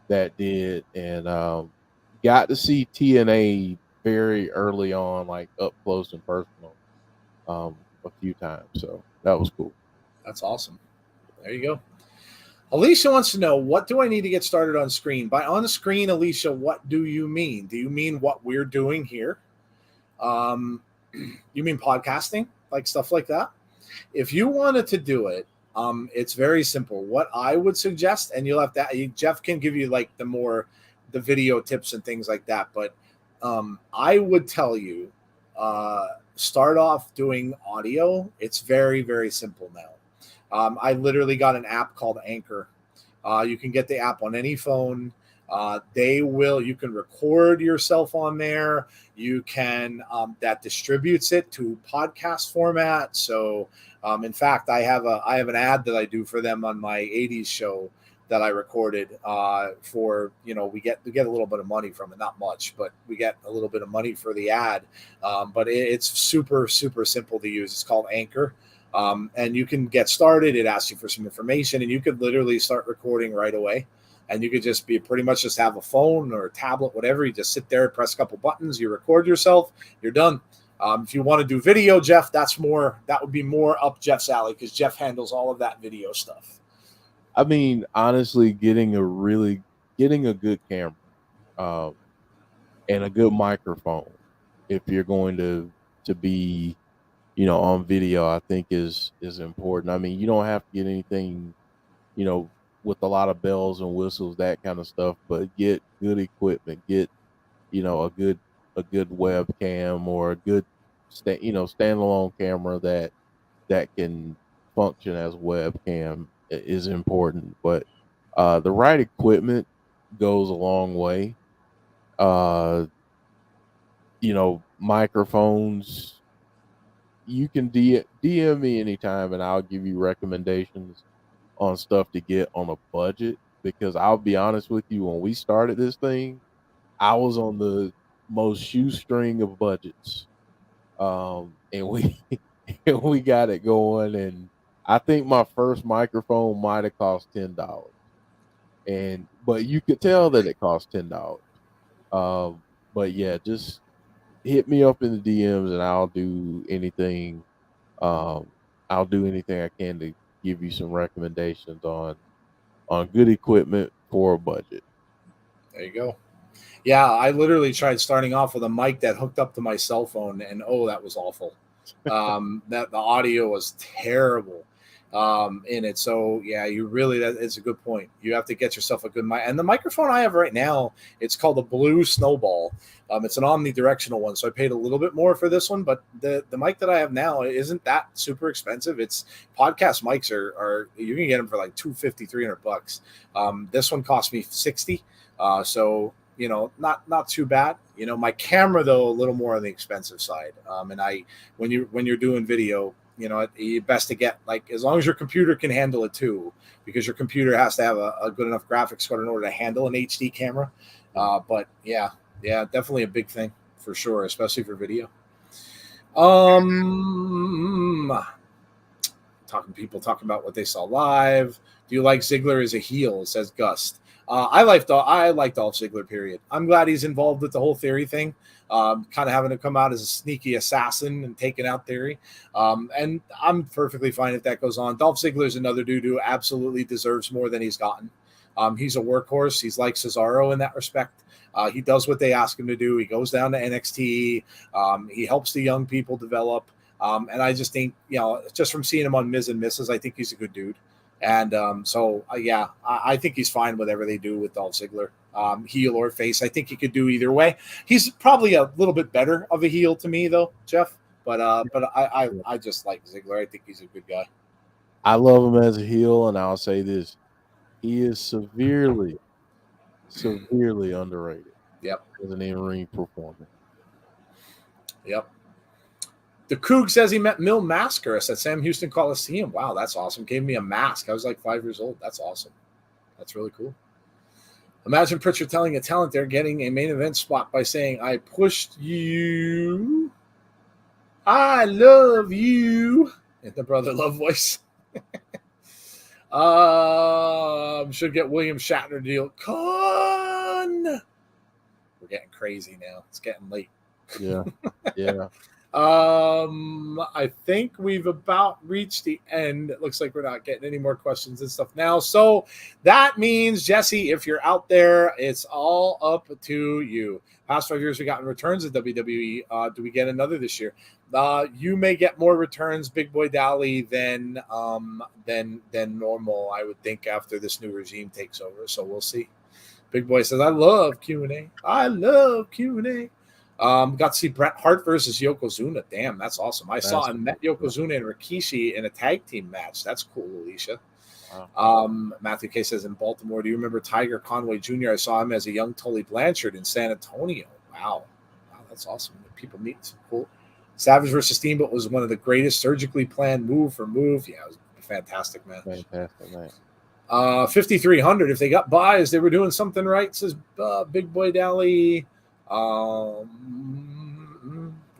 that did, and got to see TNA very early on, like up close and personal, a few times. So that was cool. That's awesome. There you go. Alicia wants to know, what do I need to get started on screen? By on screen, Alicia, what do you mean? Do you mean what we're doing here? You mean podcasting, like stuff like that? If you wanted to do it, it's very simple. What I would suggest, and you'll have to, Jeff can give you like the video tips and things like that. But I would tell you, start off doing audio. It's very, very simple now. I literally got an app called Anchor. You can get the app on any phone. You can record yourself on there. You can, that distributes it to podcast format. So, in fact, I have an ad that I do for them on my 80s show that I recorded, for, we get a little bit of money from it, not much, but we get a little bit of money for the ad. But it's super, super simple to use. It's called Anchor. And you can get started. It asks you for some information, and you could literally start recording right away. And you could just pretty much just have a phone or a tablet, whatever. You just sit there, press a couple buttons, you record yourself, you're done. If you want to do video, Jeff, that would be more up Jeff's alley, because Jeff handles all of that video stuff. I mean, honestly, getting a good camera, and a good microphone, if you're going to be, on video, I think is important. I mean, you don't have to get anything, with a lot of bells and whistles, that kind of stuff, but get good equipment, get, a good webcam or a good, standalone camera that can function as webcam is important. But the right equipment goes a long way. Microphones, you can DM me anytime, and I'll give you recommendations on stuff to get on a budget, because I'll be honest with you, when we started this thing, I was on the most shoestring of budgets. And we and we got it going, and I think my first microphone might have cost $10. But you could tell that it cost $10. But yeah, just hit me up in the DMs, and I'll do anything. I'll do anything I can to give you some recommendations on good equipment for a budget. There you go. Yeah, I literally tried starting off with a mic that hooked up to my cell phone, and that was awful. That the audio was terrible in it. So yeah, it's a good point. You have to get yourself a good mic. And the microphone I have right now, it's called the Blue Snowball. It's an omnidirectional one, so I paid a little bit more for this one, but the mic that I have now isn't that super expensive. It's podcast mics are you can get them for like $250, $300. This one cost me $60. So not too bad. My camera though a little more on the expensive side. And when you're doing video, it's best to get, like, as long as your computer can handle it too, because your computer has to have a good enough graphics card in order to handle an HD camera. But yeah, definitely a big thing for sure, especially for video. People talking about what they saw live. Do you like Ziggler as a heel? Says Gust. I like Dolph Ziggler, period. I'm glad he's involved with the whole Theory thing, kind of having to come out as a sneaky assassin and taking out Theory. And I'm perfectly fine if that goes on. Dolph Ziggler is another dude who absolutely deserves more than he's gotten. He's a workhorse. He's like Cesaro in that respect. He does what they ask him to do. He goes down to NXT. He helps the young people develop. And I just think, just from seeing him on Miz and Mrs., I think he's a good dude. And I think he's fine whatever they do with Dolph Ziggler, heel or face. I think he could do either way. He's probably a little bit better of a heel to me, though, Jeff. But I just like Ziggler. I think he's a good guy. I love him as a heel, and I'll say this: he is severely underrated. Yep, as an in-ring performer. Yep. The Coog says he met Mil Mascaras at Sam Houston Coliseum. Wow, that's awesome. Gave me a mask. I was like 5 years old. That's awesome. That's really cool. Imagine Pritchard telling a talent they're getting a main event spot by saying, I pushed you. I love you. In the Brother Love voice. Should get William Shatner deal. Con. We're getting crazy now. It's getting late. Yeah. Yeah. I think we've about reached the end. It looks like we're not getting any more questions and stuff now. So that means, Jesse, if you're out there, it's all up to you. Past 5 years, we gotten returns at WWE. Do we get another this year? You may get more returns, Big Boy Dally, than normal, I would think, after this new regime takes over. So we'll see. Big Boy says, I love Q&A. I love Q&A. Got to see Bret Hart versus Yokozuna. Damn, that's awesome. I saw and met Yokozuna and Rikishi in a tag team match. That's cool, Alicia. Wow. Matthew K says, in Baltimore, do you remember Tiger Conway Jr.? I saw him as a young Tully Blanchard in San Antonio. Wow, that's awesome. People meet some cool. Savage versus Steamboat was one of the greatest surgically planned move for move. Yeah, it was a fantastic match. Fantastic match. 5,300. If they got buys, they were doing something right, says Big Boy Dally.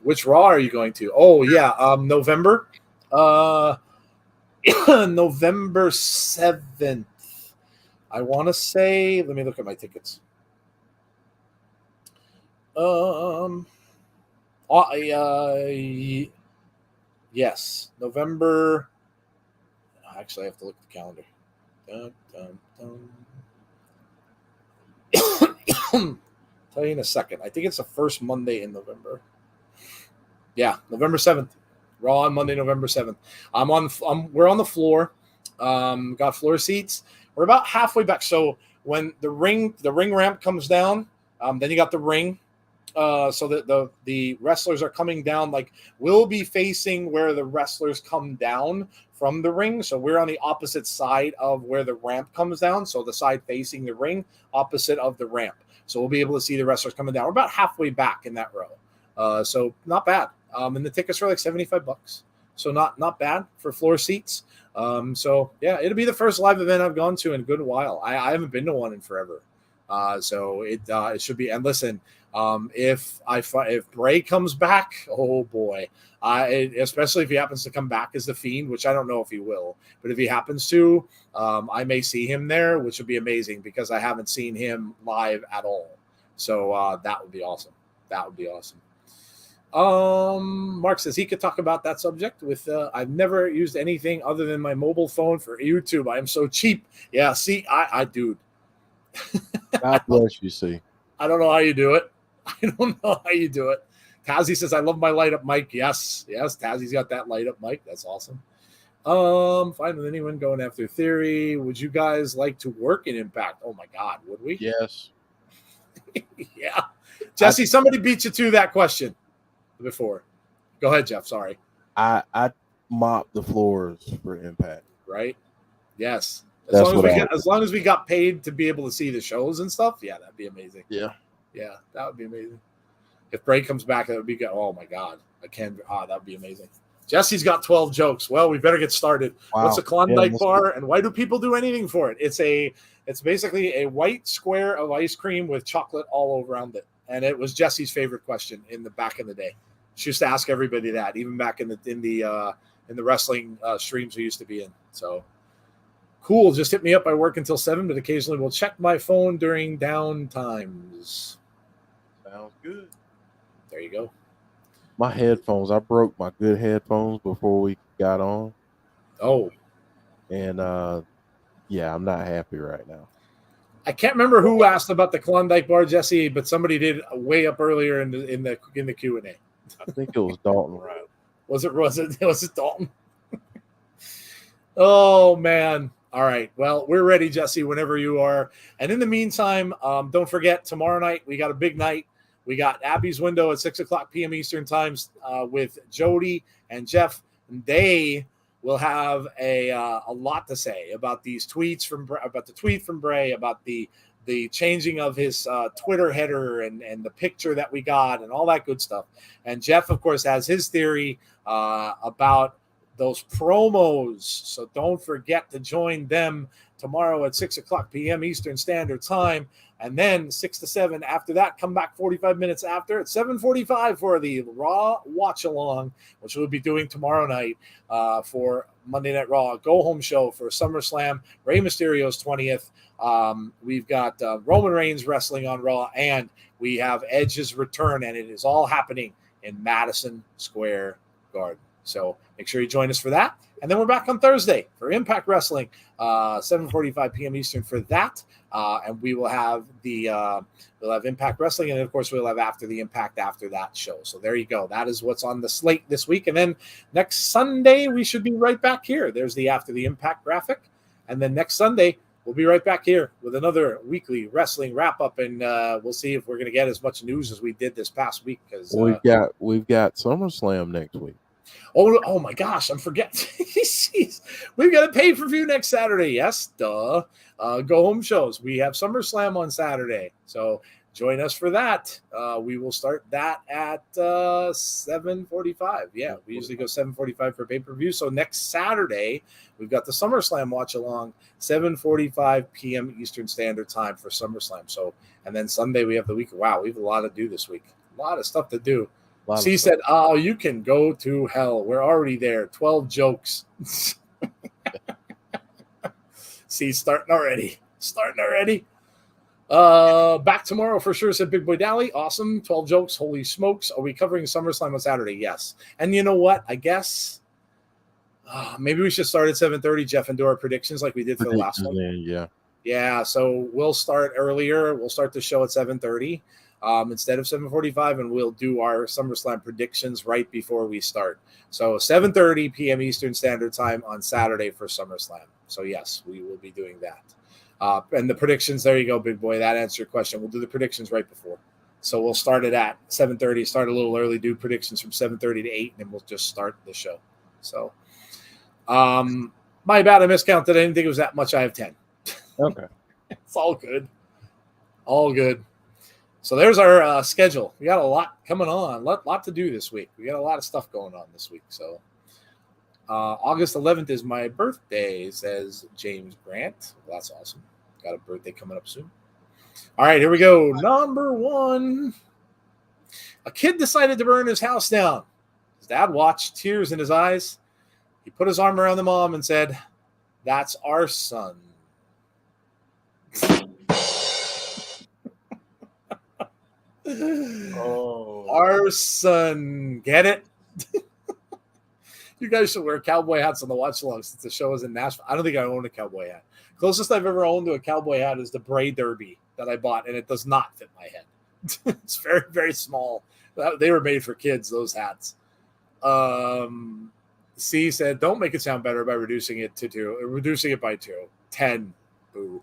Which Raw are you going to? Oh, yeah, November. November 7th. I want to say, let me look at my tickets. Yes, November. Actually, I have to look at the calendar. Tell you in a second. I think it's the first Monday in November. Yeah, November 7th. Raw on Monday, November 7th. We're on the floor. Got floor seats. We're about halfway back. So when the ring ramp comes down, then you got the ring. So that the wrestlers are coming down, like we'll be facing where the wrestlers come down from the ring. So we're on the opposite side of where the ramp comes down. So the side facing the ring, opposite of the ramp. So we'll be able to see the wrestlers coming down. We're about halfway back in that row. So not bad. And the tickets are like $75. So not bad for floor seats. So yeah, it'll be the first live event I've gone to in a good while. I haven't been to one in forever. So it should be. And listen, if Bray comes back, oh boy, especially if he happens to come back as the Fiend, which I don't know if he will, but if he happens to, I may see him there, which would be amazing because I haven't seen him live at all. So that would be awesome. That would be awesome. Mark says he could talk about that subject with I've never used anything other than my mobile phone for YouTube. I am so cheap. Yeah, see, I dude. God bless you, see. I don't know how you do it. I don't know how you do it. Tazzy says, I love my light up mic. Yes, Tazzy's got that light up mic. That's awesome. Fine with anyone going after Theory. Would you guys like to work in Impact? Oh my God, would we? Yes. Yeah. Jesse, somebody beat you to that question before. Go ahead, Jeff. Sorry. I mop the floors for Impact. Right? Yes. As long as we got paid to be able to see the shows and stuff, yeah, that'd be amazing. Yeah. Yeah, that would be amazing. If Bray comes back, that would be good. Oh my God. That would be amazing. Jesse's got 12 jokes. Well, we better get started. Wow. What's a Klondike bar, and why do people do anything for it? It's basically a white square of ice cream with chocolate all around it. And it was Jesse's favorite question in the back in the day. She used to ask everybody that, even back in the wrestling streams we used to be in. So cool. Just hit me up. I work until 7, but occasionally we'll check my phone during down times. Sounds good. There you go. My headphones. I broke my good headphones before we got on. Oh. And yeah, I'm not happy right now. I can't remember who asked about the Klondike bar, Jesse, but somebody did way up earlier in the Q&A. I think it was Dalton Riley. Was it Dalton? Oh man. All right. Well, we're ready, Jesse, whenever you are. And in the meantime, don't forget, tomorrow night, we got a big night. We got Abby's Window at 6:00 p.m. Eastern times with Jody and Jeff. They will have a lot to say about these tweets about the tweet from Bray, about the changing of his Twitter header and the picture that we got and all that good stuff. And Jeff, of course, has his theory about those promos. So don't forget to join them tomorrow at 6:00 p.m. Eastern Standard Time. And then 6 to 7 after that, come back 45 minutes after at 7:45 for the Raw Watch Along, which we'll be doing tomorrow night for Monday Night Raw go-home show for SummerSlam, Rey Mysterio's 20th. We've got Roman Reigns wrestling on Raw, and we have Edge's return, and it is all happening in Madison Square Garden. So make sure you join us for that. And then we're back on Thursday for Impact Wrestling, 7:45 p.m. Eastern for that. And we will have we'll have Impact Wrestling, and of course we'll have After the Impact after that show. So there you go. That is what's on the slate this week. And then next Sunday we should be right back here. There's the After the Impact graphic. And then next Sunday we'll be right back here with another weekly wrestling wrap up, and we'll see if we're going to get as much news as we did this past week. Because we've got SummerSlam next week. Oh my gosh, I'm forgetting. We've got a pay-per-view next Saturday. Yes, duh. Go home shows. We have SummerSlam on Saturday. So join us for that. We will start that at 7:45. Yeah, we usually go 7:45 for pay-per-view. So next Saturday, we've got the SummerSlam watch-along, 7:45 p.m. Eastern Standard Time for SummerSlam. So, and then Sunday we have the week. Wow, we have a lot to do this week. A lot of stuff to do. C said, "Oh, you can go to hell. We're already there. 12 jokes." See, starting already. Back tomorrow for sure, said Big Boy Dally. Awesome. 12 jokes. Holy smokes. Are we covering SummerSlam on Saturday? Yes. And you know what? I guess maybe we should start at 7:30, Jeff, and do our predictions like we did for the last one. Yeah. So we'll start earlier. We'll start the show at 7:30. Instead of 7:45, and we'll do our SummerSlam predictions right before we start. So 7:30 p.m. Eastern Standard Time on Saturday for SummerSlam. So yes, we will be doing that. And the predictions, there you go, Big Boy. That answered your question. We'll do the predictions right before. So we'll start it at 7:30, start a little early, do predictions from 7:30 to 8, and then we'll just start the show. So my bad, I miscounted. I didn't think it was that much. I have 10. Okay. It's all good. All good. So there's our schedule. We got a lot coming on, lot to do this week. We got a lot of stuff going on this week. So August 11th is my birthday, says James Grant. Well, that's awesome. Got a birthday coming up soon. All right, here we go. Number 1. A kid decided to burn his house down. His dad watched, tears in his eyes. He put his arm around the mom and said, "That's our son." Our son. Get it? You guys should wear cowboy hats on the watch along since the show is in Nashville. I don't think I own a cowboy hat. Closest I've ever owned to a cowboy hat is the Bray Derby that I bought, and it does not fit my head. It's very, very small. They were made for kids, those hats. C said, "Don't make it sound better by reducing it to 2. Reducing it by 2. 10. Boo."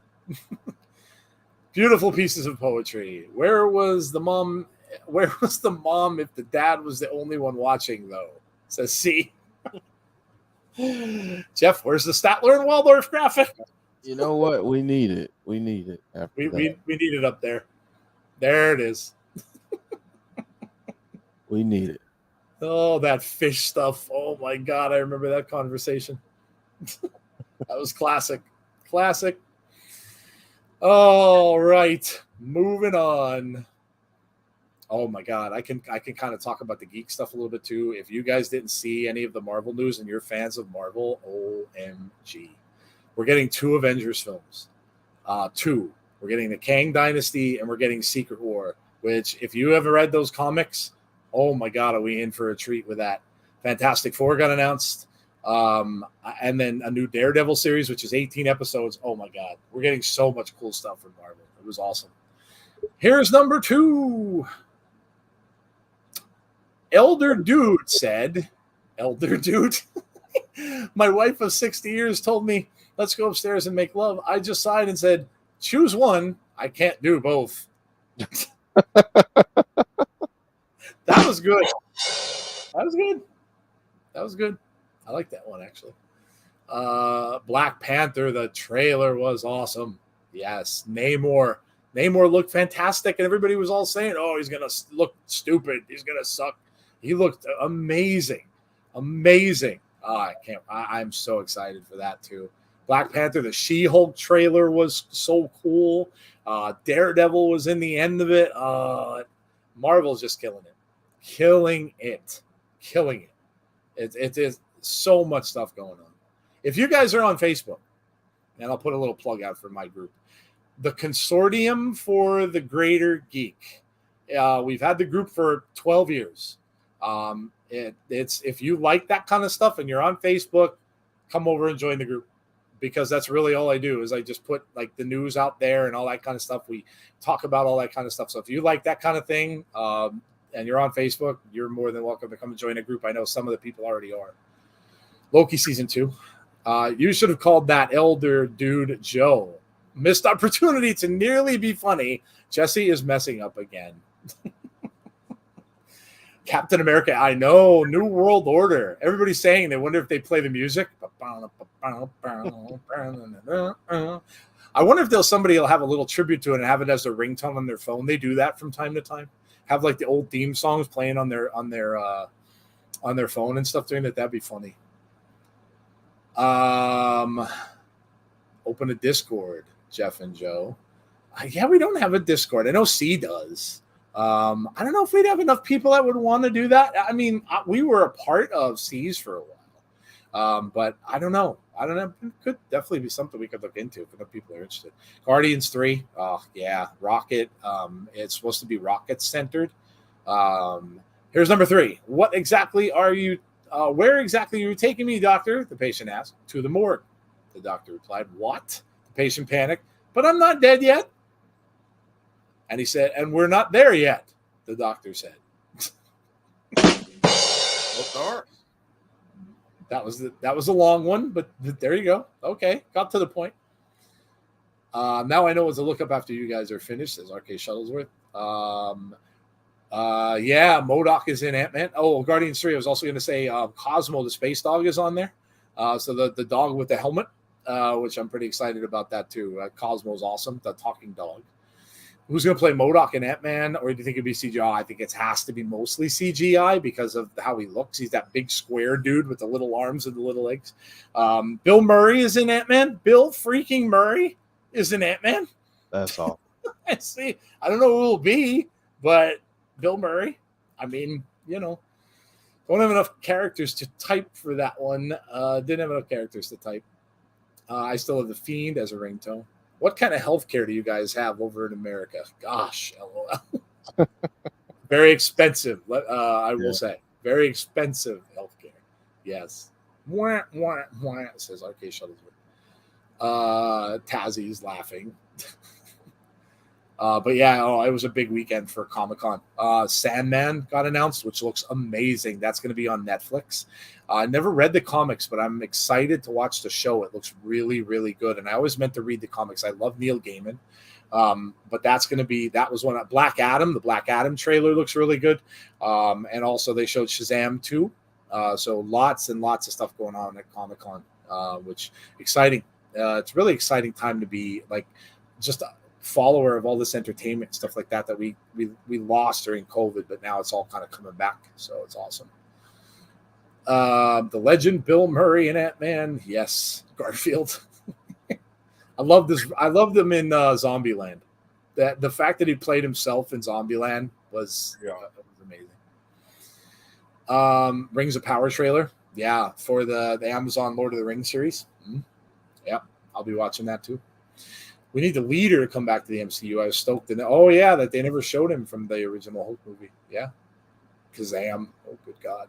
Beautiful pieces of poetry. Where was the mom if the dad was the only one watching, though? Says C. Jeff, where's the Statler and Waldorf graphic? You know what? We need it. We need it. We need it up there. There it is. We need it. Oh, that fish stuff. Oh, my God. I remember that conversation. That was classic. Classic. All right, moving on. Oh my God, I can kind of talk about the geek stuff a little bit too. If you guys didn't see any of the Marvel news and you're fans of Marvel, OMG, we're getting 2 Avengers films. 2. We're getting the Kang Dynasty and we're getting Secret War. Which, if you ever read those comics, oh my God, are we in for a treat with that? Fantastic Four got announced. And then a new Daredevil series, which is 18 episodes. Oh my God, we're getting so much cool stuff from Marvel. It was awesome. Here's number 2. Elder Dude said, Elder Dude, my wife of 60 years told me, "Let's go upstairs and make love." I just sighed and said, "Choose one. I can't do both." That was good. That was good. I like that one, actually. Black Panther, the trailer was awesome. Yes. Namor looked fantastic, and everybody was all saying, "Oh, he's going to look stupid. He's going to suck." He looked amazing. Amazing. Oh, I'm so excited for that, too. Black Panther, the She-Hulk trailer was so cool. Daredevil was in the end of it. Marvel's just killing it. Killing it. It is so much stuff going on. If you guys are on Facebook, and I'll put a little plug out for my group, the Consortium for the Greater Geek. We've had the group for 12 years. It's if you like that kind of stuff and you're on Facebook, come over and join the group, because that's really all I do is I just put like the news out there and all that kind of stuff. We talk about all that kind of stuff. So if you like that kind of thing and you're on Facebook, you're more than welcome to come and join a group. I know some of the people already are. Loki season 2. You should have called that elder dude Joe. Missed opportunity to nearly be funny. Jesse is messing up again. Captain America, I know. New World Order. Everybody's saying they wonder if they play the music. I wonder if somebody will have a little tribute to it and have it as a ringtone on their phone. They do that from time to time. Have like the old theme songs playing on their phone and stuff doing that. That'd be funny. Open a Discord, Jeff and Joe. Yeah, we don't have a Discord. I know C does. I don't know if we'd have enough people that would want to do that. I mean, we were a part of C's for a while, but I don't know. It could definitely be something we could look into if enough people are interested. Guardians 3. Oh, yeah. Rocket. It's supposed to be rocket centered. Here's number 3. What exactly are you? Where exactly are you taking me, doctor? The patient asked. To the morgue. The doctor replied. What? The patient panicked. But I'm not dead yet. And he said, and we're not there yet, the doctor said. That was a long one, but there you go. Okay, got to the point. Now I know what to look up after you guys are finished, says RK Shuttlesworth. Yeah, MODOK is in Ant-Man. Oh, Guardians 3, I was also going to say Cosmo, the space dog, is on there. So the dog with the helmet, which I'm pretty excited about that too. Cosmo's awesome, the talking dog. Who's going to play MODOK in Ant-Man, or do you think it'd be CGI? I think it has to be mostly CGI because of how he looks. He's that big square dude with the little arms and the little legs. Bill Murray is in Ant-Man. Bill freaking Murray is in Ant-Man. That's all. I see. I don't know who it'll be, but Bill Murray. I mean, don't have enough characters to type for that one. Didn't have enough characters to type. I still have The Fiend as a ringtone. What kind of healthcare do you guys have over in America? Gosh, LOL. Very expensive, I will say. Very expensive healthcare. Yes. Wah, wah, wah, says RK Shuttlesworth. Tazzy's laughing. But yeah, it was a big weekend for Comic-Con. Sandman got announced, which looks amazing. That's going to be on Netflix. I never read the comics, but I'm excited to watch the show. It looks really, really good. And I always meant to read the comics. I love Neil Gaiman. But that was one. Black Adam, the Black Adam trailer looks really good. And also they showed Shazam 2. So lots and lots of stuff going on at Comic-Con, which exciting. It's a really exciting time to be like just follower of all this entertainment stuff like that we lost during COVID, but now it's all kind of coming back, so it's awesome. The legend Bill Murray and Ant-Man, yes. Garfield. I loved him in Zombieland. The fact that he played himself in Zombieland was amazing. Rings of Power trailer, for the Amazon Lord of the Rings series. I'll be watching that too. We need the leader to come back to the MCU. I was stoked. That they never showed him from the original Hulk movie. Yeah. Kazam. Oh, good God.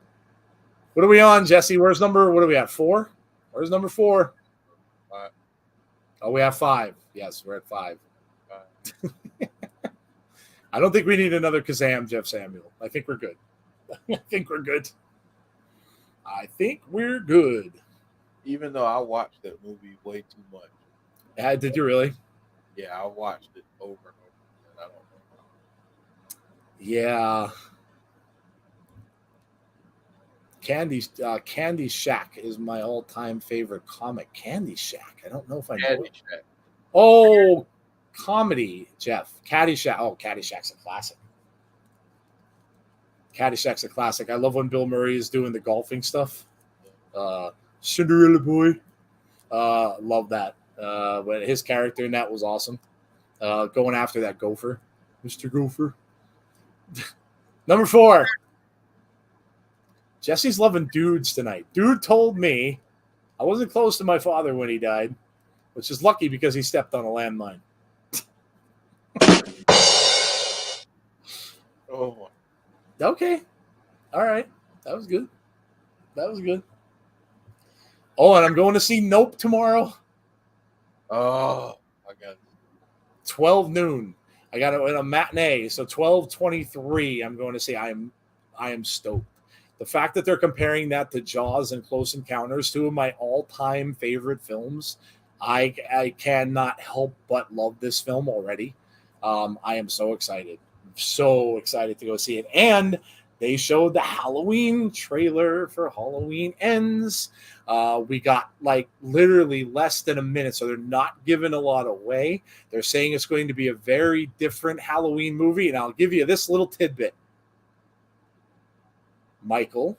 What are we on, Jesse? What are we at, 4? Where's number 4? 5. Oh, we have 5. Yes, we're at 5. I don't think we need another Kazam, Jeff Samuel. I think we're good. I think we're good. Even though I watched that movie way too much. Did you really? Yeah, I watched it over and over. I don't know. Yeah. Candy Shack is my all-time favorite comic. Candy Shack. I don't know if I know it. Shack. Oh, comedy, Jeff. Caddyshack. Oh, Caddyshack's a classic. Caddyshack's a classic. I love when Bill Murray is doing the golfing stuff. Cinderella boy. Love that. When his character in that was awesome. Going after that gopher. Mr. Gopher. Number 4. Jesse's loving dudes tonight. Dude told me I wasn't close to my father when he died, which is lucky because he stepped on a landmine. Oh, Okay. All right. That was good. That was good. Oh, and I'm going to see Nope tomorrow. oh, I got it. 12 noon. I got it in a matinee. So 12:23. I'm going to see. I am stoked. The fact that they're comparing that to Jaws and Close Encounters, two of my all-time favorite films, I cannot help but love this film already. I am so excited. So excited to go see it. And they showed the Halloween trailer for Halloween Ends. We got like literally less than a minute, so they're not giving a lot away. They're saying it's going to be a very different Halloween movie, and I'll give you this little tidbit. Michael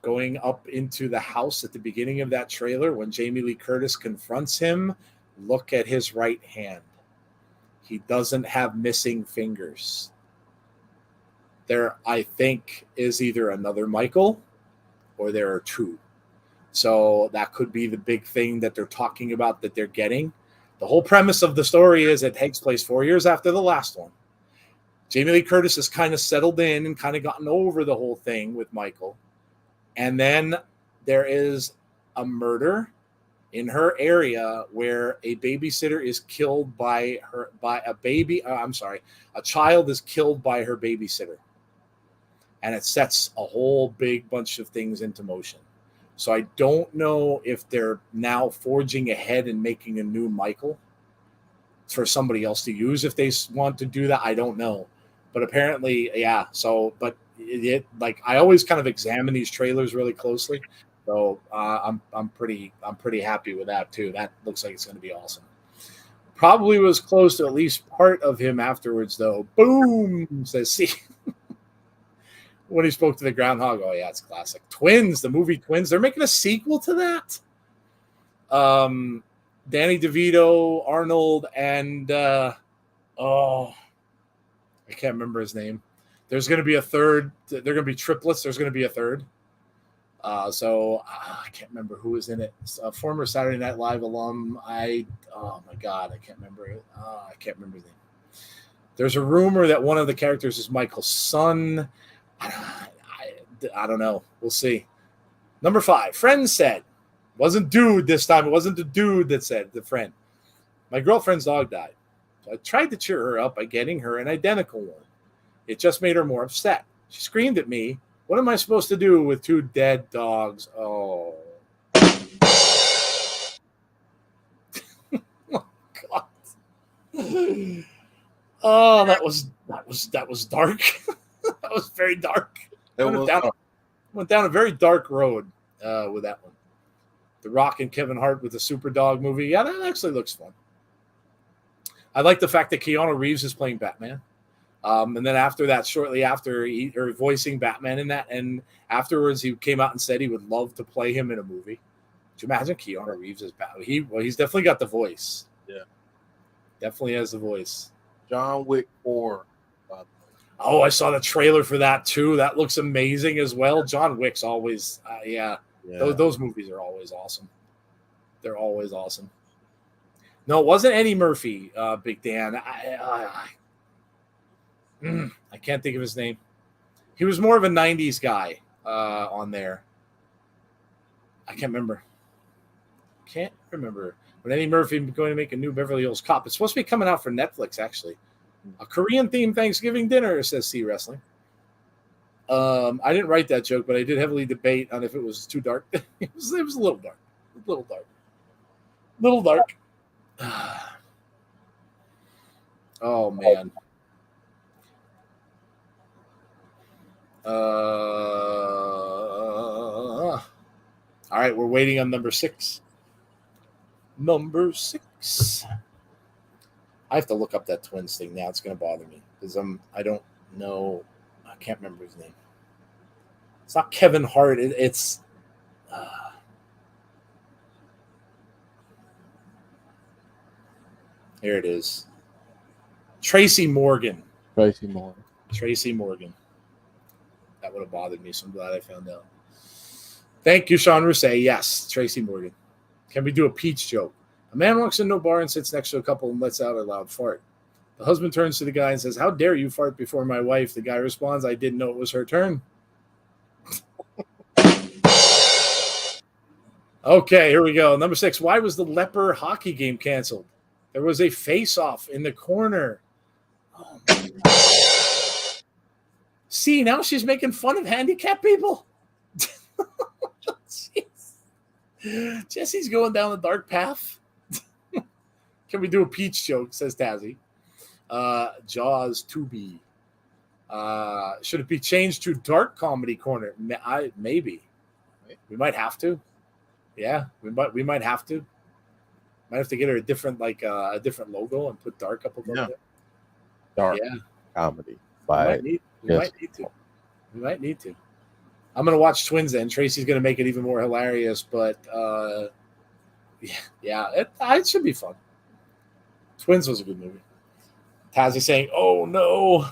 going up into the house at the beginning of that trailer when Jamie Lee Curtis confronts him, look at his right hand. He doesn't have missing fingers. There, I think, is either another Michael or there are two. So that could be the big thing that they're talking about that they're getting. The whole premise of the story is it takes place 4 years after the last one. Jamie Lee Curtis has kind of settled in and kind of gotten over the whole thing with Michael. And then there is a murder in her area where a babysitter is killed by a child is killed by her babysitter. And it sets a whole big bunch of things into motion. So I don't know if they're now forging ahead and making a new Michael for somebody else to use. If they want to do that, I don't know. But apparently, yeah. So, but it like I always kind of examine these trailers really closely. So I'm pretty happy with that too. That looks like it's going to be awesome. Probably was close to at least part of him afterwards, though. Boom says see. When he spoke to the groundhog, oh yeah, it's classic. Twins, the movie Twins, they're making a sequel to that. Danny DeVito, Arnold, and I can't remember his name. There's going to be a third. They're going to be triplets. There's going to be a third. I can't remember who was in it. A former Saturday Night Live alum. Oh my God, I can't remember it. I can't remember his name. There's a rumor that one of the characters is Michael's son. I don't know. We'll see. Number 5. Friend said, wasn't dude this time. It wasn't the dude that said, the friend. My girlfriend's dog died. So I tried to cheer her up by getting her an identical one. It just made her more upset. She screamed at me. What am I supposed to do with 2 dead dogs? Oh. Oh God. Oh, that was dark. That was very dark. Went down a very dark road with that one. The Rock and Kevin Hart with the Super Dog movie. Yeah, that actually looks fun. I like the fact that Keanu Reeves is playing Batman. And then after that, shortly after, voicing Batman in that, and afterwards he came out and said he would love to play him in a movie. Could you imagine Keanu Reeves as Batman? He's definitely got the voice. Yeah. Definitely has the voice. John Wick 4. Oh, I saw the trailer for that too. That looks amazing as well. John Wick's always, yeah. Those movies are always awesome. They're always awesome. No, it wasn't Eddie Murphy, Big Dan. I can't think of his name. He was more of a 90s guy on there. I can't remember. But Eddie Murphy going to make a new Beverly Hills Cop. It's supposed to be coming out for Netflix, actually. A Korean-themed Thanksgiving dinner, says C Wrestling. I didn't write that joke, but I did heavily debate on if it was too dark. It was a little dark. Little dark. Oh, man. All right, we're waiting on number 6. Number 6. I have to look up that Twins thing now. It's going to bother me because I don't know. I can't remember his name. It's not Kevin Hart. It's here it is. Tracy Morgan. That would have bothered me, so I'm glad I found out. Thank you, Sean Rousset. Yes, Tracy Morgan. Can we do a peach joke? A man walks into a bar and sits next to a couple and lets out a loud fart. The husband turns to the guy and says, "How dare you fart before my wife?" The guy responds, "I didn't know it was her turn." Okay, here we go. Number 6. Why was the Leper hockey game canceled? There was a face-off in the corner. Oh, see, now she's making fun of handicapped people. Jesse's going down the dark path. Can we do a peach joke, says Tazzy. Jaws to be. Should it be changed to dark comedy corner? Maybe. We might have to. Yeah, we might have to. Might have to get her a different logo and put dark up above it. Dark comedy. We might need to. I'm gonna watch Twins then. Tracy's gonna make it even more hilarious, but it should be fun. Twins was a good movie. Tazzy saying, "Oh no."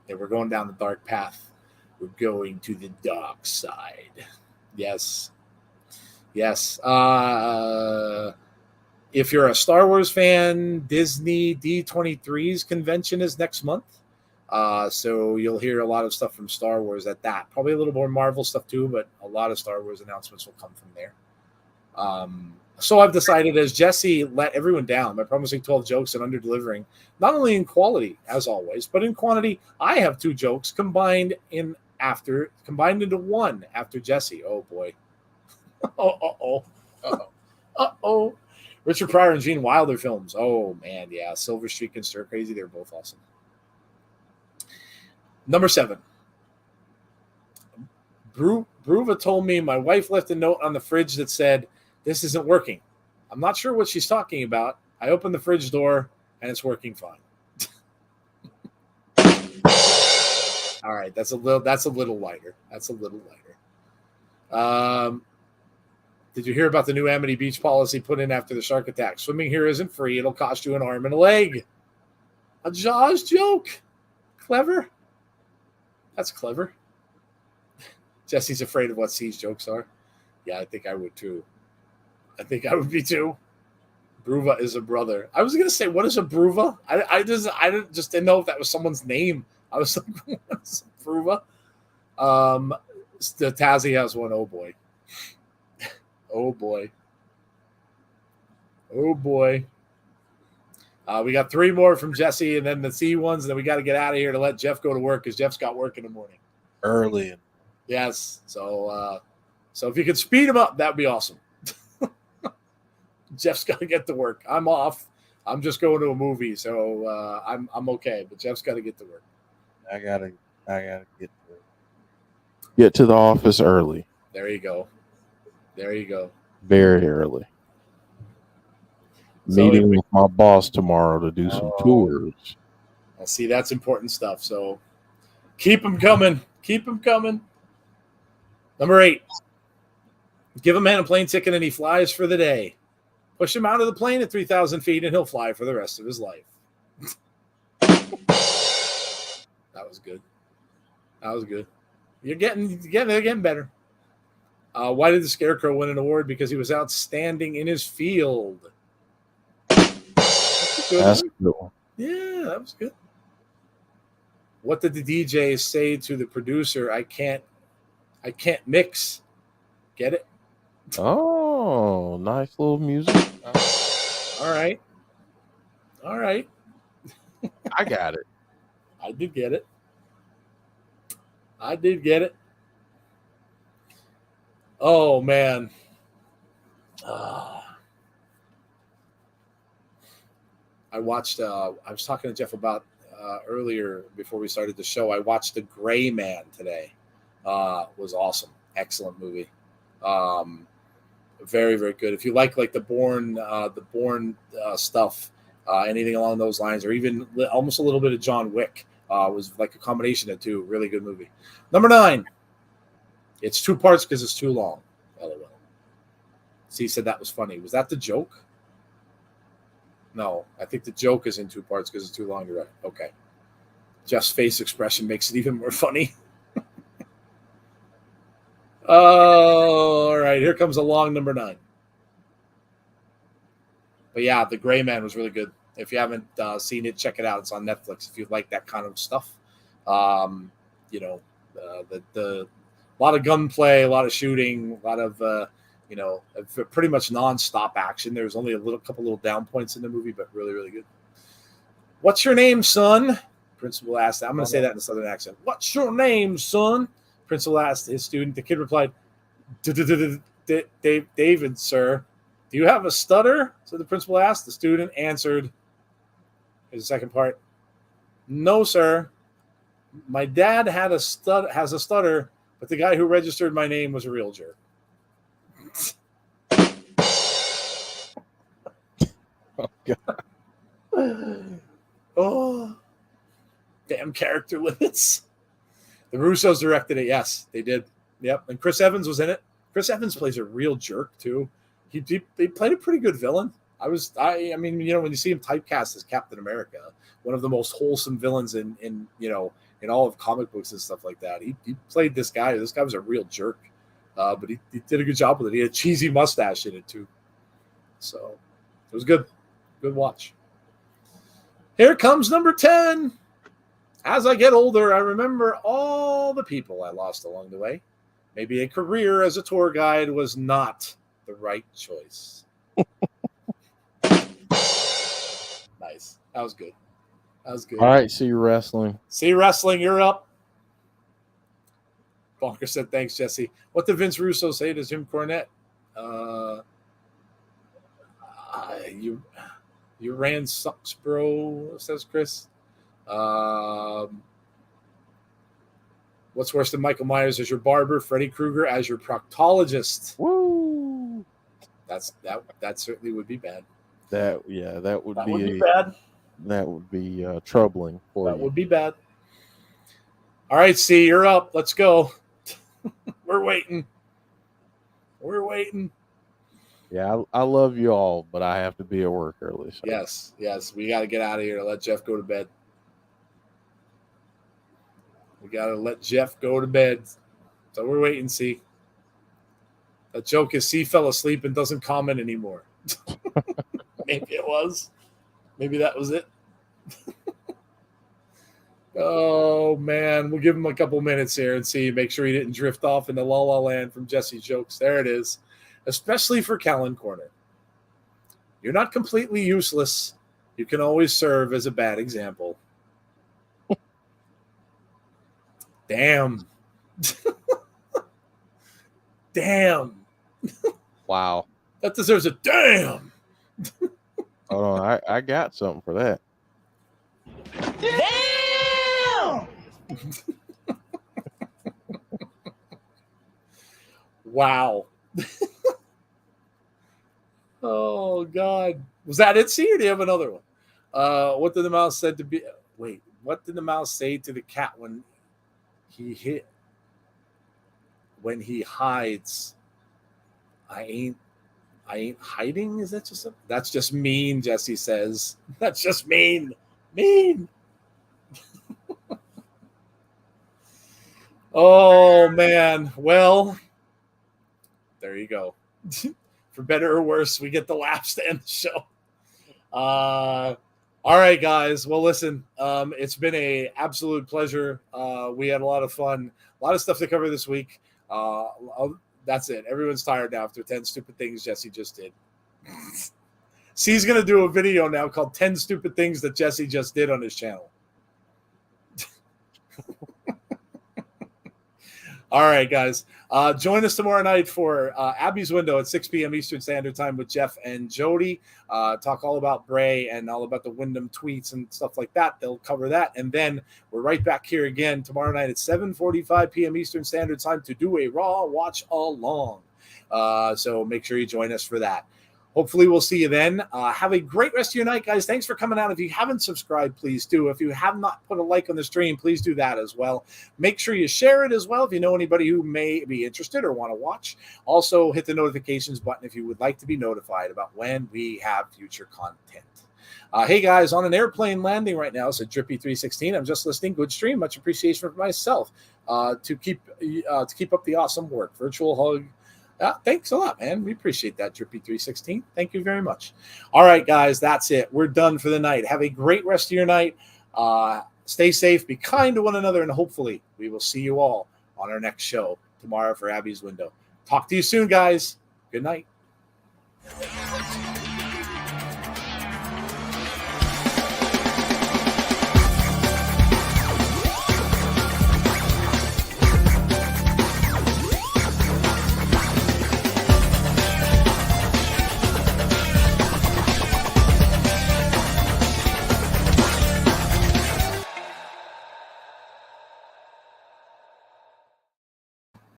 Yeah, we're going down the dark path. We're going to the dark side. Yes. If you're a Star Wars fan, Disney D23's convention is next month. So you'll hear a lot of stuff from Star Wars at that. Probably a little more Marvel stuff too, but a lot of Star Wars announcements will come from there. So I've decided, as Jesse let everyone down by promising 12 jokes and under-delivering, not only in quality, as always, but in quantity. I have 2 jokes combined into one after Jesse. Oh, boy. Uh-oh. Richard Pryor and Gene Wilder films. Oh, man, yeah. Silver Streak and Stir Crazy, they're both awesome. Number 7. Bruva told me my wife left a note on the fridge that said, "This isn't working." I'm not sure what she's talking about. I opened the fridge door, and it's working fine. All right, that's a little lighter. Did you hear about the new Amity Beach policy put in after the shark attack? Swimming here isn't free. It'll cost you an arm and a leg. A Jaws joke. Clever. That's clever. Jesse's afraid of what C's jokes are. Yeah, I think I would too. I think I would be too. Bruva is a brother. I was gonna say, what is a Bruva? I just didn't know if that was someone's name. I was like, what's a Bruva? The Tazzy has one. Oh boy. Oh boy. We got 3 more from Jesse, and then the C ones, and then we got to get out of here to let Jeff go to work because Jeff's got work in the morning. Early. Yes. So if you could speed him up, that'd be awesome. Jeff's got to get to work. I'm off. I'm just going to a movie, so I'm okay. But Jeff's got to get to work. I gotta get to the office early. There you go. Very early. Meeting with my boss tomorrow to do some tours. I'll see, that's important stuff. So keep them coming. Number 8. Give a man a plane ticket and he flies for the day. Push him out of the plane at 3,000 feet and he'll fly for the rest of his life. That was good. You're getting better. Why did the Scarecrow win an award? Because he was outstanding in his field. That's a good one. Yeah, that was good. What did the DJ say to the producer? I can't mix. Get it? Oh, nice little music. All right. I got it. I did get it. Oh, man. I watched, I was talking to Jeff about earlier before we started the show. I watched The Gray Man today. Was awesome. Excellent movie. Very, very good. If you like the Bourne stuff, anything along those lines, or even almost a little bit of John Wick, was like a combination of 2. Really good movie. Number 9. It's 2 parts because it's too long. LOL. C said that was funny. Was that the joke? No, I think the joke is in 2 parts because it's too long to write. Okay. Jeff's face expression makes it even more funny. Oh, all right. Here comes a long number 9. But yeah, The Gray Man was really good. If you haven't seen it, check it out. It's on Netflix if you like that kind of stuff. You know, the a lot of gunplay, a lot of shooting, a lot of pretty much nonstop action. There's only a couple little down points in the movie, but really, really good. What's your name, son? Principal asked. I'm going to say that in a southern accent. What's your name, son? Principal asked his student. The kid replied, David, sir. Do you have a stutter? So the principal asked. The student answered. Here's the second part. No, sir. My dad has a stutter, but the guy who registered my name was a real jerk. Oh, God. Oh, damn character limits. The Russos directed it. Yes, they did. Yep. And Chris Evans was in it. Chris Evans plays a real jerk, too. He played a pretty good villain. I mean, you know, when you see him typecast as Captain America, one of the most wholesome villains in all of comic books and stuff like that. He played this guy. This guy was a real jerk. But he did a good job with it. He had a cheesy mustache in it, too. So it was good. Good watch. Here comes number 10. As I get older, I remember all the people I lost along the way. Maybe a career as a tour guide was not the right choice. Nice. That was good. That was good. All right, see you wrestling. See you wrestling. You're up. Bonker said, thanks, Jesse. What did Vince Russo say to Jim Cornette? You ran sucks, bro, says Chris. What's worse than Michael Myers as your barber, Freddy Krueger as your proctologist? Woo! That certainly would be bad. That would be bad. That would be troubling for you. That would be bad. All right, C, you're up. Let's go. We're waiting. Yeah, I love you all, but I have to be at work early. So. Yes. We got to get out of here to let Jeff go to bed. So we're waiting, C. That joke is C fell asleep and doesn't comment anymore. Maybe it was. Maybe that was it. Oh, man. We'll give him a couple minutes here and see. Make sure he didn't drift off into La La Land from Jesse's jokes. There it is. Especially for Callan Corner. You're not completely useless. You can always serve as a bad example. Damn. Damn. Wow. That deserves a damn. Hold on. I got something for that. Damn! Wow. Oh, God. Was that it, C, or do you have another one? What did the mouse say to be... Wait. What did the mouse say to the cat when he hides? I ain't hiding. Is that just that's just mean, Jesse says. That's just mean. Oh, man. Well, there you go. For better or worse, we get the laughs to end the show. All right, guys. Well, listen, it's been an absolute pleasure. We had a lot of fun, a lot of stuff to cover this week. That's it. Everyone's tired now after 10 stupid things Jesse just did. C's going to do a video now called 10 Stupid Things That Jesse Just Did on his channel. All right, guys. Join us tomorrow night for Abby's Window at 6 p.m. Eastern Standard Time with Jeff and Jody. Talk all about Bray and all about the Wyndham tweets and stuff like that. They'll cover that. And then we're right back here again tomorrow night at 7:45 p.m. Eastern Standard Time to do a Raw watch along. So make sure you join us for that. Hopefully we'll see you then. Have a great rest of your night, guys. Thanks for coming out. If you haven't subscribed, please do. If you have not put a like on the stream, please do that as well. Make sure you share it as well if you know anybody who may be interested or want to watch. Also, hit the notifications button if you would like to be notified about when we have future content. Hey, guys, on an airplane landing right now, said Drippy316. I'm just listening. Good stream. Much appreciation for myself. to keep up the awesome work. Virtual hug. Thanks a lot, man. We appreciate that, Drippy316. Thank you very much. All right, guys, that's it. We're done for the night. Have a great rest of your night. Stay safe, be kind to one another, and hopefully we will see you all on our next show tomorrow for Abby's Window. Talk to you soon, guys. Good night.